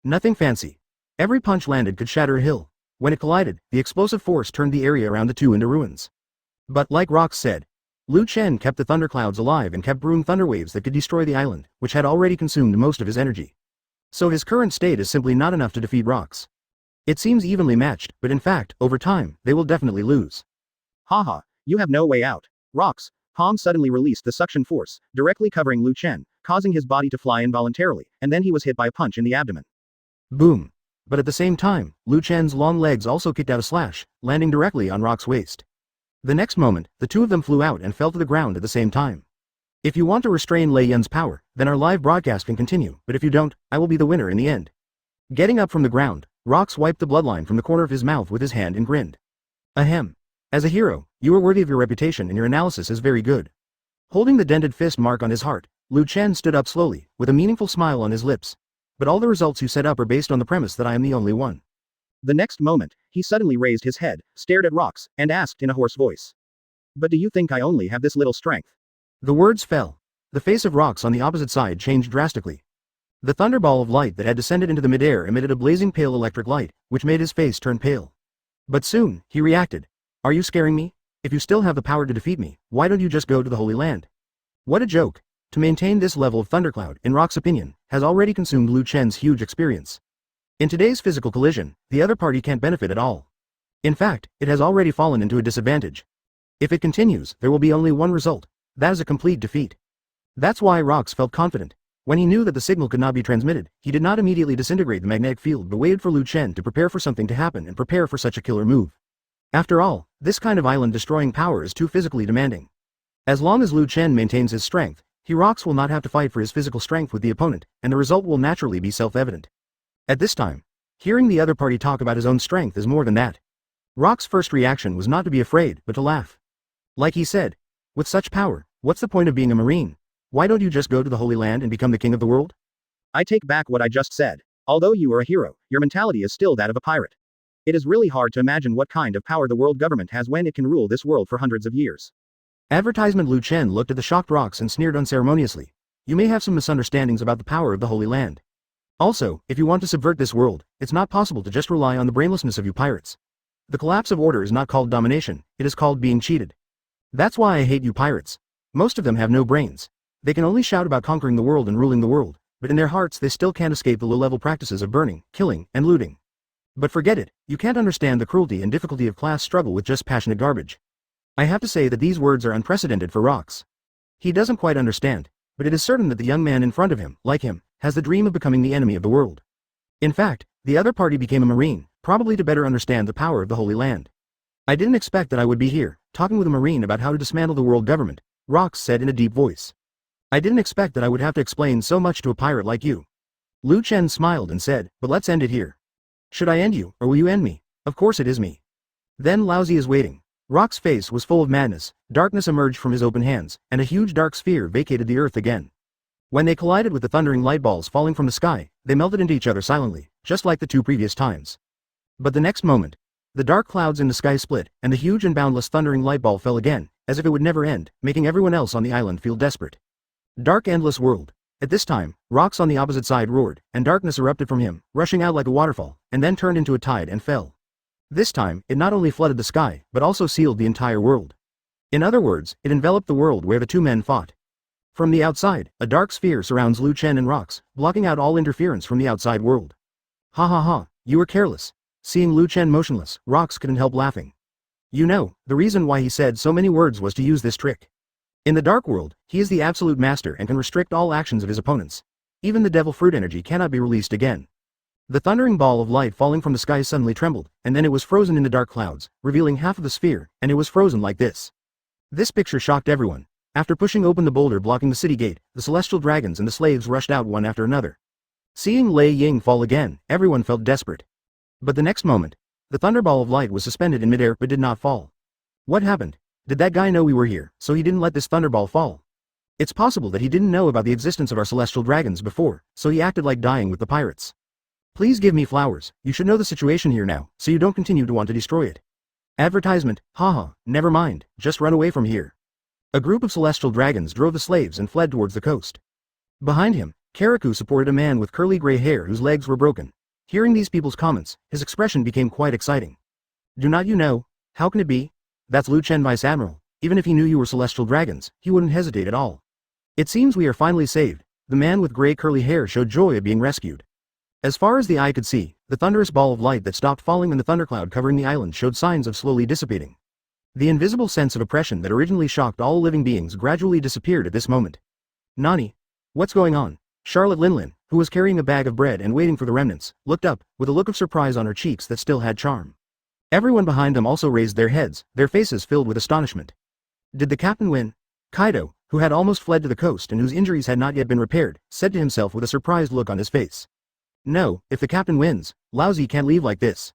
Nothing fancy. Every punch landed could shatter a hill. When it collided, the explosive force turned the area around the two into ruins. But like Rox said, Chen kept the thunderclouds alive and kept brewing thunderwaves that could destroy the island, which had already consumed most of his energy. So his current state is simply not enough to defeat Rox. It seems evenly matched, but in fact, over time, they will definitely lose.
Haha, you have no way out. Rox, palm suddenly released the suction force, directly covering Chen, causing his body to fly involuntarily, and then he was hit by a punch in the abdomen.
Boom. But at the same time, Chen's long legs also kicked out a slash, landing directly on Rox's waist. The next moment, the two of them flew out and fell to the ground at the same time. If you want to restrain Lei Yun's power, then our live broadcast can continue, but if you don't, I will be the winner in the end. Getting up from the ground, Rox wiped the bloodline from the corner of his mouth with his hand and grinned. Ahem. As a hero, you are worthy of your reputation and your analysis is very good. Holding the dented fist mark on his heart, Chen stood up slowly, with a meaningful smile on his lips. But all the results you set up are based on the premise that I am the only one.
The next moment, he suddenly raised his head, stared at Rox, and asked in a hoarse voice. But do you think I only have this little strength?
The words fell. The face of Rox on the opposite side changed drastically. The thunderball of light that had descended into the midair emitted a blazing pale electric light, which made his face turn pale. But soon, he reacted. Are you scaring me? If you still have the power to defeat me, why don't you just go to the Holy Land? What a joke. To maintain this level of thundercloud, in Rox's opinion, has already consumed Chen's huge experience. In today's physical collision, the other party can't benefit at all. In fact, it has already fallen into a disadvantage. If it continues, there will be only one result. That is a complete defeat. That's why Rox felt confident. When he knew that the signal could not be transmitted, he did not immediately disintegrate the magnetic field but waited for Chen to prepare for something to happen and prepare for such a killer move. After all, this kind of island-destroying power is too physically demanding. As long as Chen maintains his strength, Rox will not have to fight for his physical strength with the opponent, and the result will naturally be self-evident. At this time, hearing the other party talk about his own strength is more than that. Rox's first reaction was not to be afraid, but to laugh. Like he said, with such power, what's the point of being a marine? Why don't you just go to the Holy Land and become the king of the world?
I take back what I just said. Although you are a hero, your mentality is still that of a pirate. It is really hard to imagine what kind of power the world government has when it can rule this world for hundreds of years.
Advertisement. Chen looked at the shocked Rox and sneered unceremoniously. You may have some misunderstandings about the power of the Holy Land. Also, if you want to subvert this world, it's not possible to just rely on the brainlessness of you pirates. The collapse of order is not called domination, it is called being cheated. That's why I hate you pirates. Most of them have no brains. They can only shout about conquering the world and ruling the world, but in their hearts they still can't escape the low-level practices of burning, killing, and looting. But forget it, you can't understand the cruelty and difficulty of class struggle with just passionate garbage. I have to say that these words are unprecedented for Rox. He doesn't quite understand, but it is certain that the young man in front of him, like him, has the dream of becoming the enemy of the world. In fact, the other party became a marine, probably to better understand the power of the Holy Land. I didn't expect that I would be here, talking with a marine about how to dismantle the world government, Rox said in a deep voice. I didn't expect that I would have to explain so much to a pirate like you. Chen smiled and said, but let's end it here. Should I end you, or will you end me? Of course it is me. Then Laozi is waiting. Rox's face was full of madness, darkness emerged from his open hands, and a huge dark sphere vacated the earth again. When they collided with the thundering light balls falling from the sky, they melted into each other silently, just like the two previous times. But the next moment, the dark clouds in the sky split, and the huge and boundless thundering light ball fell again, as if it would never end, making everyone else on the island feel desperate. Dark endless world. At this time, Rox on the opposite side roared, and darkness erupted from him, rushing out like a waterfall, and then turned into a tide and fell. This time, it not only flooded the sky, but also sealed the entire world. In other words, it enveloped the world where the two men fought. From the outside, a dark sphere surrounds Chen and Rox, blocking out all interference from the outside world. Ha ha ha, you were careless. Seeing Chen motionless, Rox couldn't help laughing. You know, the reason why he said so many words was to use this trick. In the dark world, he is the absolute master and can restrict all actions of his opponents. Even the devil fruit energy cannot be released again. The thundering ball of light falling from the sky suddenly trembled, and then it was frozen in the dark clouds, revealing half of the sphere, and it was frozen like this. This picture shocked everyone. After pushing open the boulder blocking the city gate, the celestial dragons and the slaves rushed out one after another. Seeing Lei Ying fall again, everyone felt desperate. But the next moment, the thunderball of light was suspended in midair but did not fall. What happened? Did that guy know we were here, so he didn't let this thunderball fall? It's possible that he didn't know about the existence of our celestial dragons before, so he acted like dying with the pirates. Please give me flowers, you should know the situation here now, so you don't continue to want to destroy it. Advertisement, haha, never mind, just run away from here. A group of celestial dragons drove the slaves and fled towards the coast. Behind him, Kariku supported a man with curly gray hair whose legs were broken. Hearing these people's comments, his expression became quite exciting. Do not you know? How can it be? That's Chen Vice Admiral. Even if he knew you were celestial dragons, he wouldn't hesitate at all. It seems we are finally saved. The man with gray curly hair showed joy of being rescued. As far as the eye could see, the thunderous ball of light that stopped falling and the thundercloud covering the island showed signs of slowly dissipating. The invisible sense of oppression that originally shocked all living beings gradually disappeared at this moment. Nani? What's going on? Charlotte Linlin, who was carrying a bag of bread and waiting for the remnants, looked up, with a look of surprise on her cheeks that still had charm. Everyone behind them also raised their heads, their faces filled with astonishment. Did the captain win? Kaido, who had almost fled to the coast and whose injuries had not yet been repaired, said to himself with a surprised look on his face. No, if the captain wins, Laozi can't leave like this.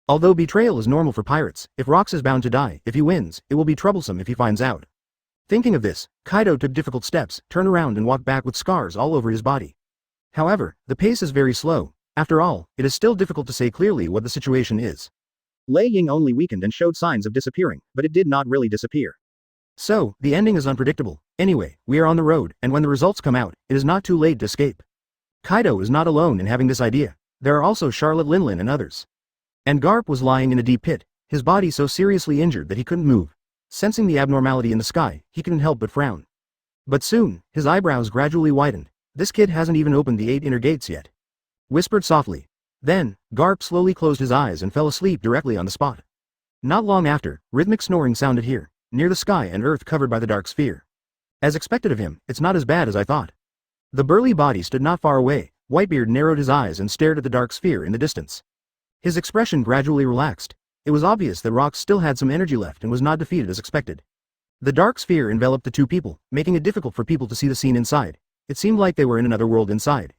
Although betrayal is normal for pirates, if Rox is bound to die, if he wins, it will be troublesome if he finds out. Thinking of this, Kaido took difficult steps, turned around and walked back with scars all over his body. However, the pace is very slow. After all, it is still difficult to say clearly what the situation is.
Lei Ying only weakened and showed signs of disappearing, but it did not really disappear.
So, the ending is unpredictable. Anyway, we are on the road, and when the results come out, it is not too late to escape. Kaido is not alone in having this idea. There are also Charlotte Linlin and others. And Garp was lying in a deep pit, his body so seriously injured that he couldn't move. Sensing the abnormality in the sky, he couldn't help but frown. But soon, his eyebrows gradually widened. This kid hasn't even opened the 8 inner gates yet. Whispered softly. Then, Garp slowly closed his eyes and fell asleep directly on the spot. Not long after, rhythmic snoring sounded here, near the sky and earth covered by the dark sphere. As expected of him, it's not as bad as I thought. The burly body stood not far away. Whitebeard narrowed his eyes and stared at the dark sphere in the distance. His expression gradually relaxed. It was obvious that Rox still had some energy left and was not defeated as expected. The dark sphere enveloped the two people, making it difficult for people to see the scene inside. It seemed like they were in another world inside.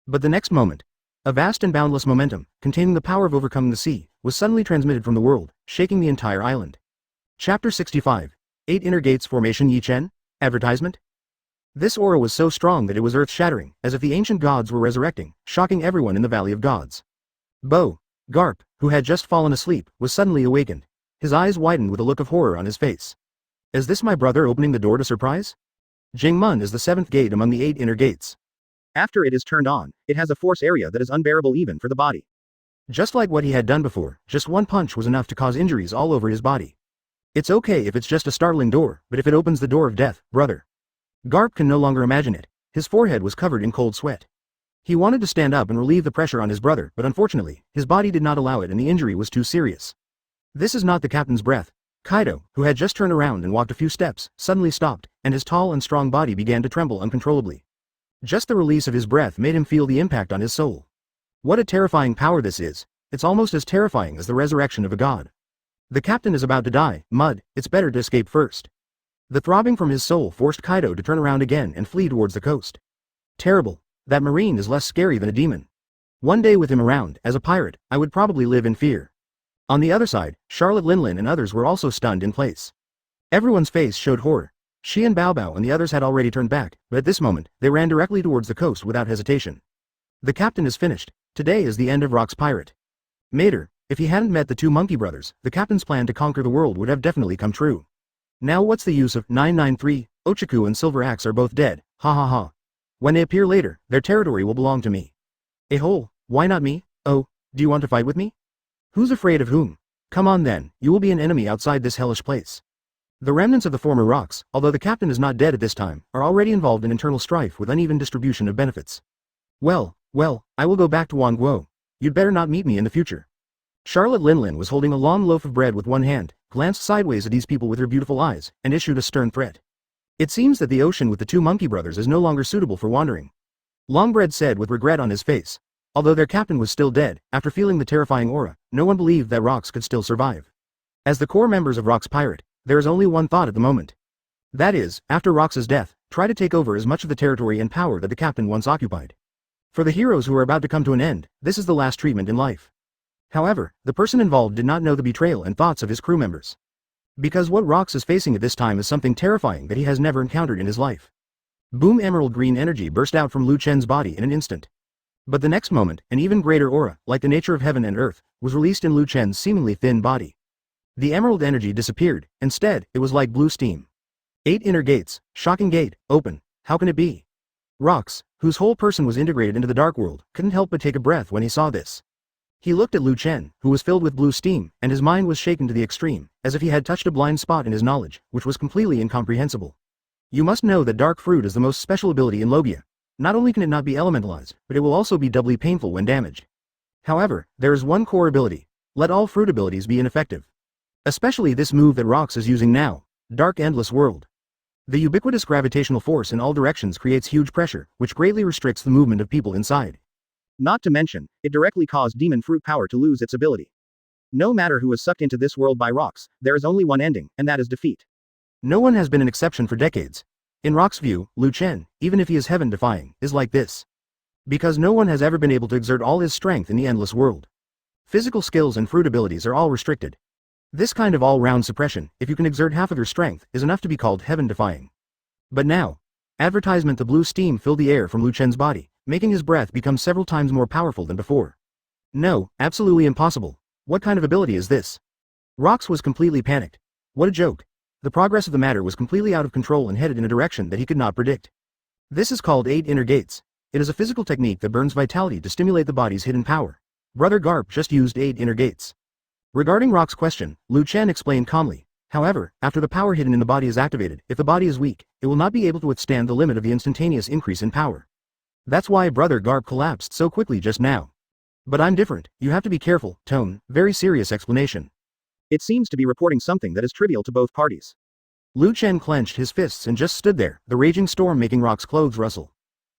But the next moment, a vast and boundless momentum, containing the power of overcoming the sea, was suddenly transmitted from the world, shaking the entire island. Chapter 65. 8 Inner Gates Formation Yi Chen? Advertisement? This aura was so strong that it was earth-shattering, as if the ancient gods were resurrecting, shocking everyone in the Valley of Gods. Garp, who had just fallen asleep, was suddenly awakened. His eyes widened with a look of horror on his face. Is this my brother opening the door to surprise? Jingmun is the 7th gate among the 8 inner gates.
After it is turned on, it has a force area that is unbearable even for the body.
Just like what he had done before, just one punch was enough to cause injuries all over his body. It's okay if it's just a startling door, but if it opens the door of death, brother. Garp can no longer imagine it. His forehead was covered in cold sweat. He wanted to stand up and relieve the pressure on his brother, but unfortunately, his body did not allow it and the injury was too serious. This is not the captain's breath. Kaido, who had just turned around and walked a few steps, suddenly stopped, and his tall and strong body began to tremble uncontrollably. Just the release of his breath made him feel the impact on his soul. What a terrifying power this is. It's almost as terrifying as the resurrection of a god. The captain is about to die. Mud, it's better to escape first. The throbbing from his soul forced Kaido to turn around again and flee towards the coast. Terrible. That marine is less scary than a demon. One day with him around, as a pirate, I would probably live in fear. On the other side, Charlotte Linlin and others were also stunned in place. Everyone's face showed horror. She and Bao Bao and the others had already turned back, but at this moment, they ran directly towards the coast without hesitation. The captain is finished. Today is the end of Rock's pirate. Mater, if he hadn't met the 2 monkey brothers, the captain's plan to conquer the world would have definitely come true. Now what's the use of 993, Ochaku and Silver Axe are both dead, ha ha ha. When they appear later, their territory will belong to me. A hole, why not me? Oh, do you want to fight with me? Who's afraid of whom? Come on then, you will be an enemy outside this hellish place. The remnants of the former rocks, although the captain is not dead at this time, are already involved in internal strife with uneven distribution of benefits. Well, I will go back to Wangguo. You'd better not meet me in the future. Charlotte Linlin was holding a long loaf of bread with one hand, glanced sideways at these people with her beautiful eyes, and issued a stern threat. It seems that the ocean with the 2 monkey brothers is no longer suitable for wandering. Longbread said with regret on his face. Although their captain was still dead, after feeling the terrifying aura, no one believed that Rox could still survive. As the core members of Rox Pirate, there is only one thought at the moment. That is, after Rox's death, try to take over as much of the territory and power that the captain once occupied. For the heroes who are about to come to an end, this is the last treatment in life. However, the person involved did not know the betrayal and thoughts of his crew members. Because what Rox is facing at this time is something terrifying that he has never encountered in his life. Boom! Emerald green energy burst out from Lu Chen's body in an instant. But the next moment, an even greater aura, like the nature of heaven and earth, was released in Lu Chen's seemingly thin body. The emerald energy disappeared. Instead, it was like blue steam. 8 inner gates. Shocking gate. Open. How can it be? Rox, whose whole person was integrated into the dark world, couldn't help but take a breath when he saw this. He looked at Lu Chen, who was filled with blue steam, and his mind was shaken to the extreme, as if he had touched a blind spot in his knowledge, which was completely incomprehensible. You must know that dark fruit is the most special ability in Logia. Not only can it not be elementalized, but it will also be doubly painful when damaged. However, there is one core ability. Let all fruit abilities be ineffective. Especially this move that Rox is using now, Dark Endless World. The ubiquitous gravitational force in all directions creates huge pressure, which greatly restricts the movement of people inside.
Not to mention, it directly caused demon fruit power to lose its ability. No matter who is sucked into this world by Rox, there is only one ending, and that is defeat.
No one has been an exception for decades. In Rox's view, Lu Chen, even if he is heaven-defying, is like this. Because no one has ever been able to exert all his strength in the endless world. Physical skills and fruit abilities are all restricted. This kind of all-round suppression, if you can exert half of your strength, is enough to be called heaven-defying. But now, advertisement the blue steam filled the air from Lu Chen's body, making his breath become several times more powerful than before. No, absolutely impossible. What kind of ability is this? Rox was completely panicked. What a joke. The progress of the matter was completely out of control and headed in a direction that he could not predict. This is called 8 inner gates. It is a physical technique that burns vitality to stimulate the body's hidden power. Brother Garp just used 8 inner gates. Regarding Rox's question, Lu Chen explained calmly. However, after the power hidden in the body is activated, if the body is weak, it will not be able to withstand the limit of the instantaneous increase in power. That's why Brother Garp collapsed so quickly just now. But I'm different, you have to be careful, tone, very serious explanation.
It seems to be reporting something that is trivial to both parties.
Lu Chen clenched his fists and just stood there, the raging storm making Rox's clothes rustle.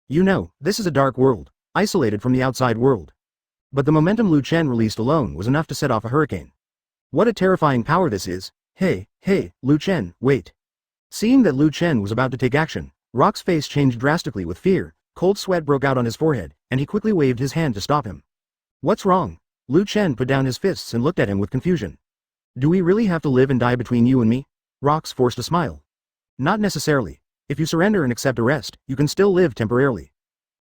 You know, this is a dark world, isolated from the outside world. But the momentum Lu Chen released alone was enough to set off a hurricane. What a terrifying power this is. Hey, Lu Chen, wait. Seeing that Lu Chen was about to take action, Rox's face changed drastically with fear, cold sweat broke out on his forehead, and he quickly waved his hand to stop him. What's wrong? Lu Chen put down his fists and looked at him with confusion. Do we really have to live and die between you and me? Rox forced a smile. Not necessarily. If you surrender and accept arrest, you can still live temporarily.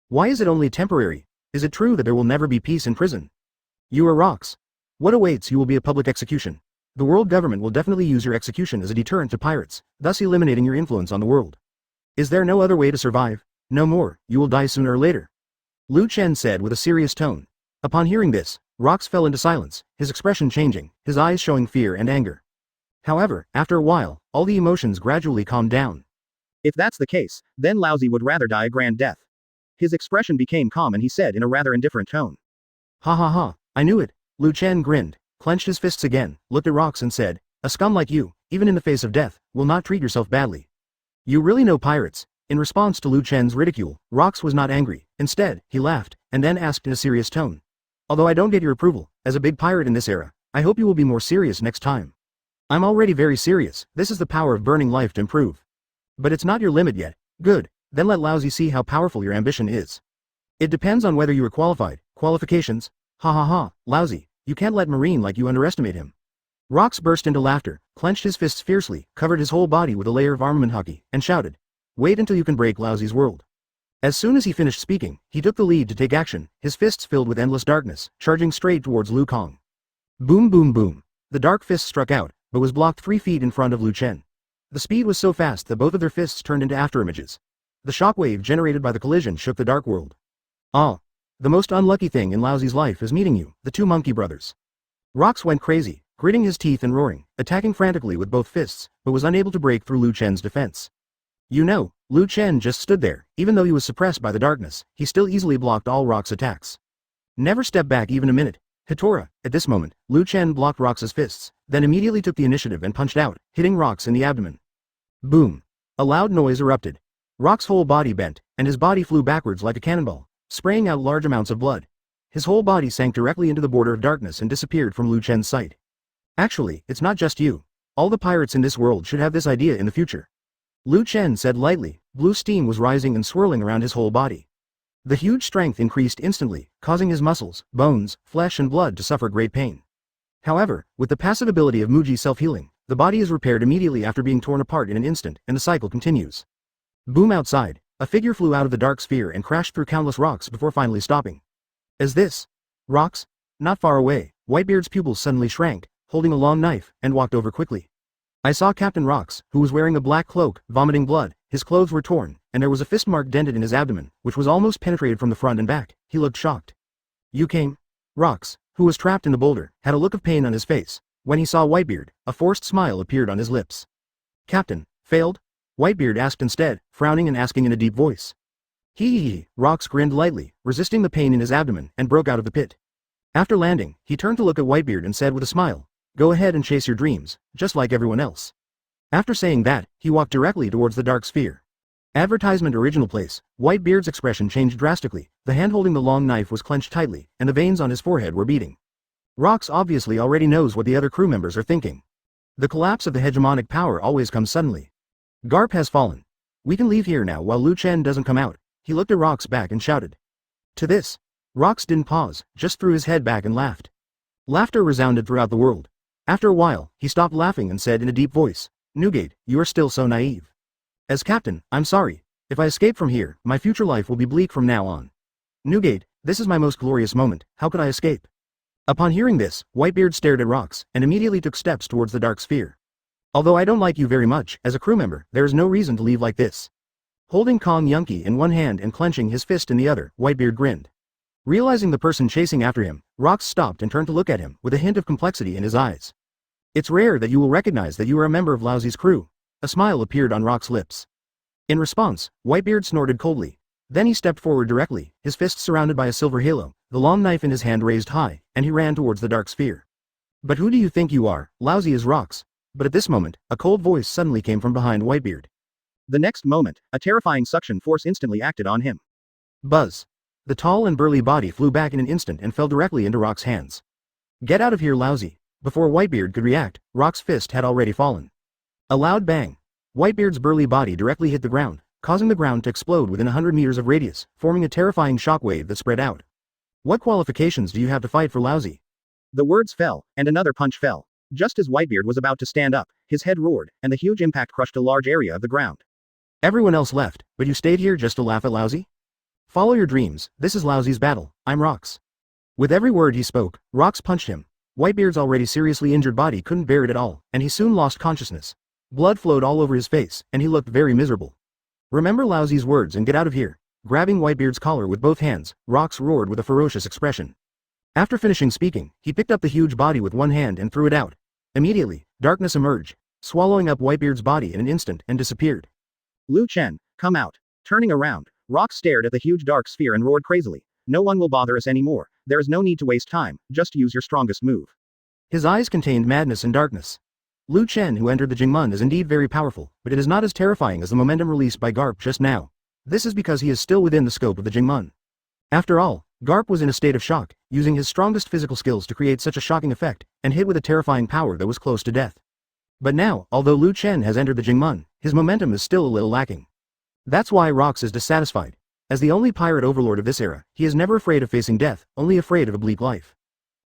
Why is it only temporary? Is it true that there will never be peace in prison? You are Rox. What awaits you will be a public execution. The world government will definitely use your execution as a deterrent to pirates, thus eliminating your influence on the world. Is there no other way to survive? No more, you will die sooner or later. Lu Chen said with a serious tone. Upon hearing this, Rox fell into silence, his expression changing, his eyes showing fear and anger. However, after a while, all the emotions gradually calmed down.
If that's the case, then Laozi would rather die a grand death. His expression became calm and he said in a rather indifferent tone.
Ha ha ha, I knew it. Lu Chen grinned, clenched his fists again, looked at Rox and said, a scum like you, even in the face of death, will not treat yourself badly. You really know pirates. In response to Lu Chen's ridicule, Rox was not angry. Instead, he laughed, and then asked in a serious tone. Although I don't get your approval, as a big pirate in this era, I hope you will be more serious next time. I'm already very serious, this is the power of burning life to improve. But it's not your limit yet. Good, then let Laozi see how powerful your ambition is. It depends on whether you are qualified. Qualifications? Ha ha ha, Laozi, you can't let Marine like you underestimate him. Rox burst into laughter, clenched his fists fiercely, covered his whole body with a layer of armament hockey, and shouted. Wait until you can break Laozi's world. As soon as he finished speaking, he took the lead to take action, his fists filled with endless darkness, charging straight towards Lu Kong. Boom boom boom. The dark fist struck out, but was blocked 3 feet in front of Lu Chen. The speed was so fast that both of their fists turned into afterimages. The shockwave generated by the collision shook the dark world. Ah. The most unlucky thing in Laozi's life is meeting you, the 2 monkey brothers. Rox went crazy, gritting his teeth and roaring, attacking frantically with both fists, but was unable to break through Lu Chen's defense. You know, Lu Chen just stood there, even though he was suppressed by the darkness, he still easily blocked all Rox's attacks. Never step back even a minute. Hitora, at this moment, Lu Chen blocked Rox's fists, then immediately took the initiative and punched out, hitting Rox in the abdomen. Boom. A loud noise erupted. Rox's whole body bent, and his body flew backwards like a cannonball, spraying out large amounts of blood. His whole body sank directly into the border of darkness and disappeared from Lu Chen's sight. Actually, it's not just you. All the pirates in this world should have this idea in the future. Lu Chen said lightly, blue steam was rising and swirling around his whole body. The huge strength increased instantly, causing his muscles, bones, flesh and blood to suffer great pain. However, with the passive ability of Muji self-healing, the body is repaired immediately after being torn apart in an instant, and the cycle continues. Boom outside, A figure flew out of the dark sphere and crashed through countless rocks before finally stopping. Is this? Rocks? Not far away, Whitebeard's pupils suddenly shrank, holding a long knife, and walked over quickly. I saw Captain Rocks, who was wearing a black cloak, vomiting blood. His clothes were torn, and there was a fist mark dented in his abdomen, which was almost penetrated from the front and back. He looked shocked. You came? Rocks, who was trapped in the boulder, had a look of pain on his face. When he saw Whitebeard, a forced smile appeared on his lips. Captain, failed? Whitebeard asked instead, frowning and asking in a deep voice. Hee. Rocks grinned lightly, resisting the pain in his abdomen, and broke out of the pit. After landing, he turned to look at Whitebeard and said with a smile, go ahead and chase your dreams, just like everyone else. After saying that, he walked directly towards the dark sphere. Advertisement original place. Whitebeard's expression changed drastically, the hand holding the long knife was clenched tightly, and the veins on his forehead were beating. Rocks obviously already knows what the other crew members are thinking. The collapse of the hegemonic power always comes suddenly. Garp has fallen. We can leave here now while Chen doesn't come out. He looked at Rocks back and shouted. To this. Rocks didn't pause, just threw his head back and laughed. Laughter resounded throughout the world. After a while, he stopped laughing and said in a deep voice, Newgate, you are still so naive. As captain, I'm sorry. If I escape from here, my future life will be bleak from now on. Newgate, this is my most glorious moment, how could I escape? Upon hearing this, Whitebeard stared at Rocks, and immediately took steps towards the dark sphere. Although I don't like you very much, as a crew member, there is no reason to leave like this. Holding Kong Yunki in one hand and clenching his fist in the other, Whitebeard grinned. Realizing the person chasing after him, Rocks stopped and turned to look at him, with a hint of complexity in his eyes. It's rare that you will recognize that you are a member of Laozi's crew. A smile appeared on Rocks' lips. In response, Whitebeard snorted coldly. Then he stepped forward directly, his fists surrounded by a silver halo, the long knife in his hand raised high, and he ran towards the dark sphere. But who do you think you are? Laozi is Rocks. But at this moment, a cold voice suddenly came from behind Whitebeard. The next moment, a terrifying suction force instantly acted on him. Buzz. The tall and burly body flew back in an instant and fell directly into Rocks' hands. Get out of here, Laozi. Before Whitebeard could react, Rocks' fist had already fallen. A loud bang. Whitebeard's burly body directly hit the ground, causing the ground to explode within 100 meters of radius, forming a terrifying shockwave that spread out. What qualifications do you have to fight for Laozi? The words fell, and another punch fell. Just as Whitebeard was about to stand up, his head roared, and the huge impact crushed a large area of the ground. Everyone else left, but you stayed here just to laugh at Laozi? Follow your dreams, this is Laozi's battle, I'm Rocks. With every word he spoke, Rocks punched him. Whitebeard's already seriously injured body couldn't bear it at all, and he soon lost consciousness. Blood flowed all over his face, and he looked very miserable. Remember Laozi's words and get out of here. Grabbing Whitebeard's collar with both hands, Rocks roared with a ferocious expression. After finishing speaking, he picked up the huge body with one hand and threw it out. Immediately, darkness emerged, swallowing up Whitebeard's body in an instant and disappeared. Chen, come out. Turning around, Rocks stared at the huge dark sphere and roared crazily. No one will bother us anymore. There is no need to waste time, just use your strongest move. His eyes contained madness and darkness. Chen, who entered the Jingmun, is indeed very powerful, but it is not as terrifying as the momentum released by Garp just now. This is because he is still within the scope of the Jingmun. After all, Garp was in a state of shock, using his strongest physical skills to create such a shocking effect, and hit with a terrifying power that was close to death. But now, although Chen has entered the Jingmun, his momentum is still a little lacking. That's why Rocks is dissatisfied. As the only pirate overlord of this era, he is never afraid of facing death, only afraid of a bleak life.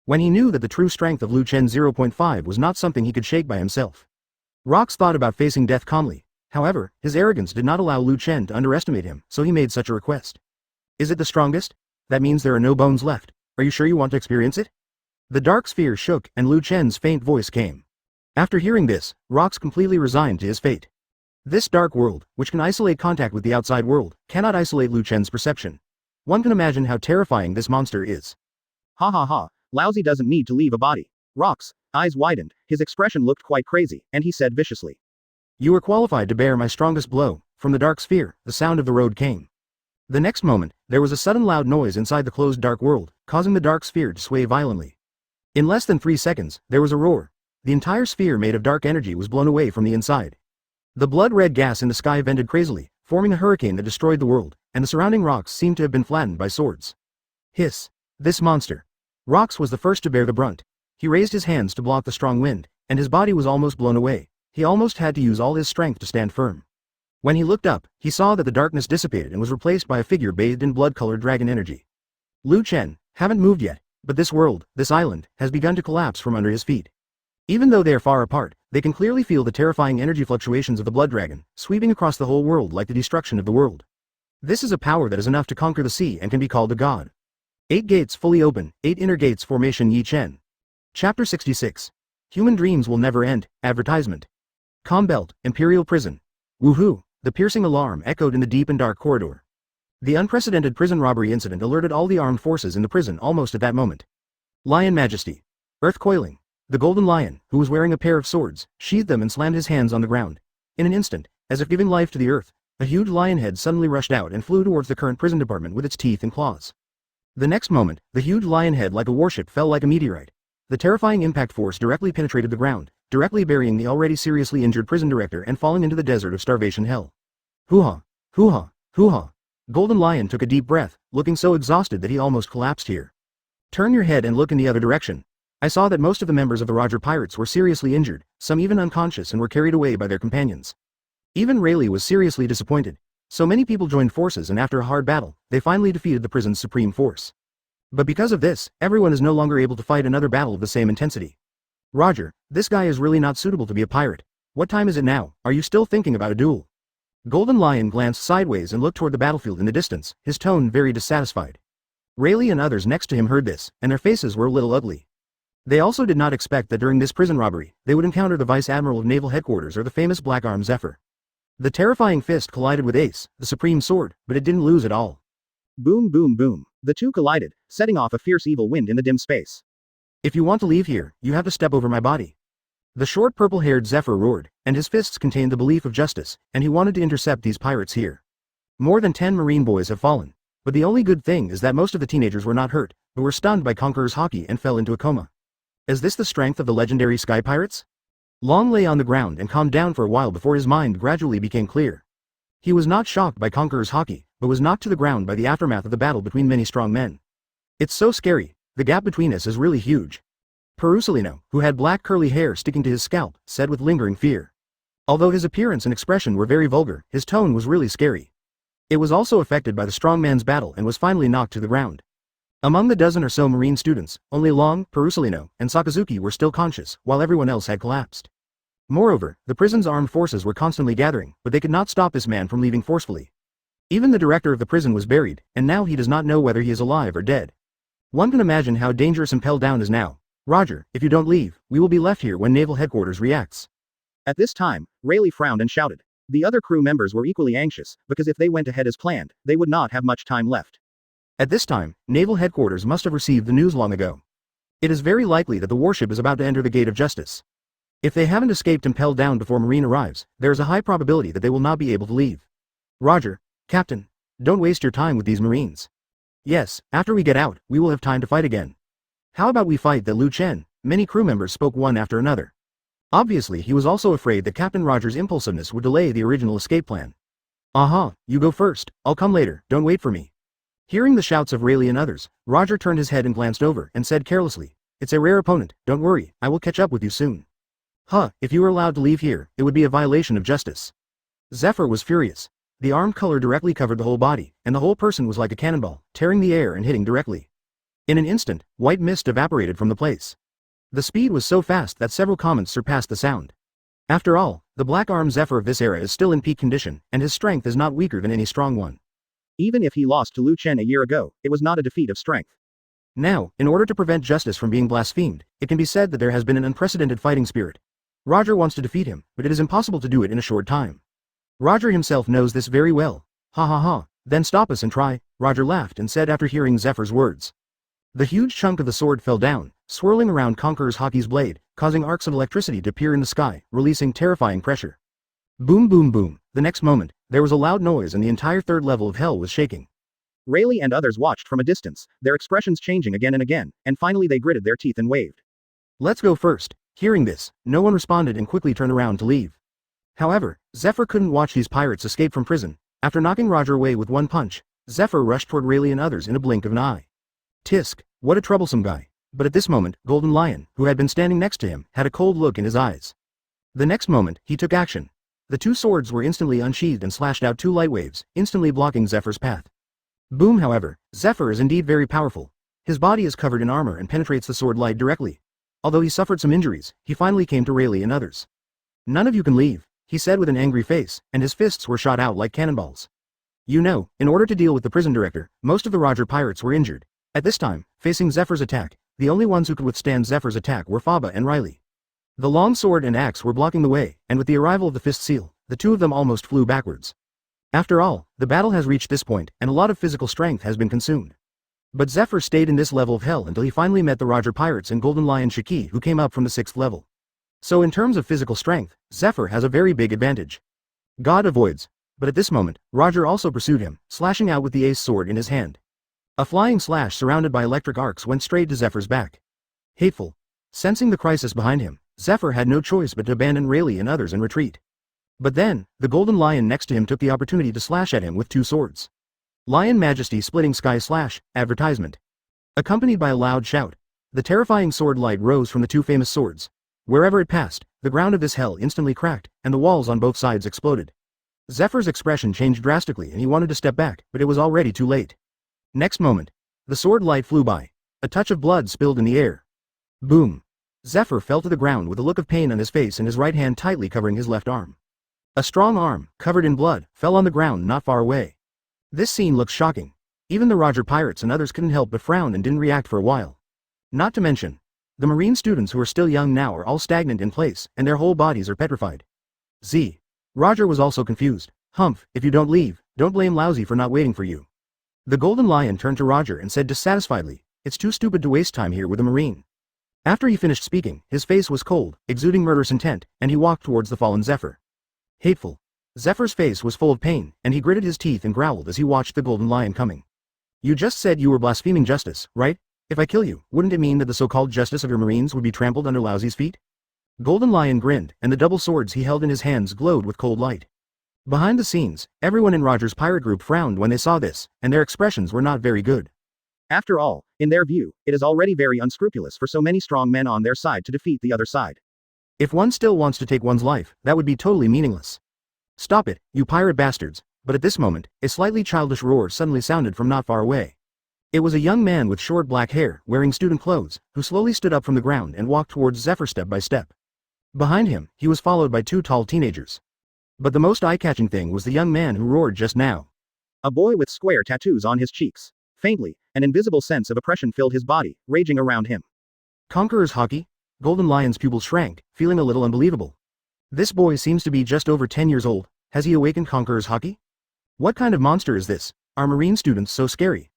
When he knew that the true strength of Chen 0.5 was not something he could shake by himself. Rocks thought about facing death calmly. However, his arrogance did not allow Chen to underestimate him, so he made such a request. Is it the strongest? That means there are no bones left. Are you sure you want to experience it? The dark sphere shook and Chen's faint voice came. After hearing this, Rocks completely resigned to his fate. This dark world, which can isolate contact with the outside world, cannot isolate Chen's perception. One can imagine how terrifying this monster is. Ha ha ha, Laozi doesn't need to leave a body. Rocks' eyes widened, his expression looked quite crazy, and he said viciously. You are qualified to bear my strongest blow. From the dark sphere, the sound of the road came. The next moment, there was a sudden loud noise inside the closed dark world, causing the dark sphere to sway violently. In less than 3 seconds, there was a roar. The entire sphere made of dark energy was blown away from the inside. The blood-red gas in the sky vented crazily, forming a hurricane that destroyed the world, and the surrounding rocks seemed to have been flattened by swords. Hiss. This monster. Rocks was the first to bear the brunt. He raised his hands to block the strong wind, and his body was almost blown away. He almost had to use all his strength to stand firm. When he looked up, he saw that the darkness dissipated and was replaced by a figure bathed in blood-colored dragon energy. Chen, haven't moved yet, but this world, this island, has begun to collapse from under his feet. Even though they are far apart, they can clearly feel the terrifying energy fluctuations of the blood dragon, sweeping across the whole world like the destruction of the world. This is a power that is enough to conquer the sea and can be called a god. 8 gates fully open, 8 inner gates formation Yi Chen. Chapter 66. Human dreams will never end, advertisement. Combelt, Imperial Prison. Woohoo! The piercing alarm echoed in the deep and dark corridor. The unprecedented prison robbery incident alerted all the armed forces in the prison almost at that moment. Lion Majesty. Earth coiling. The Golden Lion, who was wearing a pair of swords, sheathed them and slammed his hands on the ground. In an instant, as if giving life to the earth, a huge lion head suddenly rushed out and flew towards the current prison department with its teeth and claws. The next moment, the huge lion head like a warship fell like a meteorite. The terrifying impact force directly penetrated the ground, directly burying the already seriously injured prison director and falling into the desert of starvation hell. Hoo-ha! Hoo-ha! Hoo-ha! Golden Lion took a deep breath, looking so exhausted that he almost collapsed here. Turn your head and look in the other direction. I saw that most of the members of the Roger Pirates were seriously injured, some even unconscious and were carried away by their companions. Even Rayleigh was seriously disappointed. So many people joined forces and after a hard battle, they finally defeated the prison's supreme force. But because of this, everyone is no longer able to fight another battle of the same intensity. Roger, this guy is really not suitable to be a pirate. What time is it now? Are you still thinking about a duel? Golden Lion glanced sideways and looked toward the battlefield in the distance, his tone very dissatisfied. Rayleigh and others next to him heard this, and their faces were a little ugly. They also did not expect that during this prison robbery, they would encounter the Vice Admiral of Naval Headquarters or the famous Black Arm Zephyr. The terrifying fist collided with Ace, the supreme sword, but it didn't lose at all.
Boom boom boom. The two collided, setting off a fierce evil wind in the dim space.
If you want to leave here, you have to step over my body. The short purple-haired Zephyr roared, and his fists contained the belief of justice, and he wanted to intercept these pirates here. More than 10 Marine boys have fallen. But the only good thing is that most of the teenagers were not hurt, but were stunned by Conqueror's Haki and fell into a coma. Is this the strength of the legendary Sky Pirates? Long lay on the ground and calmed down for a while before his mind gradually became clear. He was not shocked by Conqueror's Haki, but was knocked to the ground by the aftermath of the battle between many strong men. It's so scary, the gap between us is really huge. Perusalino, who had black curly hair sticking to his scalp, said with lingering fear. Although his appearance and expression were very vulgar, his tone was really scary. It was also affected by the strong man's battle and was finally knocked to the ground. Among the dozen or so Marine students, only Long, Perusalino, and Sakazuki were still conscious, while everyone else had collapsed. Moreover, the prison's armed forces were constantly gathering, but they could not stop this man from leaving forcefully. Even the director of the prison was buried, and now he does not know whether he is alive or dead. One can imagine how dangerous Impel Down is now. Roger, if you don't leave, we will be left here when Naval Headquarters reacts.
At this time, Rayleigh frowned and shouted. The other crew members were equally anxious, because if they went ahead as planned, they would not have much time left.
At this time, Naval Headquarters must have received the news long ago. It is very likely that the warship is about to enter the Gate of Justice. If they haven't escaped Impelled Down before Marine arrives, there is a high probability that they will not be able to leave. Roger, Captain. Don't waste your time with these Marines. Yes, after we get out, we will have time to fight again. How about we fight that Chen? Many crew members spoke one after another. Obviously he was also afraid that Captain Roger's impulsiveness would delay the original escape plan. Aha, you go first, I'll come later, don't wait for me. Hearing the shouts of Rayleigh and others, Roger turned his head and glanced over and said carelessly, it's a rare opponent, don't worry, I will catch up with you soon. If you were allowed to leave here, it would be a violation of justice. Zephyr was furious. The armed color directly covered the whole body, and the whole person was like a cannonball, tearing the air and hitting directly. In an instant, white mist evaporated from the place. The speed was so fast that several comments surpassed the sound. After all, the black-armed Zephyr of this era is still in peak condition, and his strength is not weaker than any strong one.
Even if he lost to Chen a year ago, it was not a defeat of strength.
Now, in order to prevent justice from being blasphemed, it can be said that there has been an unprecedented fighting spirit. Roger wants to defeat him, but it is impossible to do it in a short time. Roger himself knows this very well. Ha ha ha, then stop us and try, Roger laughed and said after hearing Zephyr's words. The huge chunk of the sword fell down, swirling around Conqueror's Haki's blade, causing arcs of electricity to appear in the sky, releasing terrifying pressure. Boom boom boom, the next moment, there was a loud noise and the entire third level of hell was shaking.
Rayleigh and others watched from a distance, their expressions changing again and again, and finally they gritted their teeth and waved.
Let's go first. Hearing this, no one responded and quickly turned around to leave. However, Zephyr couldn't watch these pirates escape from prison. After knocking Roger away with one punch, Zephyr rushed toward Rayleigh and others in a blink of an eye. Tisk, what a troublesome guy. But at this moment, Golden Lion, who had been standing next to him, had a cold look in his eyes. The next moment, he took action. The two swords were instantly unsheathed and slashed out two light waves, instantly blocking Zephyr's path. Boom, however, Zephyr is indeed very powerful. His body is covered in armor and penetrates the sword light directly. Although he suffered some injuries, he finally came to Rayleigh and others. None of you can leave, he said with an angry face, and his fists were shot out like cannonballs. You know, in order to deal with the prison director, most of the Roger pirates were injured. At this time, facing Zephyr's attack, the only ones who could withstand Zephyr's attack were Faba and Riley. The long sword and axe were blocking the way, and with the arrival of the fist seal, the two of them almost flew backwards. After all, the battle has reached this point, and a lot of physical strength has been consumed. But Zephyr stayed in this level of hell until he finally met the Roger pirates and Golden Lion Shiki who came up from the 6th level. So in terms of physical strength, Zephyr has a very big advantage. God avoids. But at this moment, Roger also pursued him, slashing out with the ace sword in his hand. A flying slash surrounded by electric arcs went straight to Zephyr's back. Hateful. Sensing the crisis behind him, Zephyr had no choice but to abandon Rayleigh and others and retreat. But then, the Golden Lion next to him took the opportunity to slash at him with 2 swords. Lion Majesty Splitting Sky Slash, advertisement. Accompanied by a loud shout, the terrifying sword light rose from the 2 famous swords. Wherever it passed, the ground of this hell instantly cracked, and the walls on both sides exploded. Zephyr's expression changed drastically and he wanted to step back, but it was already too late. Next moment, the sword light flew by. A touch of blood spilled in the air. Boom. Zephyr fell to the ground with a look of pain on his face and his right hand tightly covering his left arm. A strong arm, covered in blood, fell on the ground not far away. This scene looks shocking. Even the Roger pirates and others couldn't help but frown and didn't react for a while. Not to mention, the marine students who are still young now are all stagnant in place, and their whole bodies are petrified. Roger was also confused. Humph, if you don't leave, don't blame Laozi for not waiting for you. The Golden Lion turned to Roger and said dissatisfiedly, it's too stupid to waste time here with a marine. After he finished speaking, his face was cold, exuding murderous intent, and he walked towards the fallen Zephyr. Hateful. Zephyr's face was full of pain, and he gritted his teeth and growled as he watched the Golden Lion coming. You just said you were blaspheming justice, right? If I kill you, wouldn't it mean that the so-called justice of your marines would be trampled under Laozi's feet? Golden Lion grinned, and the double swords he held in his hands glowed with cold light. Behind the scenes, everyone in Roger's pirate group frowned when they saw this, and their expressions were not very good.
After all, in their view, it is already very unscrupulous for so many strong men on their side to defeat the other side.
If one still wants to take one's life, that would be totally meaningless. Stop it, you pirate bastards, but at this moment, a slightly childish roar suddenly sounded from not far away. It was a young man with short black hair, wearing student clothes, who slowly stood up from the ground and walked towards Zephyr step by step. Behind him, he was followed by 2 tall teenagers. But the most eye-catching thing was the young man who roared just now.
A boy with square tattoos on his cheeks. Faintly, an invisible sense of oppression filled his body, raging around him.
Conqueror's Hockey? Golden Lion's pupils shrank, feeling a little unbelievable. This boy seems to be just over 10 years old. Has he awakened Conqueror's Hockey? What kind of monster is this? Are marine students so scary?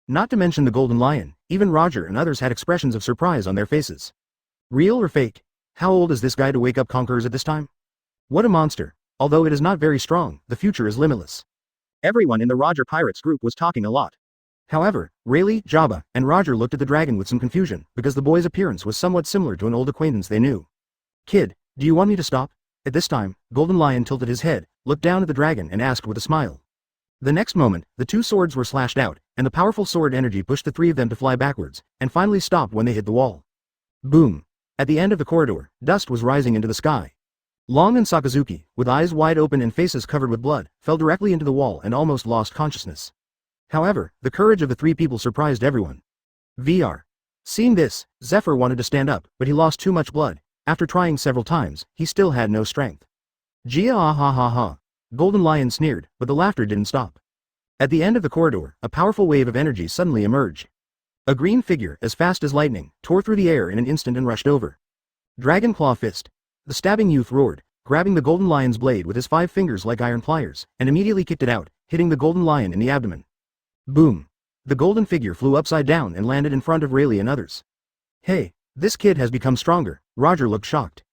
Not to mention the Golden Lion, even Roger and others had expressions of surprise on their faces. Real or fake? How old is this guy to wake up conquerors at this time? What a monster. Although it is not very strong, the future is limitless.
Everyone in the Roger Pirates group was talking a lot.
However, Rayleigh, Jabba, and Roger looked at the dragon with some confusion, because the boy's appearance was somewhat similar to an old acquaintance they knew. Kid, do you want me to stop? At this time, Golden Lion tilted his head, looked down at the dragon and asked with a smile. The next moment, the 2 swords were slashed out, and the powerful sword energy pushed the 3 of them to fly backwards, and finally stopped when they hit the wall. Boom. At the end of the corridor, dust was rising into the sky. Long and Sakazuki, with eyes wide open and faces covered with blood, fell directly into the wall and almost lost consciousness. However, the courage of the 3 people surprised everyone. Seeing this, Zephyr wanted to stand up, but he lost too much blood. After trying several times, he still had no strength. Gia ah ha ha ha. Golden Lion sneered, but the laughter didn't stop. At the end of the corridor, a powerful wave of energy suddenly emerged. A green figure, as fast as lightning, tore through the air in an instant and rushed over. Dragon Claw Fist. The stabbing youth roared, grabbing the Golden Lion's blade with his 5 fingers like iron pliers, and immediately kicked it out, hitting the Golden Lion in the abdomen. Boom. The golden figure flew upside down and landed in front of Rayleigh and others. Hey, this kid has become stronger. Roger looked shocked.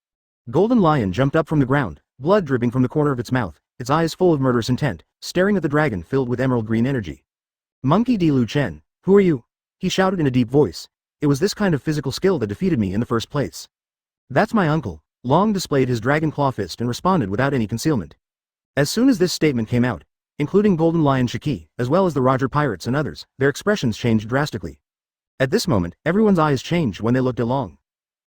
Golden Lion jumped up from the ground, blood dripping from the corner of its mouth, its eyes full of murderous intent, staring at the dragon filled with emerald green energy. Monkey D. Chen, who are you? He shouted in a deep voice. It was this kind of physical skill that defeated me in the first place. That's my uncle. Long displayed his dragon claw fist and responded without any concealment. As soon as this statement came out, including Golden Lion Shiki, as well as the Roger Pirates and others, their expressions changed drastically. At this moment, everyone's eyes changed when they looked at Long.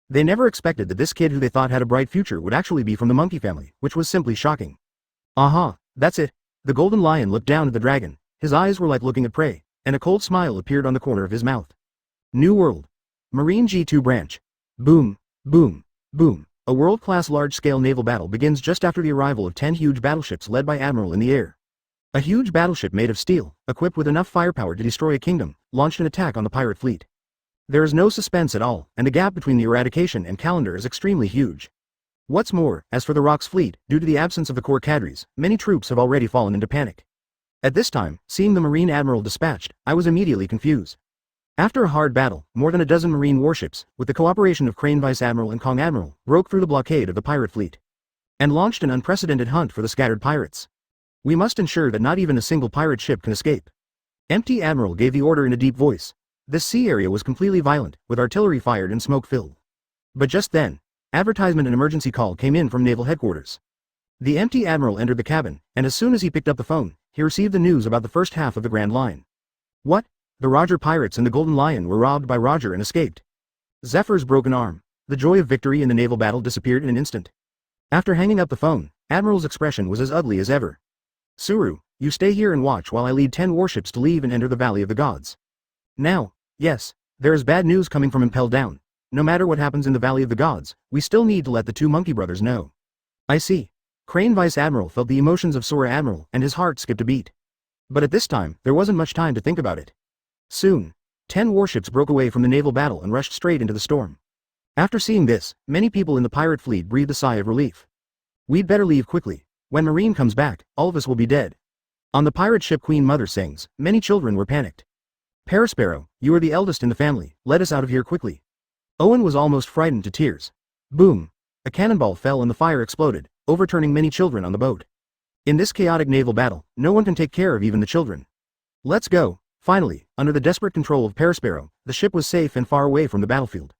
They never expected that this kid who they thought had a bright future would actually be from the monkey family, which was simply shocking. Aha, that's it. The Golden Lion looked down at the dragon, his eyes were like looking at prey, and a cold smile appeared on the corner of his mouth. New World. Marine G2 Branch. Boom, boom, boom. A world-class large-scale naval battle begins just after the arrival of 10 huge battleships led by Admiral in the air. A huge battleship made of steel, equipped with enough firepower to destroy a kingdom, launched an attack on the pirate fleet. There is no suspense at all, and the gap between the eradication and calendar is extremely huge. What's more, as for the Rock's fleet, due to the absence of the core cadres, many troops have already fallen into panic. At this time, seeing the Marine Admiral dispatched, I was immediately confused. After a hard battle, more than a dozen Marine warships, with the cooperation of Crane Vice Admiral and Kong Admiral, broke through the blockade of the pirate fleet and launched an unprecedented hunt for the scattered pirates. We must ensure that not even a single pirate ship can escape. Empty Admiral gave the order in a deep voice. This sea area was completely violent, with artillery fired and smoke filled. But just then, advertisement and emergency call came in from Naval Headquarters. The Empty Admiral entered the cabin, and as soon as he picked up the phone, he received the news about the first half of the Grand Line. What? The Roger Pirates and the Golden Lion were robbed by Roger and escaped. Zephyr's broken arm. The joy of victory in the naval battle disappeared in an instant. After hanging up the phone, Admiral's expression was as ugly as ever. Suru, you stay here and watch while I lead 10 warships to leave and enter the Valley of the Gods. Now, yes, there is bad news coming from Impel Down. No matter what happens in the Valley of the Gods, we still need to let the two monkey brothers know. I see. Crane Vice Admiral felt the emotions of Sora Admiral and his heart skipped a beat. But at this time, there wasn't much time to think about it. Soon, 10 warships broke away from the naval battle and rushed straight into the storm. After seeing this, many people in the pirate fleet breathed a sigh of relief. We'd better leave quickly. When Marine comes back, all of us will be dead. On the pirate ship Queen Mother sings, many children were panicked. Parasparrow, you are the eldest in the family, let us out of here quickly. Owen was almost frightened to tears. Boom! A cannonball fell and the fire exploded, overturning many children on the boat. In this chaotic naval battle, no one can take care of even the children. Let's go. Finally, under the desperate control of Parasparrow, the ship was safe and far away from the battlefield.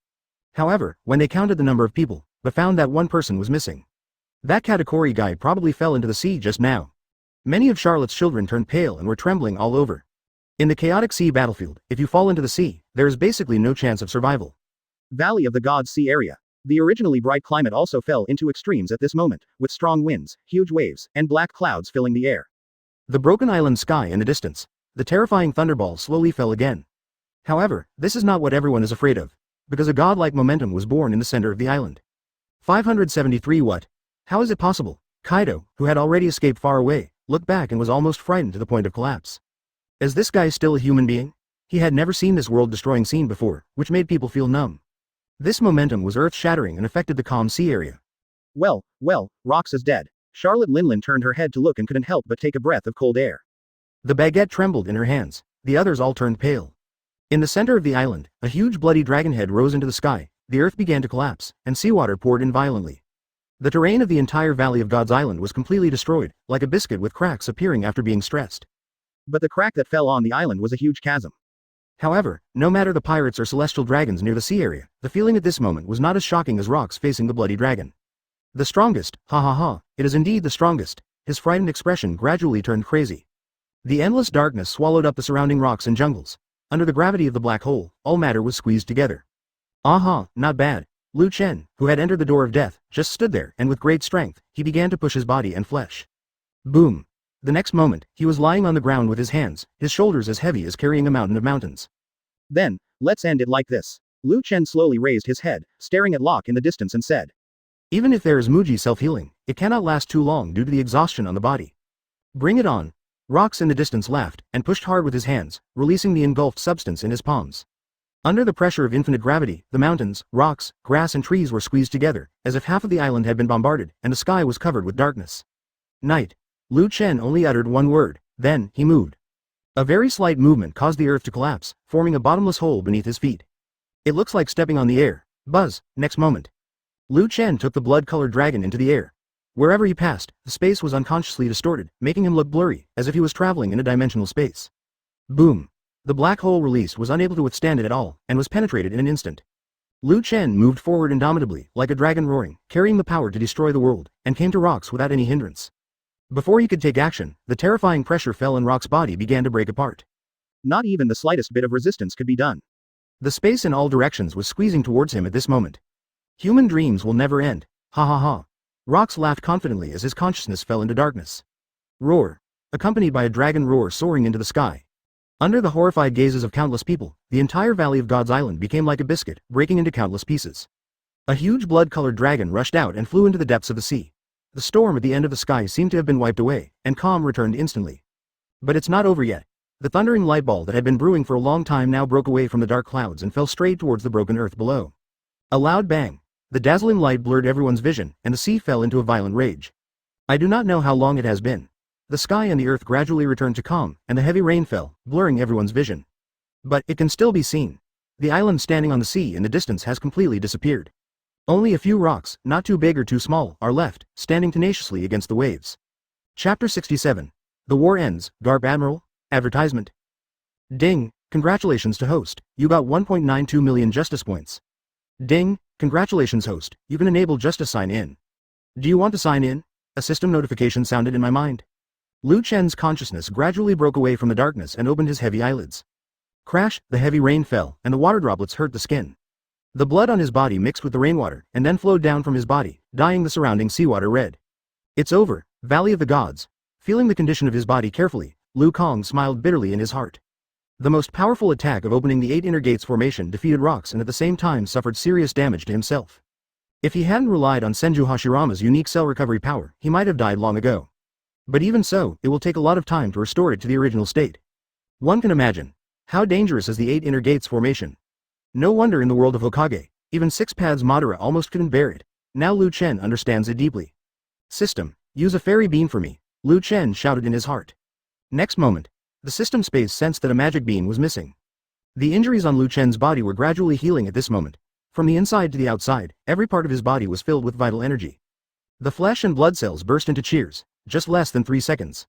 However, when they counted the number of people, but found that one person was missing. That Katakuri guy probably fell into the sea just now. Many of Charlotte's children turned pale and were trembling all over. In the chaotic sea battlefield, if you fall into the sea, there is basically no chance of survival. Valley of the Gods Sea area. The originally bright climate also fell into extremes at this moment, with strong winds, huge waves, and black clouds filling the air. The broken island sky in the distance. The terrifying thunderball slowly fell again. However, this is not what everyone is afraid of, because a godlike momentum was born in the center of the island. 573 What? How is it possible? Kaido, who had already escaped far away, looked back and was almost frightened to the point of collapse. Is this guy still a human being? He had never seen this world-destroying scene before, which made people feel numb. This momentum was earth-shattering and affected the calm sea area. Well, Rox is dead. Charlotte Linlin turned her head to look and couldn't help but take a breath of cold air. The baguette trembled in her hands. The others all turned pale. In the center of the island, a huge bloody dragon head rose into the sky, the earth began to collapse, and seawater poured in violently. The terrain of the entire Valley of Gods Island was completely destroyed, like a biscuit with cracks appearing after being stressed. But the crack that fell on the island was a huge chasm. However, no matter the pirates or celestial dragons near the sea area, the feeling at this moment was not as shocking as Rox facing the bloody dragon. The strongest, ha ha ha, it is indeed the strongest. His frightened expression gradually turned crazy. The endless darkness swallowed up the surrounding rocks and jungles. Under the gravity of the black hole, all matter was squeezed together. Aha, not bad. Lu Chen, who had entered the door of death, just stood there, and with great strength, he began to push his body and flesh. Boom. The next moment, he was lying on the ground with his hands, his shoulders as heavy as carrying a mountain of mountains. Then, let's end it like this. Lu Chen slowly raised his head, staring at Locke in the distance and said. Even if there is Muji self-healing, it cannot last too long due to the exhaustion on the body. Bring it on. Rox in the distance laughed, and pushed hard with his hands, releasing the engulfed substance in his palms. Under the pressure of infinite gravity, the mountains, rocks, grass and trees were squeezed together, as if half of the island had been bombarded, and the sky was covered with darkness. Night. Lu Chen only uttered one word, then, he moved. A very slight movement caused the earth to collapse, forming a bottomless hole beneath his feet. It looks like stepping on the air. Buzz, next moment. Lu Chen took the blood-colored dragon into the air. Wherever he passed, the space was unconsciously distorted, making him look blurry, as if he was traveling in a dimensional space. Boom. The black hole released was unable to withstand it at all, and was penetrated in an instant. Lu Chen moved forward indomitably, like a dragon roaring, carrying the power to destroy the world, and came to Rox without any hindrance. Before he could take action, the terrifying pressure fell and Rox's body began to break apart. Not even the slightest bit of resistance could be done. The space in all directions was squeezing towards him at this moment. Human dreams will never end. Ha ha ha. Rox laughed confidently as his consciousness fell into darkness. Roar. Accompanied by a dragon roar soaring into the sky. Under the horrified gazes of countless people, the entire Valley of Gods Island became like a biscuit, breaking into countless pieces. A huge blood-colored dragon rushed out and flew into the depths of the sea. The storm at the end of the sky seemed to have been wiped away, and calm returned instantly. But it's not over yet. The thundering light ball that had been brewing for a long time now broke away from the dark clouds and fell straight towards the broken earth below. A loud bang. The dazzling light blurred everyone's vision, and the sea fell into a violent rage. I do not know how long it has been. The sky and the earth gradually returned to calm, and the heavy rain fell, blurring everyone's vision. But it can still be seen. The island standing on the sea in the distance has completely disappeared. Only a few rocks, not too big or too small, are left, standing tenaciously against the waves. Chapter 67. The War Ends, Garp Admiral. Advertisement. Ding, congratulations to host, you got 1.92 million justice points. Ding, congratulations host, you can enable justice sign in. Do you want to sign in? A system notification sounded in my mind. Lu Chen's consciousness gradually broke away from the darkness and opened his heavy eyelids. Crash, the heavy rain fell, and the water droplets hurt the skin. The blood on his body mixed with the rainwater, and then flowed down from his body, dyeing the surrounding seawater red. It's over, Valley of the Gods. Feeling the condition of his body carefully, Liu Kang smiled bitterly in his heart. The most powerful attack of opening the 8 inner gates formation defeated rocks and at the same time suffered serious damage to himself. If he hadn't relied on Senju Hashirama's unique cell recovery power, he might have died long ago. But even so, it will take a lot of time to restore it to the original state. One can imagine. How dangerous is the 8 inner gates formation? No wonder in the world of Hokage, even 6 paths Madara almost couldn't bear it. Now Liu Chen understands it deeply. System, use a fairy beam for me, Liu Chen shouted in his heart. Next moment, the system space sensed that a magic beam was missing. The injuries on Liu Chen's body were gradually healing at this moment. From the inside to the outside, every part of his body was filled with vital energy. The flesh and blood cells burst into cheers, just less than 3 seconds.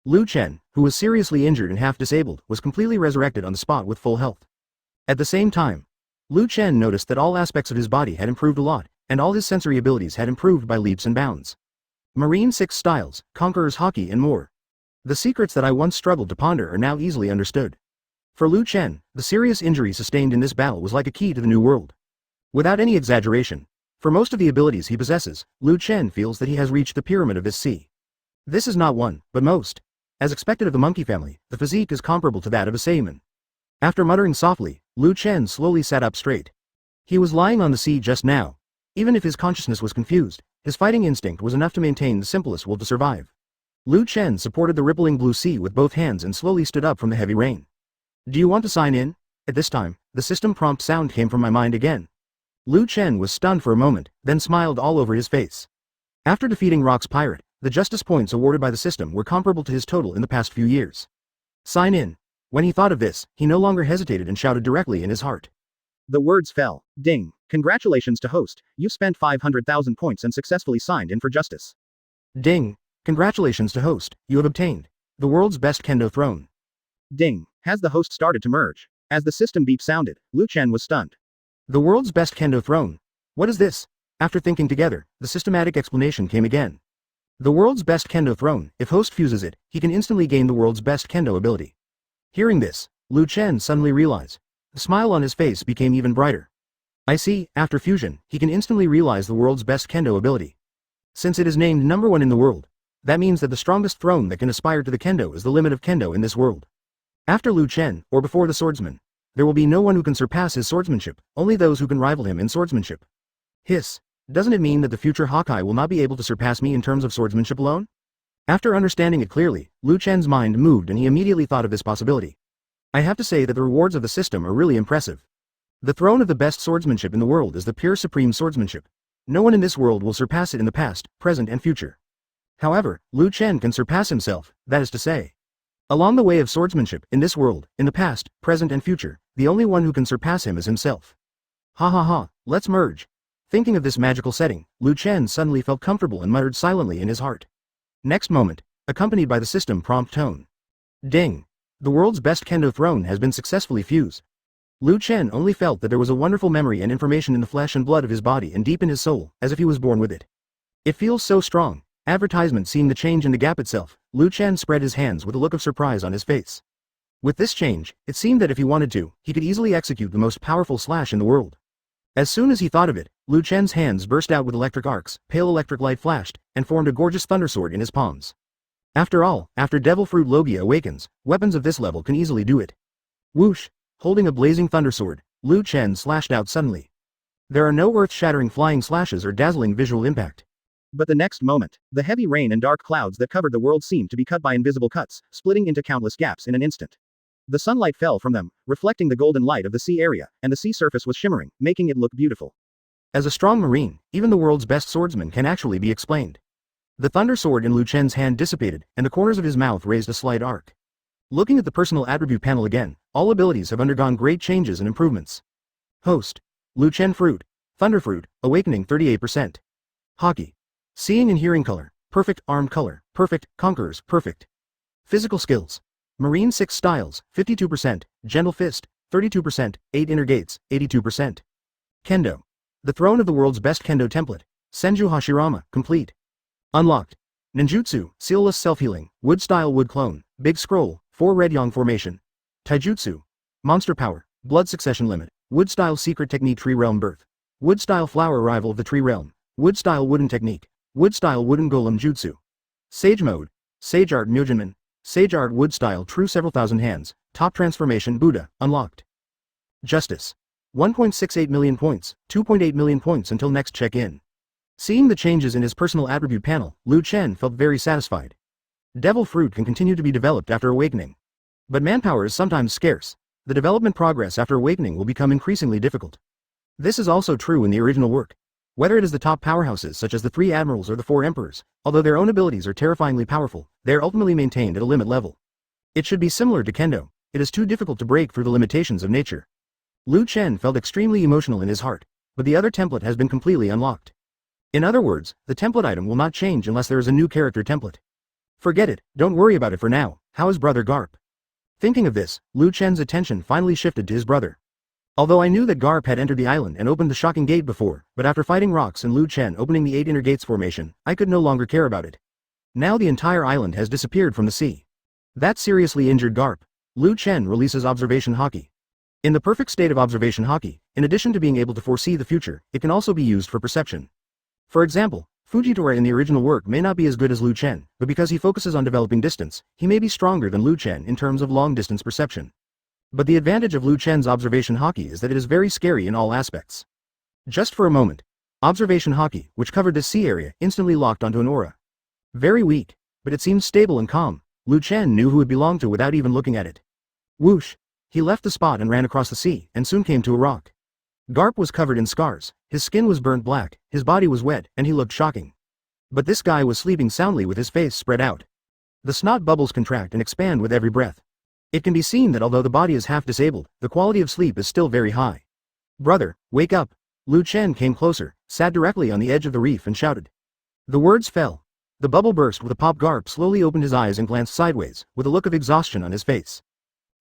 Liu Chen, who was seriously injured and half disabled, was completely resurrected on the spot with full health. At the same time, Liu Chen noticed that all aspects of his body had improved a lot, and all his sensory abilities had improved by leaps and bounds. Marine 6 styles, Conqueror's Haki and more. The secrets that I once struggled to ponder are now easily understood. For Liu Chen, the serious injury sustained in this battle was like a key to the new world. Without any exaggeration, for most of the abilities he possesses, Liu Chen feels that he has reached the pyramid of this sea. This is not one, but most. As expected of the monkey family, the physique is comparable to that of a Saiyaman. After muttering softly, Liu Chen slowly sat up straight. He was lying on the sea just now. Even if his consciousness was confused, his fighting instinct was enough to maintain the simplest will to survive. Liu Chen supported the rippling blue sea with both hands and slowly stood up from the heavy rain. Do you want to sign in? At this time, the system prompt sound came from my mind again. Liu Chen was stunned for a moment, then smiled all over his face. After defeating Rock's pirate, the justice points awarded by the system were comparable to his total in the past few years. Sign in. When he thought of this, he no longer hesitated and shouted directly in his heart.
The words fell. Ding. Congratulations to host, you spent 500,000 points and successfully signed in for justice.
Ding. Congratulations to host, you have obtained the world's best kendo throne.
Ding. Has the host started to merge? As the system beep sounded, Liu Chen was stunned.
The world's best kendo throne. What is this? After thinking together, the systematic explanation came again. The world's best kendo throne, if host fuses it, he can instantly gain the world's best kendo ability. Hearing this, Liu Chen suddenly realized. The smile on his face became even brighter. I see, after fusion, he can instantly realize the world's best kendo ability. Since it is named number 1 in the world, that means that the strongest throne that can aspire to the kendo is the limit of kendo in this world. After Liu Chen, or before the swordsman, there will be no one who can surpass his swordsmanship, only those who can rival him in swordsmanship. Hiss. Doesn't it mean that the future Hawkeye will not be able to surpass me in terms of swordsmanship alone? After understanding it clearly, Liu Chen's mind moved and he immediately thought of this possibility. I have to say that the rewards of the system are really impressive. The throne of the best swordsmanship in the world is the pure supreme swordsmanship. No one in this world will surpass it in the past, present and future. However, Liu Chen can surpass himself, that is to say. Along the way of swordsmanship, in this world, in the past, present and future, the only one who can surpass him is himself. Ha ha ha, let's merge. Thinking of this magical setting, Liu Chen suddenly felt comfortable and muttered silently in his heart. Next moment, accompanied by the system prompt tone. Ding. The world's best kendo throne has been successfully fused. Liu Chen only felt that there was a wonderful memory and information in the flesh and blood of his body and deep in his soul, as if he was born with it. It feels so strong. Advertisement seeing the change in the gap itself, Liu Chen spread his hands with a look of surprise on his face. With this change, it seemed that if he wanted to, he could easily execute the most powerful slash in the world. As soon as he thought of it, Liu Chen's hands burst out with electric arcs, pale electric light flashed, and formed a gorgeous thundersword in his palms. After all, after Devil Fruit Logia awakens, weapons of this level can easily do it. Whoosh! Holding a blazing thundersword, Liu Chen slashed out suddenly. There are no earth-shattering flying slashes or dazzling visual impact.
But the next moment, the heavy rain and dark clouds that covered the world seemed to be cut by invisible cuts, splitting into countless gaps in an instant. The sunlight fell from them, reflecting the golden light of the sea area, and the sea surface was shimmering, making it look beautiful. As a strong marine, even the world's best swordsman can actually be explained. The thunder sword in Lu Chen's hand dissipated, and the corners of his mouth raised a slight arc. Looking at the personal attribute panel again, all abilities have undergone great changes and improvements. Host. Lu Chen Fruit. Thunder Fruit, Awakening 38%. Hockey. Seeing and hearing color, perfect, armed color, perfect, conquerors, perfect. Physical skills. Marine 6 styles, 52%, Gentle Fist, 32%, 8 Inner Gates, 82%. Kendo. The throne of the world's best Kendo template, Senju Hashirama, complete. Unlocked. Ninjutsu, Sealless Self-Healing, Wood Style Wood Clone, Big Scroll, 4 Red Yang Formation. Taijutsu. Monster Power, Blood Succession Limit, Wood Style Secret Technique Tree Realm Birth. Wood Style Flower Arrival of the Tree Realm, Wood Style Wooden Technique, Wood Style Wooden Golem Jutsu. Sage Mode, Sage Art Myojinman, Sage Art Wood Style True Several Thousand Hands, Top Transformation Buddha, unlocked. Justice. 1.68 million points, 2.8 million points until next check-in. Seeing the changes in his personal attribute panel, Lu Chen felt very satisfied. Devil Fruit can continue to be developed after awakening. But manpower is sometimes scarce. The development progress after awakening will become increasingly difficult. This is also true in the original work. Whether it is the top powerhouses such as the 3 admirals or the 4 emperors, although their own abilities are terrifyingly powerful, they are ultimately maintained at a limit level. It should be similar to Kendo. It is too difficult to break through the limitations of nature. Lu Chen felt extremely emotional in his heart, but the other template has been completely unlocked. In other words, the template item will not change unless there is a new character template. Forget it, don't worry about it for now. How is Brother Garp? Thinking of this, Lu Chen's attention finally shifted to his brother. Although I knew that Garp had entered the island and opened the shocking gate before, but after fighting rocks and Lu Chen opening the 8 inner gates formation, I could no longer care about it. Now the entire island has disappeared from the sea. That seriously injured Garp. Lu Chen releases Observation Haki. In the perfect state of Observation Haki, in addition to being able to foresee the future, it can also be used for perception. For example, Fujitora in the original work may not be as good as Lu Chen, but because he focuses on developing distance, he may be stronger than Lu Chen in terms of long-distance perception. But the advantage of Lu Chen's Observation Haki is that it is very scary in all aspects. Just for a moment, Observation Haki, which covered this sea area, instantly locked onto an aura. Very weak, but it seemed stable and calm. Lu Chen knew who it belonged to without even looking at it. Whoosh! He left the spot and ran across the sea, and soon came to a rock. Garp was covered in scars, his skin was burnt black, his body was wet, and he looked shocking. But this guy was sleeping soundly with his face spread out. The snot bubbles contract and expand with every breath. It can be seen that although the body is half disabled, the quality of sleep is still very high. Brother, wake up! Lu Chen came closer, sat directly on the edge of the reef and shouted. The words fell. The bubble burst with a pop. Garp slowly opened his eyes and glanced sideways, with a look of exhaustion on his face.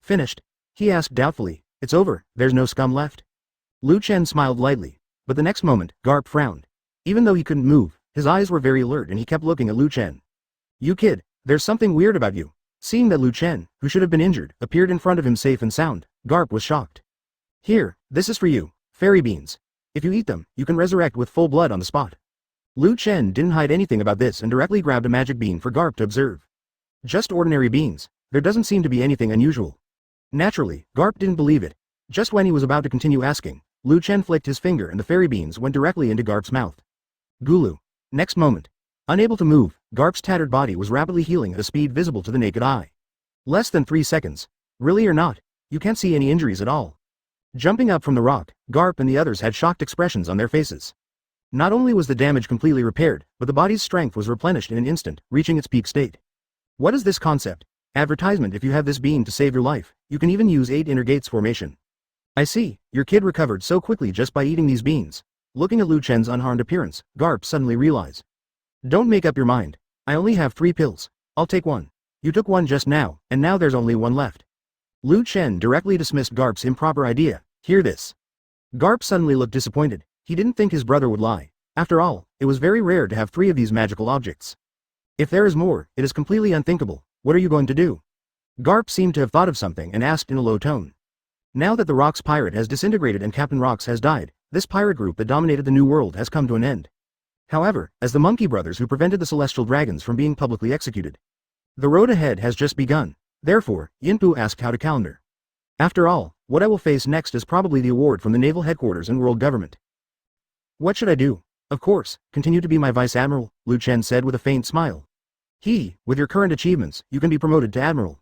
Finished? He asked doubtfully. It's over, there's no scum left? Lu Chen smiled lightly, but the next moment, Garp frowned. Even though he couldn't move, his eyes were very alert and he kept looking at Lu Chen. You kid, there's something weird about you. Seeing that Lu Chen, who should have been injured, appeared in front of him safe and sound, Garp was shocked. Here, this is for you, fairy beans. If you eat them, you can resurrect with full blood on the spot. Lu Chen didn't hide anything about this and directly grabbed a magic bean for Garp to observe. Just ordinary beans, there doesn't seem to be anything unusual. Naturally, Garp didn't believe it. Just when he was about to continue asking, Lu Chen flicked his finger and the fairy beans went directly into Garp's mouth. Gulu. Next moment. Unable to move, Garp's tattered body was rapidly healing at a speed visible to the naked eye. Less than 3 seconds. Really or not, you can't see any injuries at all. Jumping up from the rock, Garp and the others had shocked expressions on their faces. Not only was the damage completely repaired, but the body's strength was replenished in an instant, reaching its peak state. What is this concept? Advertisement. If you have this bean to save your life, you can even use 8 inner gates formation. I see, your kid recovered so quickly just by eating these beans. Looking at Lu Chen's unharmed appearance, Garp suddenly realized. Don't make up your mind. I only have 3 pills. I'll take 1. You took 1 just now, and now there's only 1 left. Lu Chen directly dismissed Garp's improper idea. Hear this. Garp suddenly looked disappointed. He didn't think his brother would lie. After all, it was very rare to have 3 of these magical objects. If there is more, it is completely unthinkable. What are you going to do? Garp seemed to have thought of something and asked in a low tone. Now that the Rock's pirate has disintegrated and Captain Rocks has died, this pirate group that dominated the New World has come to an end. However, as the Monkey Brothers who prevented the Celestial Dragons from being publicly executed. The road ahead has just begun. Therefore, Yinpu asked how to calendar. After all, what I will face next is probably the award from the Naval Headquarters and World Government. What should I do?
Of course, continue to be my vice admiral, Lu Chen said with a faint smile. With your current achievements, you can be promoted to admiral.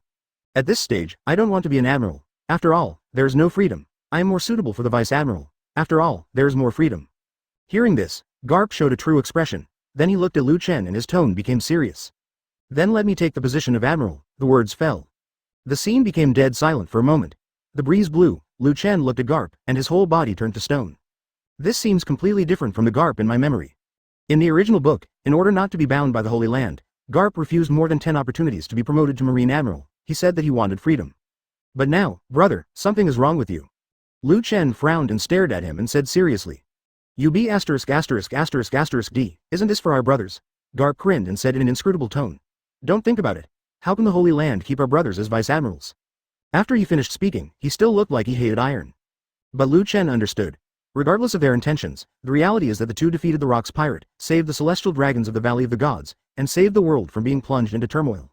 At this stage, I don't want to be an admiral. After all, there is no freedom. I am more suitable for the vice admiral. After all, there is more freedom. Hearing this, Garp showed a true expression. Then he looked at Lu Chen and his tone became serious. Then let me take the position of admiral, the words fell. The scene became dead silent for a moment. The breeze blew, Lu Chen looked at Garp, and his whole body turned to stone. This seems completely different from the Garp in my memory. In the original book, in order not to be bound by the Holy Land, Garp refused more than 10 opportunities to be promoted to Marine Admiral. He said that he wanted freedom. But now, brother, something is wrong with you. Lu Chen frowned and stared at him and said seriously. You be asterisk asterisk asterisk asterisk D, isn't this for our brothers? Garp grinned and said in an inscrutable tone. Don't think about it. How can the Holy Land keep our brothers as vice admirals? After he finished speaking, he still looked like he hated iron. But Lu Chen understood. Regardless of their intentions, the reality is that the two defeated the Rock's pirate, saved the celestial dragons of the Valley of the Gods, and saved the world from being plunged into turmoil.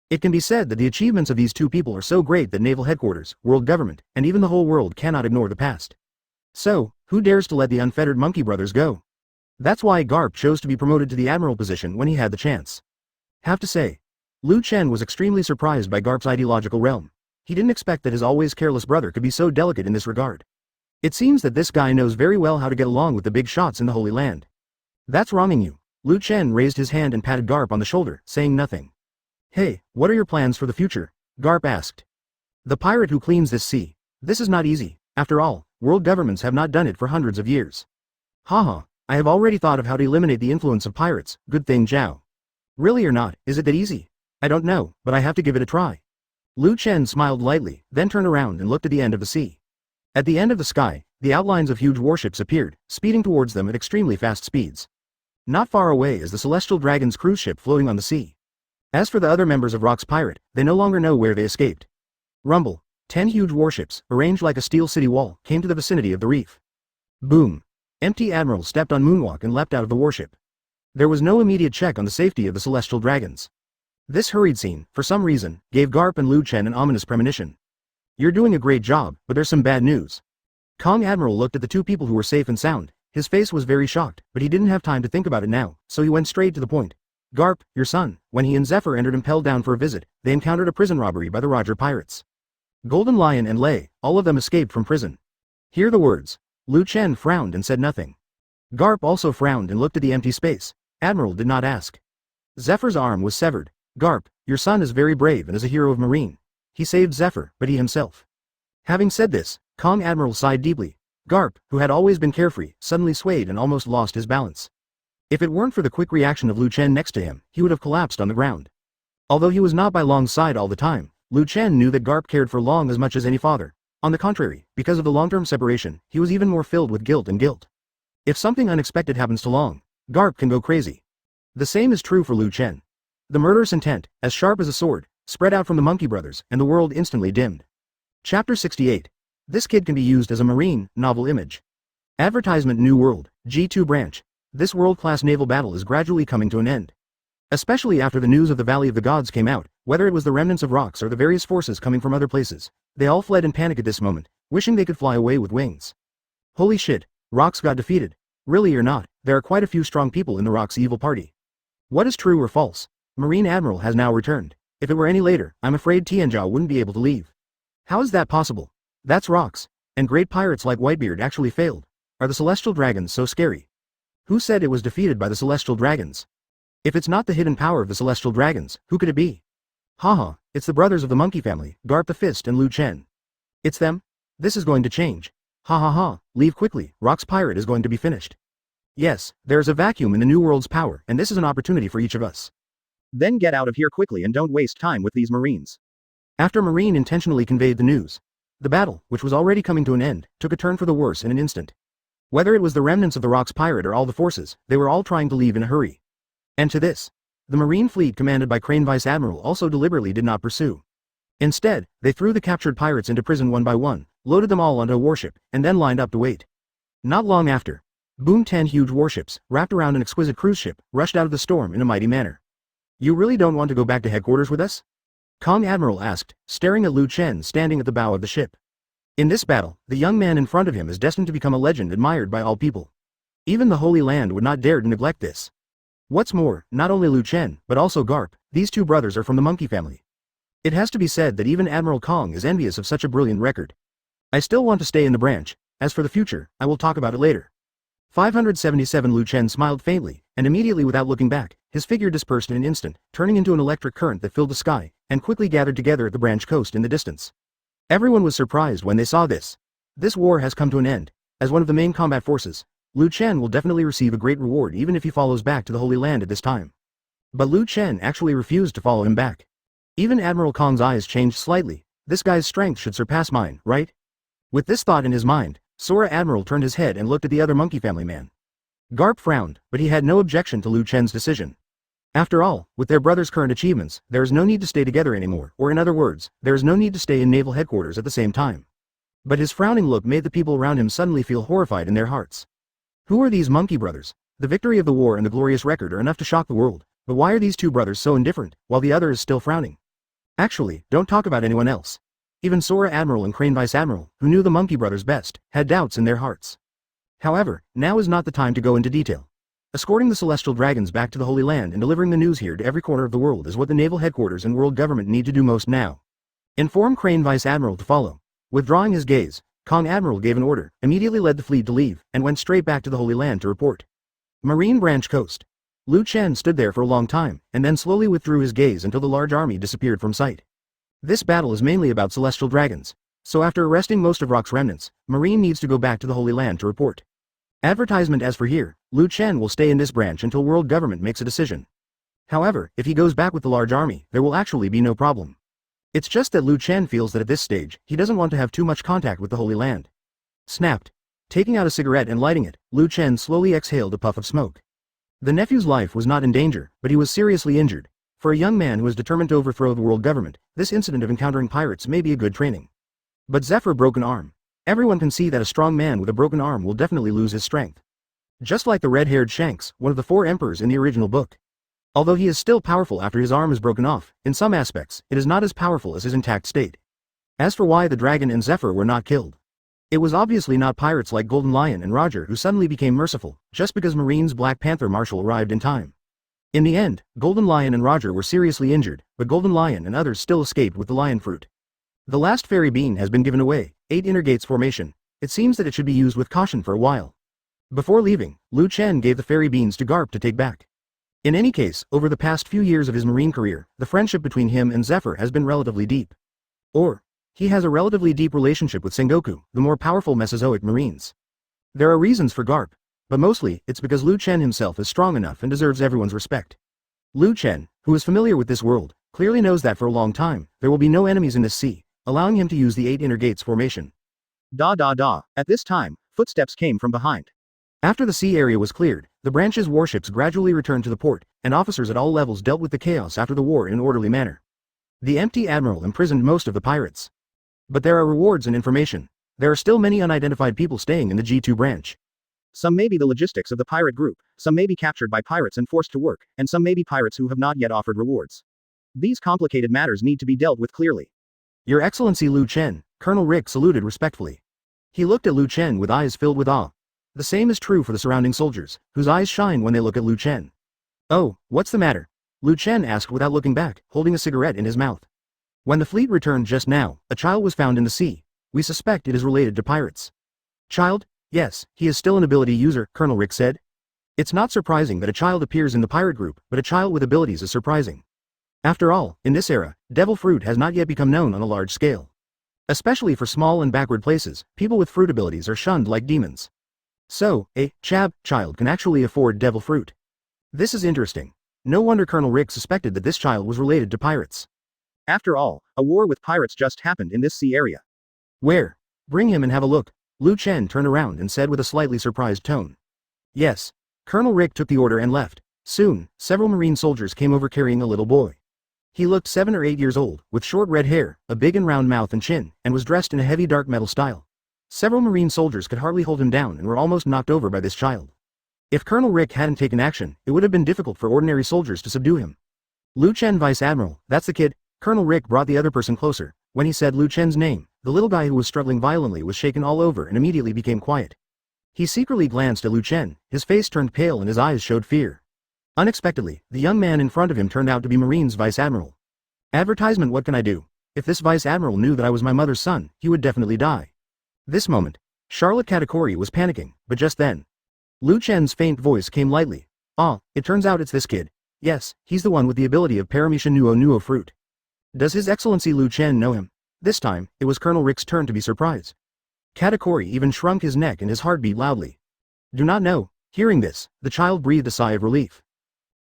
It can be said that the achievements of these two people are so great that naval headquarters, world government, and even the whole world cannot ignore the past. So, who dares to let the unfettered Monkey Brothers go? That's why Garp chose to be promoted to the admiral position when he had the chance. Have to say, Lu Chen was extremely surprised by Garp's ideological realm. He didn't expect that his always careless brother could be so delicate in this regard. It seems that this guy knows very well how to get along with the big shots in the Holy Land. That's wronging you. Lu Chen raised his hand and patted Garp on the shoulder, saying nothing. Hey, what are your plans for the future? Garp asked. The pirate who cleans this sea. This is not easy. After all, world governments have not done it for hundreds of years. Haha, I have already thought of how to eliminate the influence of pirates, good thing Zhao. Really or not, is it that easy? I don't know, but I have to give it a try. Lu Chen smiled lightly, then turned around and looked at the end of the sea. At the end of the sky, the outlines of huge warships appeared, speeding towards them at extremely fast speeds. Not far away is the Celestial Dragon's cruise ship floating on the sea. As for the other members of Rock's pirate, they no longer know where they escaped. Rumble. 10 huge warships, arranged like a steel city wall, came to the vicinity of the reef. Boom. Empty Admiral stepped on Moonwalk and leapt out of the warship. There was no immediate check on the safety of the Celestial Dragons. This hurried scene, for some reason, gave Garp and Lu Chen an ominous premonition. You're doing a great job, but there's some bad news. Kong Admiral looked at the two people who were safe and sound. His face was very shocked, but he didn't have time to think about it now, so he went straight to the point. Garp, your son, when he and Zephyr entered Impel Down for a visit, they encountered a prison robbery by the Roger Pirates. Golden Lion and Lei, all of them escaped from prison. Hear the words. Lu Chen frowned and said nothing. Garp also frowned and looked at the empty space. Admiral did not ask. Zephyr's arm was severed. Garp, your son is very brave and is a hero of Marine. He saved Zephyr, but he himself. Having said this, Kong Admiral sighed deeply. Garp, who had always been carefree, suddenly swayed and almost lost his balance. If it weren't for the quick reaction of Lu Chen next to him, he would have collapsed on the ground. Although he was not by Long's side all the time, Lu Chen knew that Garp cared for Long as much as any father. On the contrary, because of the long-term separation, he was even more filled with guilt and guilt. If something unexpected happens to Long, Garp can go crazy. The same is true for Lu Chen. The murderous intent, as sharp as a sword, spread out from the Monkey Brothers, and the world instantly dimmed. Chapter 68. This kid can be used as a marine novel image. Advertisement New World, G2 branch. This world-class naval battle is gradually coming to an end. Especially after the news of the Valley of the Gods came out, whether it was the remnants of rocks or the various forces coming from other places, they all fled in panic at this moment, wishing they could fly away with wings. Holy shit, rocks got defeated. Really or not, there are quite a few strong people in the Rock's evil party. What is true or false? Marine Admiral has now returned. If it were any later, I'm afraid Tianzhao wouldn't be able to leave. How is that possible? That's rocks. And great pirates like Whitebeard actually failed. Are the Celestial Dragons so scary? Who said it was defeated by the Celestial Dragons? If it's not the hidden power of the Celestial Dragons, who could it be? Haha, it's the brothers of the Monkey family, Garp the Fist and Lu Chen. It's them? This is going to change. Ha ha ha, leave quickly, Rock's pirate is going to be finished. Yes, there's a vacuum in the New World's power, and this is an opportunity for each of us.
Then get out of here quickly and don't waste time with these Marines.
After Marine intentionally conveyed the news, the battle, which was already coming to an end, took a turn for the worse in an instant. Whether it was the remnants of the Rock's pirate or all the forces, they were all trying to leave in a hurry. And to this, the Marine fleet commanded by Crane Vice Admiral also deliberately did not pursue. Instead, they threw the captured pirates into prison one by one, loaded them all onto a warship, and then lined up to wait. Not long after, boom, 10 huge warships, wrapped around an exquisite cruise ship, rushed out of the storm in a mighty manner. You really don't want to go back to headquarters with us? Kong Admiral asked, staring at Lu Chen standing at the bow of the ship. In this battle, the young man in front of him is destined to become a legend admired by all people. Even the Holy Land would not dare to neglect this. What's more, not only Lu Chen, but also Garp, these two brothers are from the monkey family. It has to be said that even Admiral Kong is envious of such a brilliant record. I still want to stay in the branch. As for the future, I will talk about it later. 577 Lu Chen smiled faintly, and immediately without looking back, his figure dispersed in an instant, turning into an electric current that filled the sky, and quickly gathered together at the branch coast in the distance. Everyone was surprised when they saw this. This war has come to an end. As one of the main combat forces, Lu Chen will definitely receive a great reward even if he follows back to the Holy Land at this time. But Lu Chen actually refused to follow him back. Even Admiral Kong's eyes changed slightly. This guy's strength should surpass mine, right? With this thought in his mind, Sora Admiral turned his head and looked at the other monkey family man. Garp frowned, but he had no objection to Lu Chen's decision. After all, with their brother's current achievements, there is no need to stay together anymore, or in other words, there is no need to stay in naval headquarters at the same time. But his frowning look made the people around him suddenly feel horrified in their hearts. Who are these monkey brothers? The victory of the war and the glorious record are enough to shock the world, but why are these two brothers so indifferent, while the other is still frowning? Actually, don't talk about anyone else. Even Sora Admiral and Crane Vice Admiral, who knew the monkey brothers best, had doubts in their hearts. However, now is not the time to go into detail. Escorting the celestial dragons back to the Holy Land and delivering the news here to every corner of the world is what the naval headquarters and world government need to do most now. Inform Crane Vice Admiral to follow. Withdrawing his gaze, Kong Admiral gave an order, immediately led the fleet to leave, and went straight back to the Holy Land to report. Marine Branch Coast. Lu Chen stood there for a long time, and then slowly withdrew his gaze until the large army disappeared from sight. This battle is mainly about celestial dragons, so after arresting most of Rock's remnants, Marine needs to go back to the Holy Land to report. Advertisement. As for here, Lu Chen will stay in this branch until world government makes a decision. However, if he goes back with the large army, there will actually be no problem. It's just that Lu Chen feels that at this stage, he doesn't want to have too much contact with the Holy Land. Snapped. Taking out a cigarette and lighting it, Lu Chen slowly exhaled a puff of smoke. The nephew's life was not in danger, but he was seriously injured. For a young man who is determined to overthrow the world government, this incident of encountering pirates may be a good training. But Zephyr broken arm. Everyone can see that a strong man with a broken arm will definitely lose his strength. Just like the red-haired Shanks, one of the 4 emperors in the original book. Although he is still powerful after his arm is broken off, in some aspects, it is not as powerful as his intact state. As for why the dragon and Zephyr were not killed, it was obviously not pirates like Golden Lion and Roger who suddenly became merciful, just because Marine's Black Panther Marshal arrived in time. In the end, Golden Lion and Roger were seriously injured, but Golden Lion and others still escaped with the lion fruit. The last fairy bean has been given away, 8 inner gates formation. It seems that it should be used with caution for a while. Before leaving, Lu Chen gave the fairy beans to Garp to take back. In any case, over the past few years of his marine career, the friendship between him and Zephyr has been relatively deep. Or, he has a relatively deep relationship with Sengoku, the more powerful Mesozoic marines. There are reasons for Garp, but mostly, it's because Lu Chen himself is strong enough and deserves everyone's respect. Lu Chen, who is familiar with this world, clearly knows that for a long time, there will be no enemies in this sea, allowing him to use the 8 inner gates formation. At this time, footsteps came from behind. After the sea area was cleared, the branch's warships gradually returned to the port, and officers at all levels dealt with the chaos after the war in an orderly manner. The empty admiral imprisoned most of the pirates. But there are rewards and information. There are still many unidentified people staying in the G2 branch. Some may be the logistics of the pirate group, some may be captured by pirates and forced to work, and some may be pirates who have not yet offered rewards. These complicated matters need to be dealt with clearly. Your Excellency Lu Chen, Colonel Rick saluted respectfully. He looked at Lu Chen with eyes filled with awe. The same is true for the surrounding soldiers, whose eyes shine when they look at Lu Chen. Oh, what's the matter? Lu Chen asked without looking back, holding a cigarette in his mouth. When the fleet returned just now, a child was found in the sea. We suspect it is related to pirates. Child? Yes, he is still an ability user, Colonel Rick said. It's not surprising that a child appears in the pirate group, but a child with abilities is surprising. After all, in this era, devil fruit has not yet become known on a large scale. Especially for small and backward places, people with fruit abilities are shunned like demons. So, a child can actually afford devil fruit. This is interesting. No wonder Colonel Rick suspected that this child was related to pirates. After all, a war with pirates just happened in this sea area. Where? Bring him and have a look. Lu Chen turned around and said with a slightly surprised tone. Yes. Colonel Rick took the order and left. Soon, several marine soldiers came over carrying a little boy. He looked 7 or 8 years old, with short red hair, a big and round mouth and chin, and was dressed in a heavy dark metal style. Several marine soldiers could hardly hold him down and were almost knocked over by this child. If Colonel Rick hadn't taken action, it would have been difficult for ordinary soldiers to subdue him. Lu Chen Vice Admiral, that's the kid. Colonel Rick brought the other person closer. When he said Lu Chen's name, the little guy who was struggling violently was shaken all over and immediately became quiet. He secretly glanced at Lu Chen, his face turned pale and his eyes showed fear. Unexpectedly, the young man in front of him turned out to be Marine's Vice Admiral. Advertisement. What can I do? If this Vice Admiral knew that I was my mother's son, he would definitely die. This moment, Charlotte Katakuri was panicking, but just then, Lu Chen's faint voice came lightly. Ah, it turns out it's this kid. Yes, he's the one with the ability of Paramisha Nuo fruit. Does His Excellency Lu Chen know him? This time, it was Colonel Rick's turn to be surprised. Katakuri even shrunk his neck and his heart beat loudly. Do not know. Hearing this, the child breathed a sigh of relief.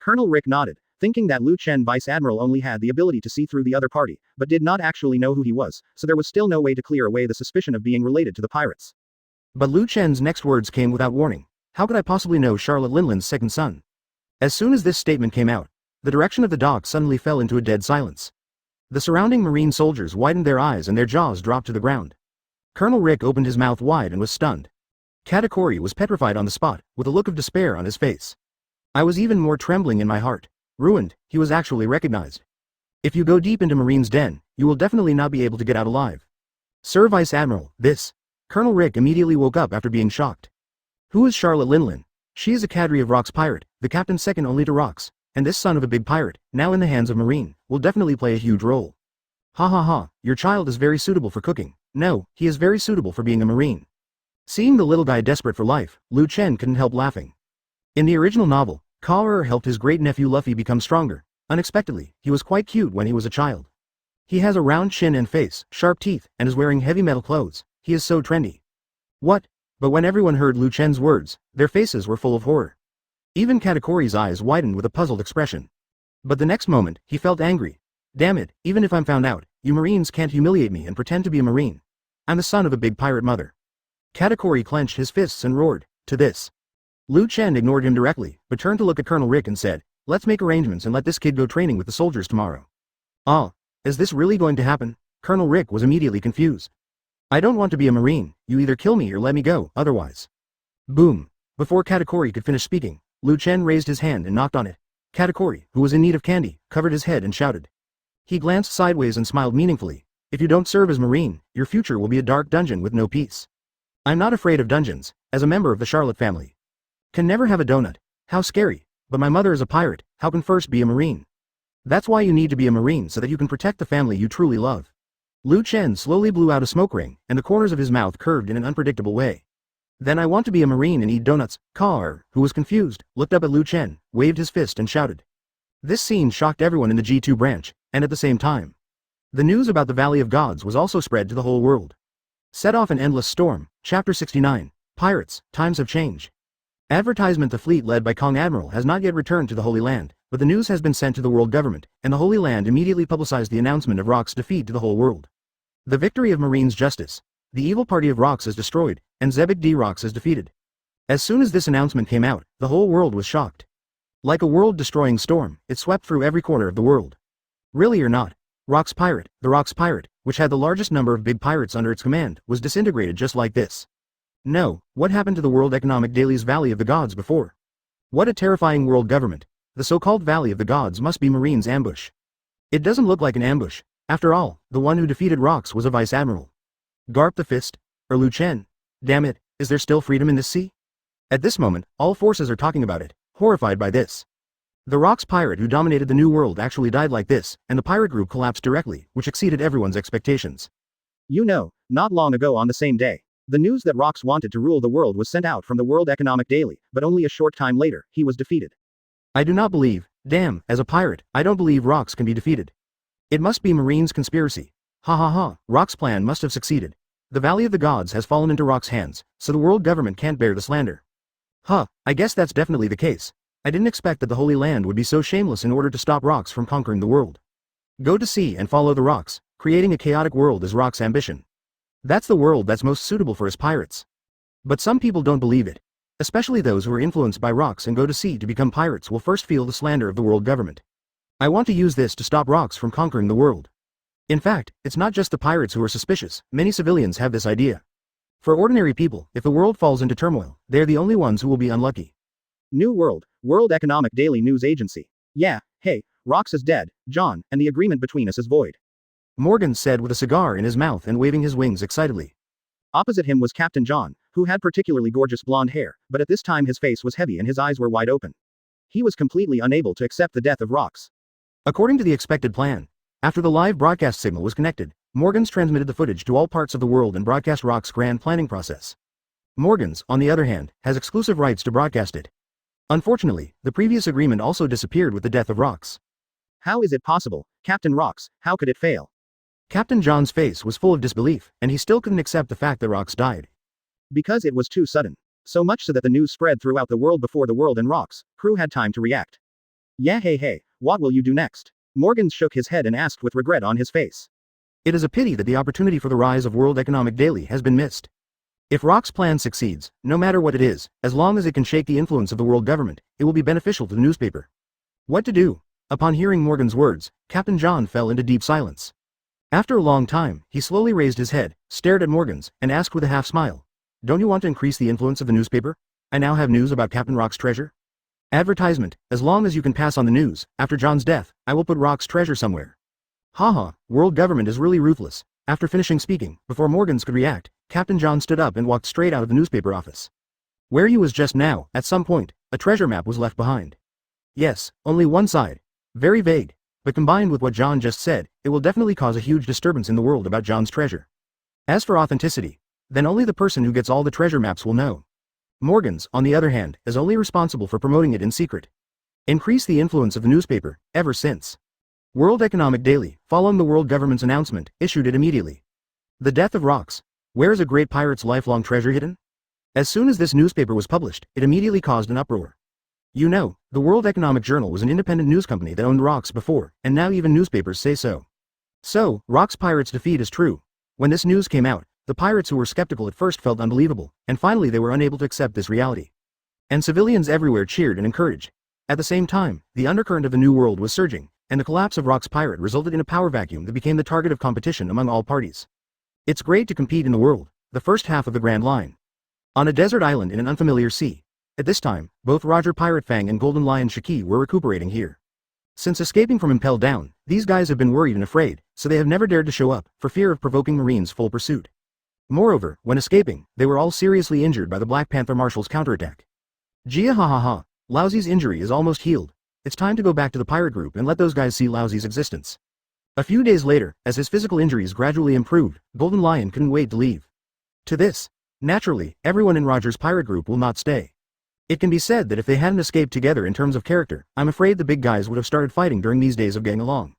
Colonel Rick nodded, thinking that Lu Chen Vice Admiral only had the ability to see through the other party, but did not actually know who he was, so there was still no way to clear away the suspicion of being related to the pirates.
But Lu Chen's next words came without warning. How could I possibly know Charlotte Linland's second son? As soon as this statement came out, the direction of the dock suddenly fell into a dead silence. The surrounding marine soldiers widened their eyes and their jaws dropped to the ground. Colonel Rick opened his mouth wide and was stunned. Katakuri was petrified on the spot, with a look of despair on his face. I was even more trembling in my heart. Ruined, he was actually recognized. If you go deep into Marine's den, you will definitely not be able to get out alive. Sir Vice Admiral, this. Colonel Rick immediately woke up after being shocked. Who is Charlotte Linland? She is a cadre of Rock's pirate, the captain second only to Rock's, and this son of a big pirate, now in the hands of Marine, will definitely play a huge role. Ha ha ha, your child is very suitable for cooking. No, he is very suitable for being a Marine. Seeing the little guy desperate for life, Lu Chen couldn't help laughing. In the original novel, Kaoru helped his great-nephew Luffy become stronger. Unexpectedly, he was quite cute when he was a child. He has a round chin and face, sharp teeth, and is wearing heavy metal clothes. He is so trendy. What? But when everyone heard Lu Chen's words, their faces were full of horror. Even Katakuri's eyes widened with a puzzled expression. But the next moment, he felt angry. Damn it, even if I'm found out, you Marines can't humiliate me and pretend to be a Marine. I'm the son of a big pirate mother. Katakuri clenched his fists and roared, to this. Lu Chen ignored him directly, but turned to look at Colonel Rick and said, let's make arrangements and let this kid go training with the soldiers tomorrow. Ah, is this really going to happen? Colonel Rick was immediately confused. I don't want to be a Marine, you either kill me or let me go, otherwise. Boom. Before Katakuri could finish speaking, Lu Chen raised his hand and knocked on it. Katakuri, who was in need of candy, covered his head and shouted. He glanced sideways and smiled meaningfully. If you don't serve as Marine, your future will be a dark dungeon with no peace. I'm not afraid of dungeons, as a member of the Charlotte family. Can never have a donut. How scary. But my mother is a pirate, how can first be a Marine? That's why you need to be a Marine so that you can protect the family you truly love. Lu Chen slowly blew out a smoke ring, and the corners of his mouth curved in an unpredictable way. Then I want to be a Marine and eat donuts. Kaoru, who was confused, looked up at Lu Chen, waved his fist and shouted. This scene shocked everyone in the G2 branch, and at the same time, the news about the Valley of Gods was also spread to the whole world. Set off an endless storm. Chapter 69. Pirates, times have changed. Advertisement. The fleet led by Kong Admiral has not yet returned to the Holy Land, but the news has been sent to the world government, and the Holy Land immediately publicized the announcement of Rock's defeat to the whole world. The victory of Marine's justice. The evil party of Rocks is destroyed, and Zebek D. Rocks is defeated. As soon as this announcement came out, the whole world was shocked. Like a world-destroying storm, it swept through every corner of the world. Really or not, Rock's pirate, the Rock's pirate, which had the largest number of big pirates under its command, was disintegrated just like this. No, what happened to the World Economic Daily's Valley of the Gods before? What a terrifying world government. The so-called Valley of the Gods must be Marine's ambush. It doesn't look like an ambush. After all, the one who defeated Rocks was a Vice Admiral. Garp the Fist? Or Lu Chen? Damn it, is there still freedom in this sea? At this moment, all forces are talking about it, horrified by this. The Rocks pirate who dominated the New World actually died like this, and the pirate group collapsed directly, which exceeded everyone's expectations. You know, not long ago on the same day, the news that Rocks wanted to rule the world was sent out from the World Economic Daily, but only a short time later, he was defeated. I do not believe, damn, as a pirate, I don't believe Rocks can be defeated. It must be Marine's conspiracy. Ha ha ha, Rock's plan must have succeeded. The Valley of the Gods has fallen into Rock's hands, so the world government can't bear the slander. Huh, I guess that's definitely the case. I didn't expect that the Holy Land would be so shameless in order to stop Rocks from conquering the world. Go to sea and follow the Rocks, creating a chaotic world is Rock's ambition. That's the world that's most suitable for his pirates. But some people don't believe it. Especially those who are influenced by Rocks and go to sea to become pirates will first feel the slander of the world government. I want to use this to stop Rocks from conquering the world. In fact, it's not just the pirates who are suspicious, many civilians have this idea. For ordinary people, if the world falls into turmoil, they're the only ones who will be unlucky. New World, World Economic Daily News Agency. Yeah, hey, Rocks is dead, John, and the agreement between us is void. Morgan said with a cigar in his mouth and waving his wings excitedly. Opposite him was Captain John, who
who had particularly gorgeous blonde hair, but at this time his face was heavy and his eyes were wide open. He was completely unable to accept the death of Rox.
According to the expected plan, after the live broadcast signal was connected, Morgans transmitted the footage to all parts of the world and broadcast Rox's grand planning process. Morgans, on the other hand, has exclusive rights to broadcast it. Unfortunately, the previous agreement also disappeared with the death of Rox.
How is it possible, Captain Rox, how could it fail?
Captain John's face was full of disbelief, and he still couldn't accept the fact that Rox died.
Because it was too sudden. So much so that the news spread throughout the world before the world and Rox crew had time to react. Yeah, hey, what will you do next? Morgans shook his head and asked with regret on his face.
It is a pity that the opportunity for the rise of World Economic Daily has been missed. If Rox's plan succeeds, no matter what it is, as long as it can shake the influence of the world government, it will be beneficial to the newspaper. What to do? Upon hearing Morgan's words, Captain John fell into deep silence. After a long time, he slowly raised his head, stared at Morgans, and asked with a half smile, "Don't you want to increase the influence of the newspaper? I now have news about Captain Rox's treasure. Advertisement, as long as you can pass on the news, after John's death, I will put Rox's treasure somewhere." Haha, world government is really ruthless. After finishing speaking, before Morgans could react, Captain John stood up and walked straight out of the newspaper office. Where he was just now, at some point, a treasure map was left behind. Yes, only one side. Very vague. But combined with what John just said, it will definitely cause a huge disturbance in the world about John's treasure. As for authenticity, then only the person who gets all the treasure maps will know. Morgans, on the other hand, is only responsible for promoting it in secret. Increase the influence of the newspaper, ever since. World Economic Daily, following the world government's announcement, issued it immediately. The death of Rox. Where is a great pirate's lifelong treasure hidden? As soon as this newspaper was published, it immediately caused an uproar. You know, the World Economic Journal was an independent news company that owned Rox before, and now even newspapers say so. So, Rox Pirates' defeat is true. When this news came out, the pirates who were skeptical at first felt unbelievable, and finally they were unable to accept this reality. And civilians everywhere cheered and encouraged. At the same time, the undercurrent of the new world was surging, and the collapse of Rox Pirate resulted in a power vacuum that became the target of competition among all parties. It's great to compete in the world, the first half of the Grand Line. On a desert island in an unfamiliar sea. At this time, both Roger Pirate Fang and Golden Lion Shiki were recuperating here. Since escaping from Impel Down, these guys have been worried and afraid, so they have never dared to show up, for fear of provoking Marine's full pursuit. Moreover, when escaping, they were all seriously injured by the Black Panther Marshal's counterattack. Gia ha ha ha, Laozi's injury is almost healed. It's time to go back to the pirate group and let those guys see Laozi's existence. A few days later, as his physical injuries gradually improved, Golden Lion couldn't wait to leave. To this, naturally, everyone in Roger's pirate group will not stay. It can be said that if they hadn't escaped together in terms of character, I'm afraid the big guys would have started fighting during these days of getting along.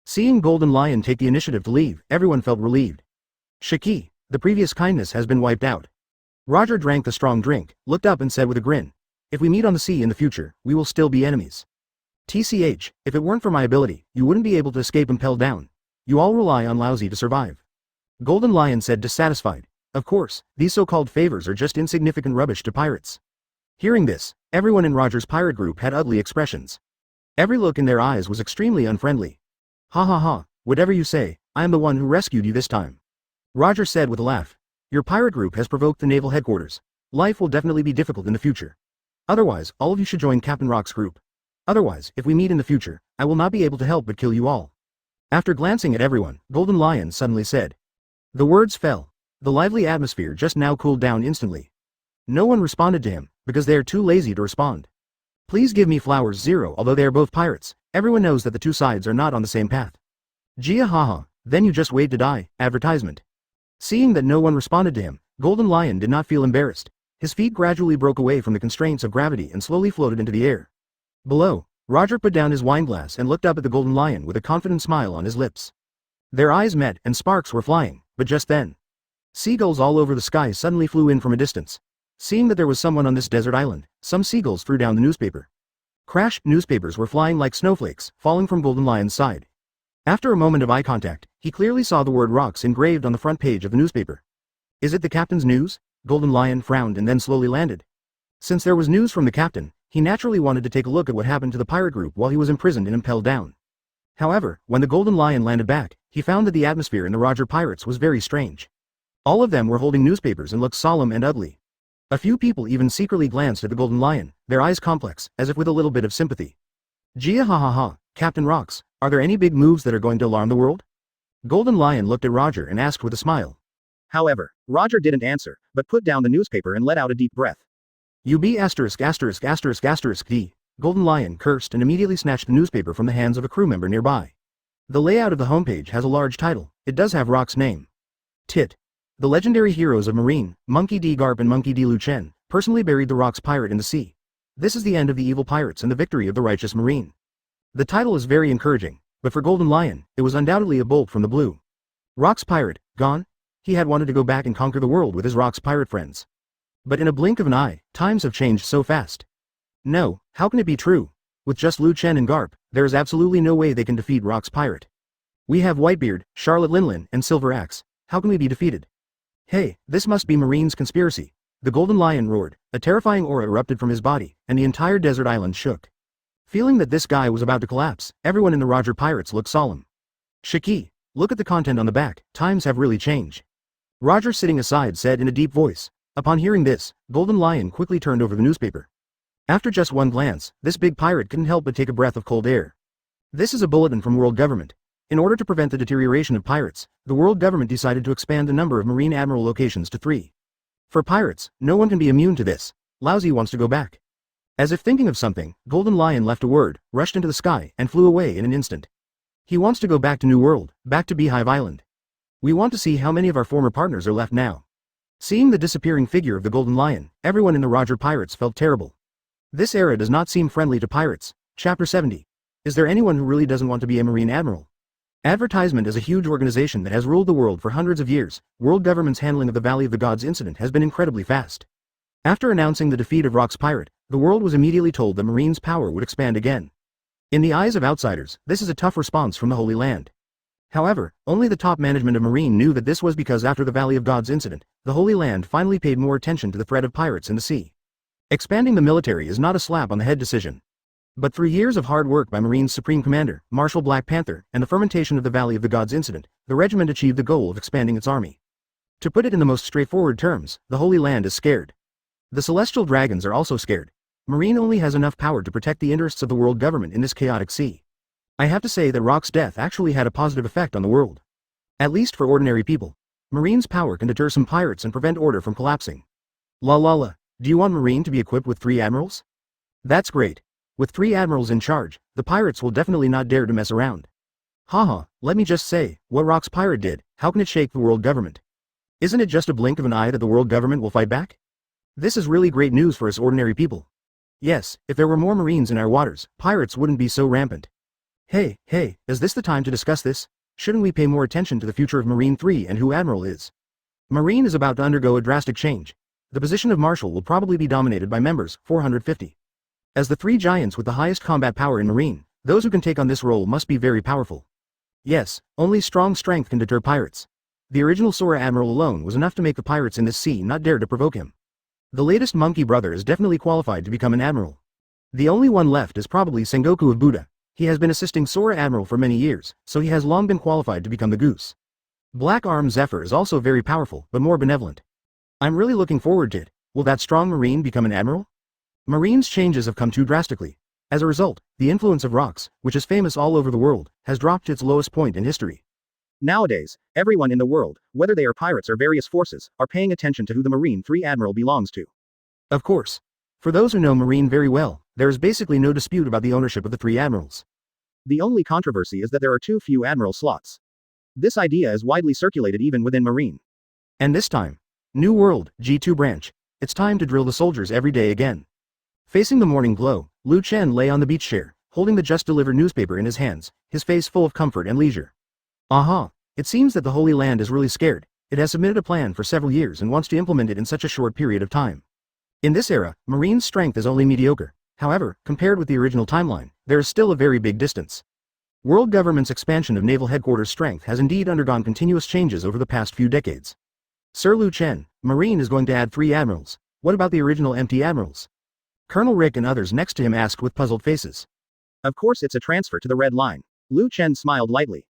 Seeing Golden Lion take the initiative to leave, everyone felt relieved. Shiki, the previous kindness has been wiped out. Roger drank the strong drink, looked up and said with a grin, "If we meet on the sea in the future, we will still be enemies. TCH, if it weren't for my ability, you wouldn't be able to escape Impel Down. You all rely on Laozi to survive." Golden Lion said dissatisfied, "Of course, these so-called favors are just insignificant rubbish to pirates." Hearing this, everyone in Roger's pirate group had ugly expressions. Every look in their eyes was extremely unfriendly. "Ha ha ha, whatever you say, I am the one who rescued you this time." Roger said with a laugh, "Your pirate group has provoked the naval headquarters. Life will definitely be difficult in the future. Otherwise, all of you should join Captain Rock's group. Otherwise, if we meet in the future, I will not be able to help but kill you all." After glancing at everyone, Golden Lion suddenly said. The words fell. The lively atmosphere just now cooled down instantly. No one responded to him, because they are too lazy to respond. Please give me flowers 0. Although they are both pirates, everyone knows that the two sides are not on the same path. Gia haha, then you just wait to die, advertisement. Seeing that no one responded to him, Golden Lion did not feel embarrassed. His feet gradually broke away from the constraints of gravity and slowly floated into the air. Below, Roger put down his wineglass and looked up at the Golden Lion with a confident smile on his lips. Their eyes met and sparks were flying, but just then, seagulls all over the sky suddenly flew in from a distance. Seeing that there was someone on this desert island, some seagulls threw down the newspaper. Crash, newspapers were flying like snowflakes, falling from Golden Lion's side. After a moment of eye contact, he clearly saw the word Rocks engraved on the front page of the newspaper. Is it the captain's news? Golden Lion frowned and then slowly landed. Since there was news from the captain, he naturally wanted to take a look at what happened to the pirate group while he was imprisoned and impelled down. However, when the Golden Lion landed back, he found that the atmosphere in the Roger Pirates was very strange. All of them were holding newspapers and looked solemn and ugly. A few people even secretly glanced at the Golden Lion, their eyes complex, as if with a little bit of sympathy. Gia ha ha ha, Captain Rocks, are there any big moves that are going to alarm the world? Golden Lion looked at Roger and asked with a smile.
However, Roger didn't answer, but put down the newspaper and let out a deep breath.
UB asterisk asterisk asterisk asterisk D. Golden Lion cursed and immediately snatched the newspaper from the hands of a crew member nearby. The layout of the homepage has a large title. It does have Rock's name. Tit. The legendary heroes of Marine, Monkey D. Garp and Monkey D. Chen, personally buried the Rock's pirate in the sea. This is the end of the evil pirates and the victory of the righteous Marine. The title is very encouraging, but for Golden Lion, it was undoubtedly a bolt from the blue. Rock's pirate, gone? He had wanted to go back and conquer the world with his Rock's pirate friends. But in a blink of an eye, times have changed so fast. No, how can it be true? With just Chen and Garp, there is absolutely no way they can defeat Rock's pirate. We have Whitebeard, Charlotte Linlin, and Silver Axe. How can we be defeated? Hey, this must be Marine's conspiracy. The Golden Lion roared, a terrifying aura erupted from his body, and the entire desert island shook. Feeling that this guy was about to collapse, everyone in the Roger Pirates looked solemn. Shiki, look at the content on the back, times have really changed. Roger sitting aside said in a deep voice. Upon hearing this, Golden Lion quickly turned over the newspaper. After just one glance, this big pirate couldn't help but take a breath of cold air. This is a bulletin from world government. In order to prevent the deterioration of pirates, the world government decided to expand the number of Marine Admiral locations to 3. For pirates, no one can be immune to this. Laozi wants to go back. As if thinking of something, Golden Lion left a word, rushed into the sky, and flew away in an instant. He wants to go back to New World, back to Beehive Island. We want to see how many of our former partners are left now. Seeing the disappearing figure of the Golden Lion, everyone in the Roger Pirates felt terrible. This era does not seem friendly to pirates. Chapter 70. Is there anyone who really doesn't want to be a Marine Admiral? Advertisement is a huge organization that has ruled the world for hundreds of years. World government's handling of the Valley of the Gods incident has been incredibly fast. After announcing the defeat of Rock's pirate, the world was immediately told that Marine's power would expand again. In the eyes of outsiders, this is a tough response from the Holy Land. However, only the top management of Marine knew that this was because after the Valley of Gods incident, the Holy Land finally paid more attention to the threat of pirates in the sea. Expanding the military is not a slap on the head decision. But through years of hard work by Marine's Supreme Commander, Marshal Black Panther, and the fermentation of the Valley of the Gods incident, the regiment achieved the goal of expanding its army. To put it in the most straightforward terms, the Holy Land is scared. The Celestial Dragons are also scared. Marine only has enough power to protect the interests of the world government in this chaotic sea. I have to say that Rock's death actually had a positive effect on the world. At least for ordinary people. Marine's power can deter some pirates and prevent order from collapsing. La la la, do you want Marine to be equipped with 3 admirals? That's great. With 3 admirals in charge, the pirates will definitely not dare to mess around. Haha, let me just say, what Rock's pirate did, how can it shake the world government? Isn't it just a blink of an eye that the world government will fight back? This is really great news for us ordinary people. Yes, if there were more Marines in our waters, pirates wouldn't be so rampant. Hey, is this the time to discuss this? Shouldn't we pay more attention to the future of Marine 3 and who Admiral is? Marine is about to undergo a drastic change. The position of Marshal will probably be dominated by members 450. As the 3 giants with the highest combat power in Marine, those who can take on this role must be very powerful. Yes, only strong strength can deter pirates. The original Sora Admiral alone was enough to make the pirates in this sea not dare to provoke him. The latest monkey brother is definitely qualified to become an admiral. The only one left is probably Sengoku of Buddha. He has been assisting Sora Admiral for many years, so he has long been qualified to become the goose. Black Arm Zephyr is also very powerful, but more benevolent. I'm really looking forward to it. Will that strong Marine become an admiral? Marine's changes have come too drastically. As a result, the influence of Rocks, which is famous all over the world, has dropped to its lowest point in history. Nowadays, everyone in the world, whether they are pirates or various forces, are paying attention to who the Marine 3 Admiral belongs to. Of course. For those who know Marine very well, there is basically no dispute about the ownership of the 3 admirals. The only controversy is that there are too few admiral slots. This idea is widely circulated even within Marine. And this time, New World, G2 branch, it's time to drill the soldiers every day again. Facing the morning glow, Chen lay on the beach chair, holding the just-delivered newspaper in his hands, his face full of comfort and leisure. Aha, it seems that the Holy Land is really scared. It has submitted a plan for several years and wants to implement it in such a short period of time. In this era, Marine's strength is only mediocre. However, compared with the original timeline, there is still a very big distance. World government's expansion of naval headquarters strength has indeed undergone continuous changes over the past few decades. Sir Chen, Marine is going to add 3 admirals. What about the original empty admirals? Colonel Rick and others next to him asked with puzzled faces. Of course it's a transfer to the Red Line. Chen smiled lightly.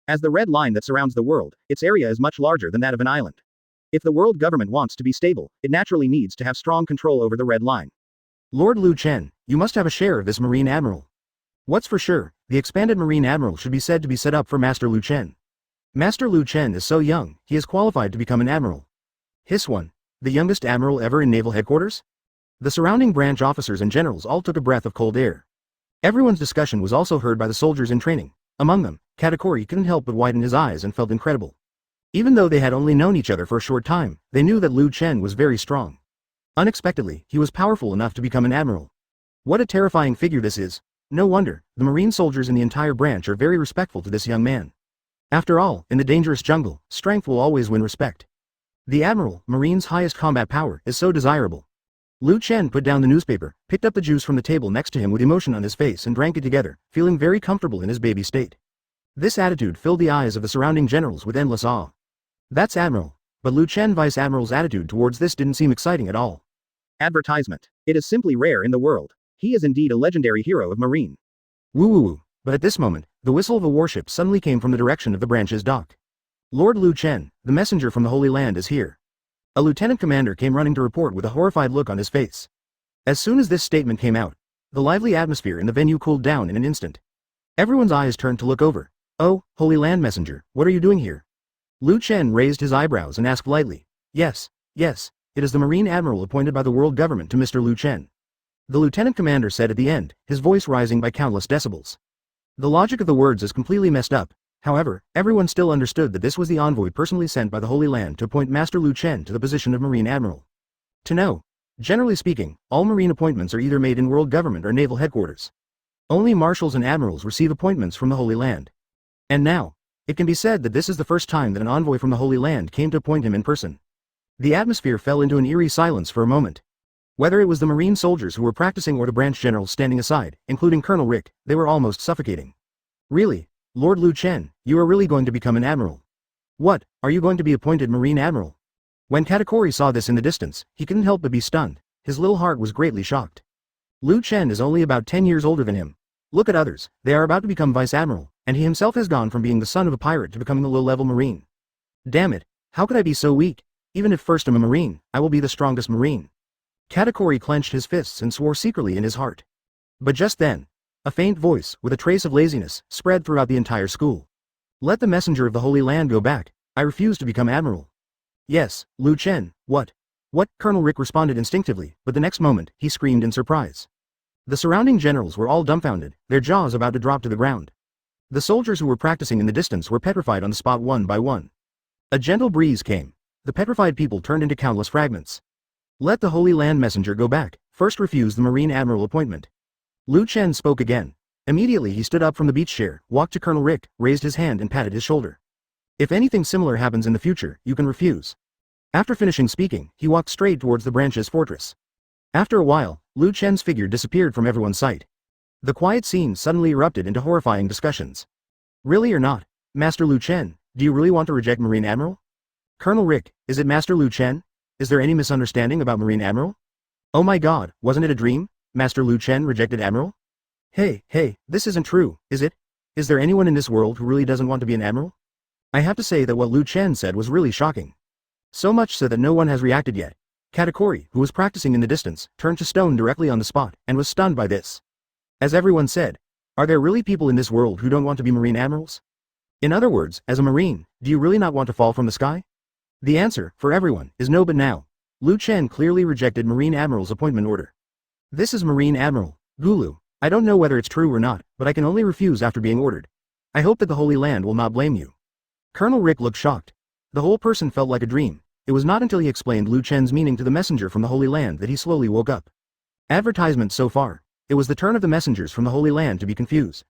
As the Red Line that surrounds the world, its area is much larger than that of an island. If the world government wants to be stable, it naturally needs to have strong control over the Red Line. Lord Chen, you must have a share of this Marine Admiral. What's for sure, the expanded Marine Admiral should be said to be set up for Master Chen. Master Lu Chen is so young, he is qualified to become an admiral. Hiss one. The youngest admiral ever in naval headquarters? The surrounding branch officers and generals all took a breath of cold air. Everyone's discussion was also heard by the soldiers in training. Among them, Katakuri couldn't help but widen his eyes and felt incredible. Even though they had only known each other for a short time, they knew that Lu Chen was very strong. Unexpectedly, he was powerful enough to become an admiral. What a terrifying figure this is. No wonder, the marine soldiers in the entire branch are very respectful to this young man. After all, in the dangerous jungle, strength will always win respect. The admiral, marine's highest combat power, is so desirable. Lu Chen put down the newspaper, picked up the juice from the table next to him with emotion on his face and drank it together, feeling very comfortable in his baby state. This attitude filled the eyes of the surrounding generals with endless awe. That's admiral. But Lu Chen Vice Admiral's attitude towards this didn't seem exciting at all.
Advertisement. It is simply rare in the world. He is indeed a legendary hero of marine.
Woo woo woo. But at this moment, the whistle of a warship suddenly came from the direction of the branch's dock. Lord Lu Chen, the messenger from the Holy Land is here. A lieutenant commander came running to report with a horrified look on his face. As soon as this statement came out, the lively atmosphere in the venue cooled down in an instant. Everyone's eyes turned to look over. Oh, Holy Land messenger, what are you doing here? Lu Chen raised his eyebrows and asked lightly. Yes, it is the Marine Admiral appointed by the world government to Mr. Lu Chen. The lieutenant commander said at the end, his voice rising by countless decibels. The logic of the words is completely messed up. However, everyone still understood that this was the envoy personally sent by the Holy Land to appoint Master Lu Chen to the position of Marine Admiral. To know. Generally speaking, all marine appointments are either made in world government or naval headquarters. Only marshals and admirals receive appointments from the Holy Land. And now, it can be said that this is the first time that an envoy from the Holy Land came to appoint him in person. The atmosphere fell into an eerie silence for a moment. Whether it was the marine soldiers who were practicing or the branch generals standing aside, including Colonel Rick, they were almost suffocating. Really? Lord Lu Chen, you are really going to become an admiral? What, are you going to be appointed Marine Admiral? When Katakuri saw this in the distance, he couldn't help but be stunned. His little heart was greatly shocked. Lu Chen is only about 10 years older than him. Look at others, they are about to become Vice Admiral, and he himself has gone from being the son of a pirate to becoming a low-level Marine. Damn it, how could I be so weak? Even if first I'm a Marine, I will be the strongest Marine. Katakuri clenched his fists and swore secretly in his heart. But just then, a faint voice, with a trace of laziness, spread throughout the entire school. Let the messenger of the Holy Land go back. I refuse to become admiral. Yes, Lu Chen, what? What? Colonel Rick responded instinctively, but the next moment, he screamed in surprise. The surrounding generals were all dumbfounded, their jaws about to drop to the ground. The soldiers who were practicing in the distance were petrified on the spot one by one. A gentle breeze came. The petrified people turned into countless fragments. Let the Holy Land messenger go back, first refuse the Marine Admiral appointment. Lu Chen spoke again. Immediately he stood up from the beach chair, walked to Colonel Rick, raised his hand and patted his shoulder. If anything similar happens in the future, you can refuse. After finishing speaking, he walked straight towards the branch's fortress. After a while, Lu Chen's figure disappeared from everyone's sight. The quiet scene suddenly erupted into horrifying discussions. Really or not, Master Lu Chen, do you really want to reject Marine Admiral? Colonel Rick, is it Master Lu Chen? Is there any misunderstanding about Marine Admiral? Oh my god, wasn't it a dream? Master Lu Chen rejected Admiral? Hey, this isn't true, is it? Is there anyone in this world who really doesn't want to be an admiral? I have to say that what Lu Chen said was really shocking. So much so that no one has reacted yet. Katakuri, who was practicing in the distance, turned to stone directly on the spot, and was stunned by this. As everyone said, are there really people in this world who don't want to be Marine Admirals? In other words, as a Marine, do you really not want to fall from the sky? The answer, for everyone, is no, but now. Lu Chen clearly rejected Marine Admiral's appointment order. This is Marine Admiral Gulu. I don't know whether it's true or not, but I can only refuse after being ordered. I hope that the Holy Land will not blame you. Colonel Rick looked shocked. The whole person felt like a dream. It was not until he explained Lu Chen's meaning to the messenger from the Holy Land that he slowly woke up. Advertisement so far. It was the turn of the messengers from the Holy Land to be confused.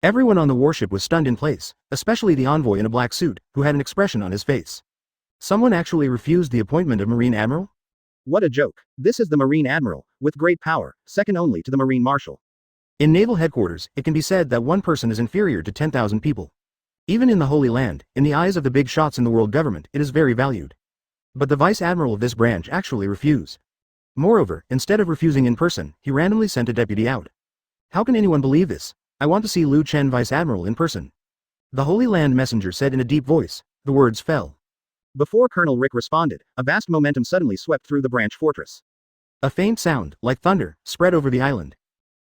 Everyone on the warship was stunned in place, especially the envoy in a black suit, who had an expression on his face. Someone actually refused the appointment of Marine Admiral?
What a joke. This is the Marine Admiral, with great power, second only to the Marine Marshal.
In naval headquarters, it can be said that one person is inferior to 10,000 people. Even in the Holy Land, in the eyes of the big shots in the world government, it is very valued. But the Vice Admiral of this branch actually refused. Moreover, instead of refusing in person, he randomly sent a deputy out. How can anyone believe this? I want to see Lu Chen Vice Admiral in person. The Holy Land messenger said in a deep voice. The words fell.
Before Colonel Rick responded, a vast momentum suddenly swept through the branch fortress.
A faint sound, like thunder, spread over the island.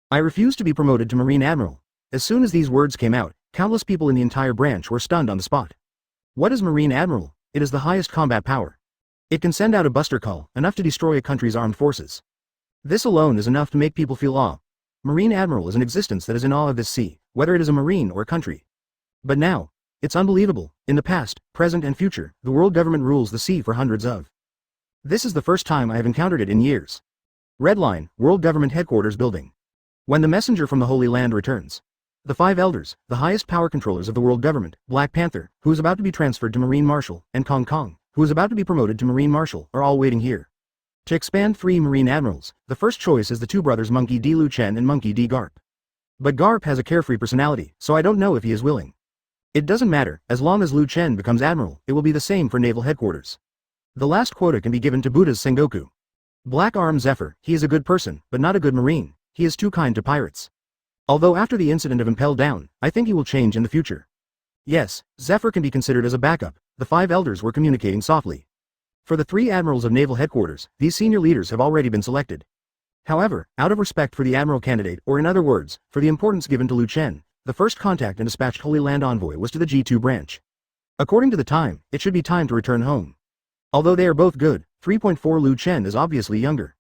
I refuse to be promoted to Marine Admiral. As soon as these words came out, countless people in the entire branch were stunned on the spot. What is Marine Admiral? It is the highest combat power. It can send out a buster call, enough to destroy a country's armed forces. This alone is enough to make people feel awe. Marine Admiral is an existence that is in awe of this sea, whether it is a marine or a country. But now, it's unbelievable. In the past, present and future, the world government rules the sea for hundreds of. This is the first time I have encountered it in years. Red Line, World Government Headquarters Building. When the messenger from the Holy Land returns, the 5 elders, the highest power controllers of the world government, Black Panther, who is about to be transferred to Marine Marshal, and Kong Kong, who is about to be promoted to Marine Marshal, are all waiting here. To expand 3 Marine Admirals, the first choice is the 2 brothers Monkey D. Chen and Monkey D. Garp. But Garp has a carefree personality, so I don't know if he is willing. It doesn't matter, as long as Chen becomes Admiral, it will be the same for Naval Headquarters. The last quota can be given to Buddha's Sengoku. Black Arm Zephyr, he is a good person, but not a good Marine, he is too kind to pirates. Although after the incident of Impel Down, I think he will change in the future. Yes, Zephyr can be considered as a backup. The 5 elders were communicating softly. For the 3 admirals of Naval Headquarters, these senior leaders have already been selected. However, out of respect for the admiral candidate, or in other words, for the importance given to Chen, the first contact and dispatched Holy Land envoy was to the G2 branch. According to the time, it should be time to return home. Although they are both good, 3.4 Chen is obviously younger.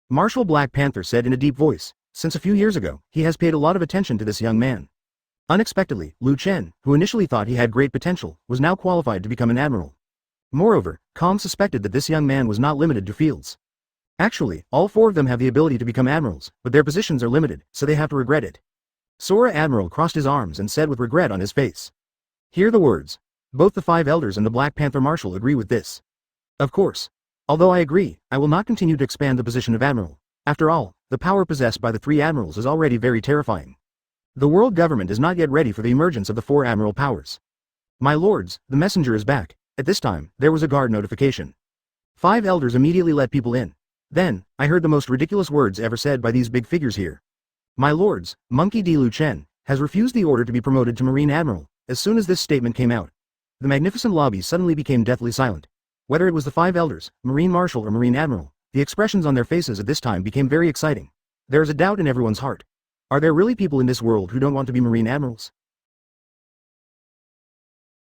Marshal Black Panther said in a deep voice, since a few years ago, he has paid a lot of attention to this young man. Unexpectedly, Chen, who initially thought he had great potential, was now qualified to become an admiral. Moreover, Com suspected that this young man was not limited to fields. Actually, all 4 of them have the ability to become admirals, but their positions are limited, so they have to regret it. Sora Admiral crossed his arms and said with regret on his face. Hear the words. Both the 5 elders and the Black Panther Marshal agree with this. Of course. Although I agree, I will not continue to expand the position of admiral. After all, the power possessed by the 3 admirals is already very terrifying. The world government is not yet ready for the emergence of the 4 admiral powers. My lords, the messenger is back. At this time, there was a guard notification. 5 elders immediately let people in. Then, I heard the most ridiculous words ever said by these big figures here. My lords, Monkey D. Chen has refused the order to be promoted to Marine Admiral. As soon as this statement came out, the magnificent lobby suddenly became deathly silent. Whether it was the 5 elders, Marine Marshal or Marine Admiral, the expressions on their faces at this time became very exciting. There is a doubt in everyone's heart. Are there really people in this world who don't want to be Marine Admirals?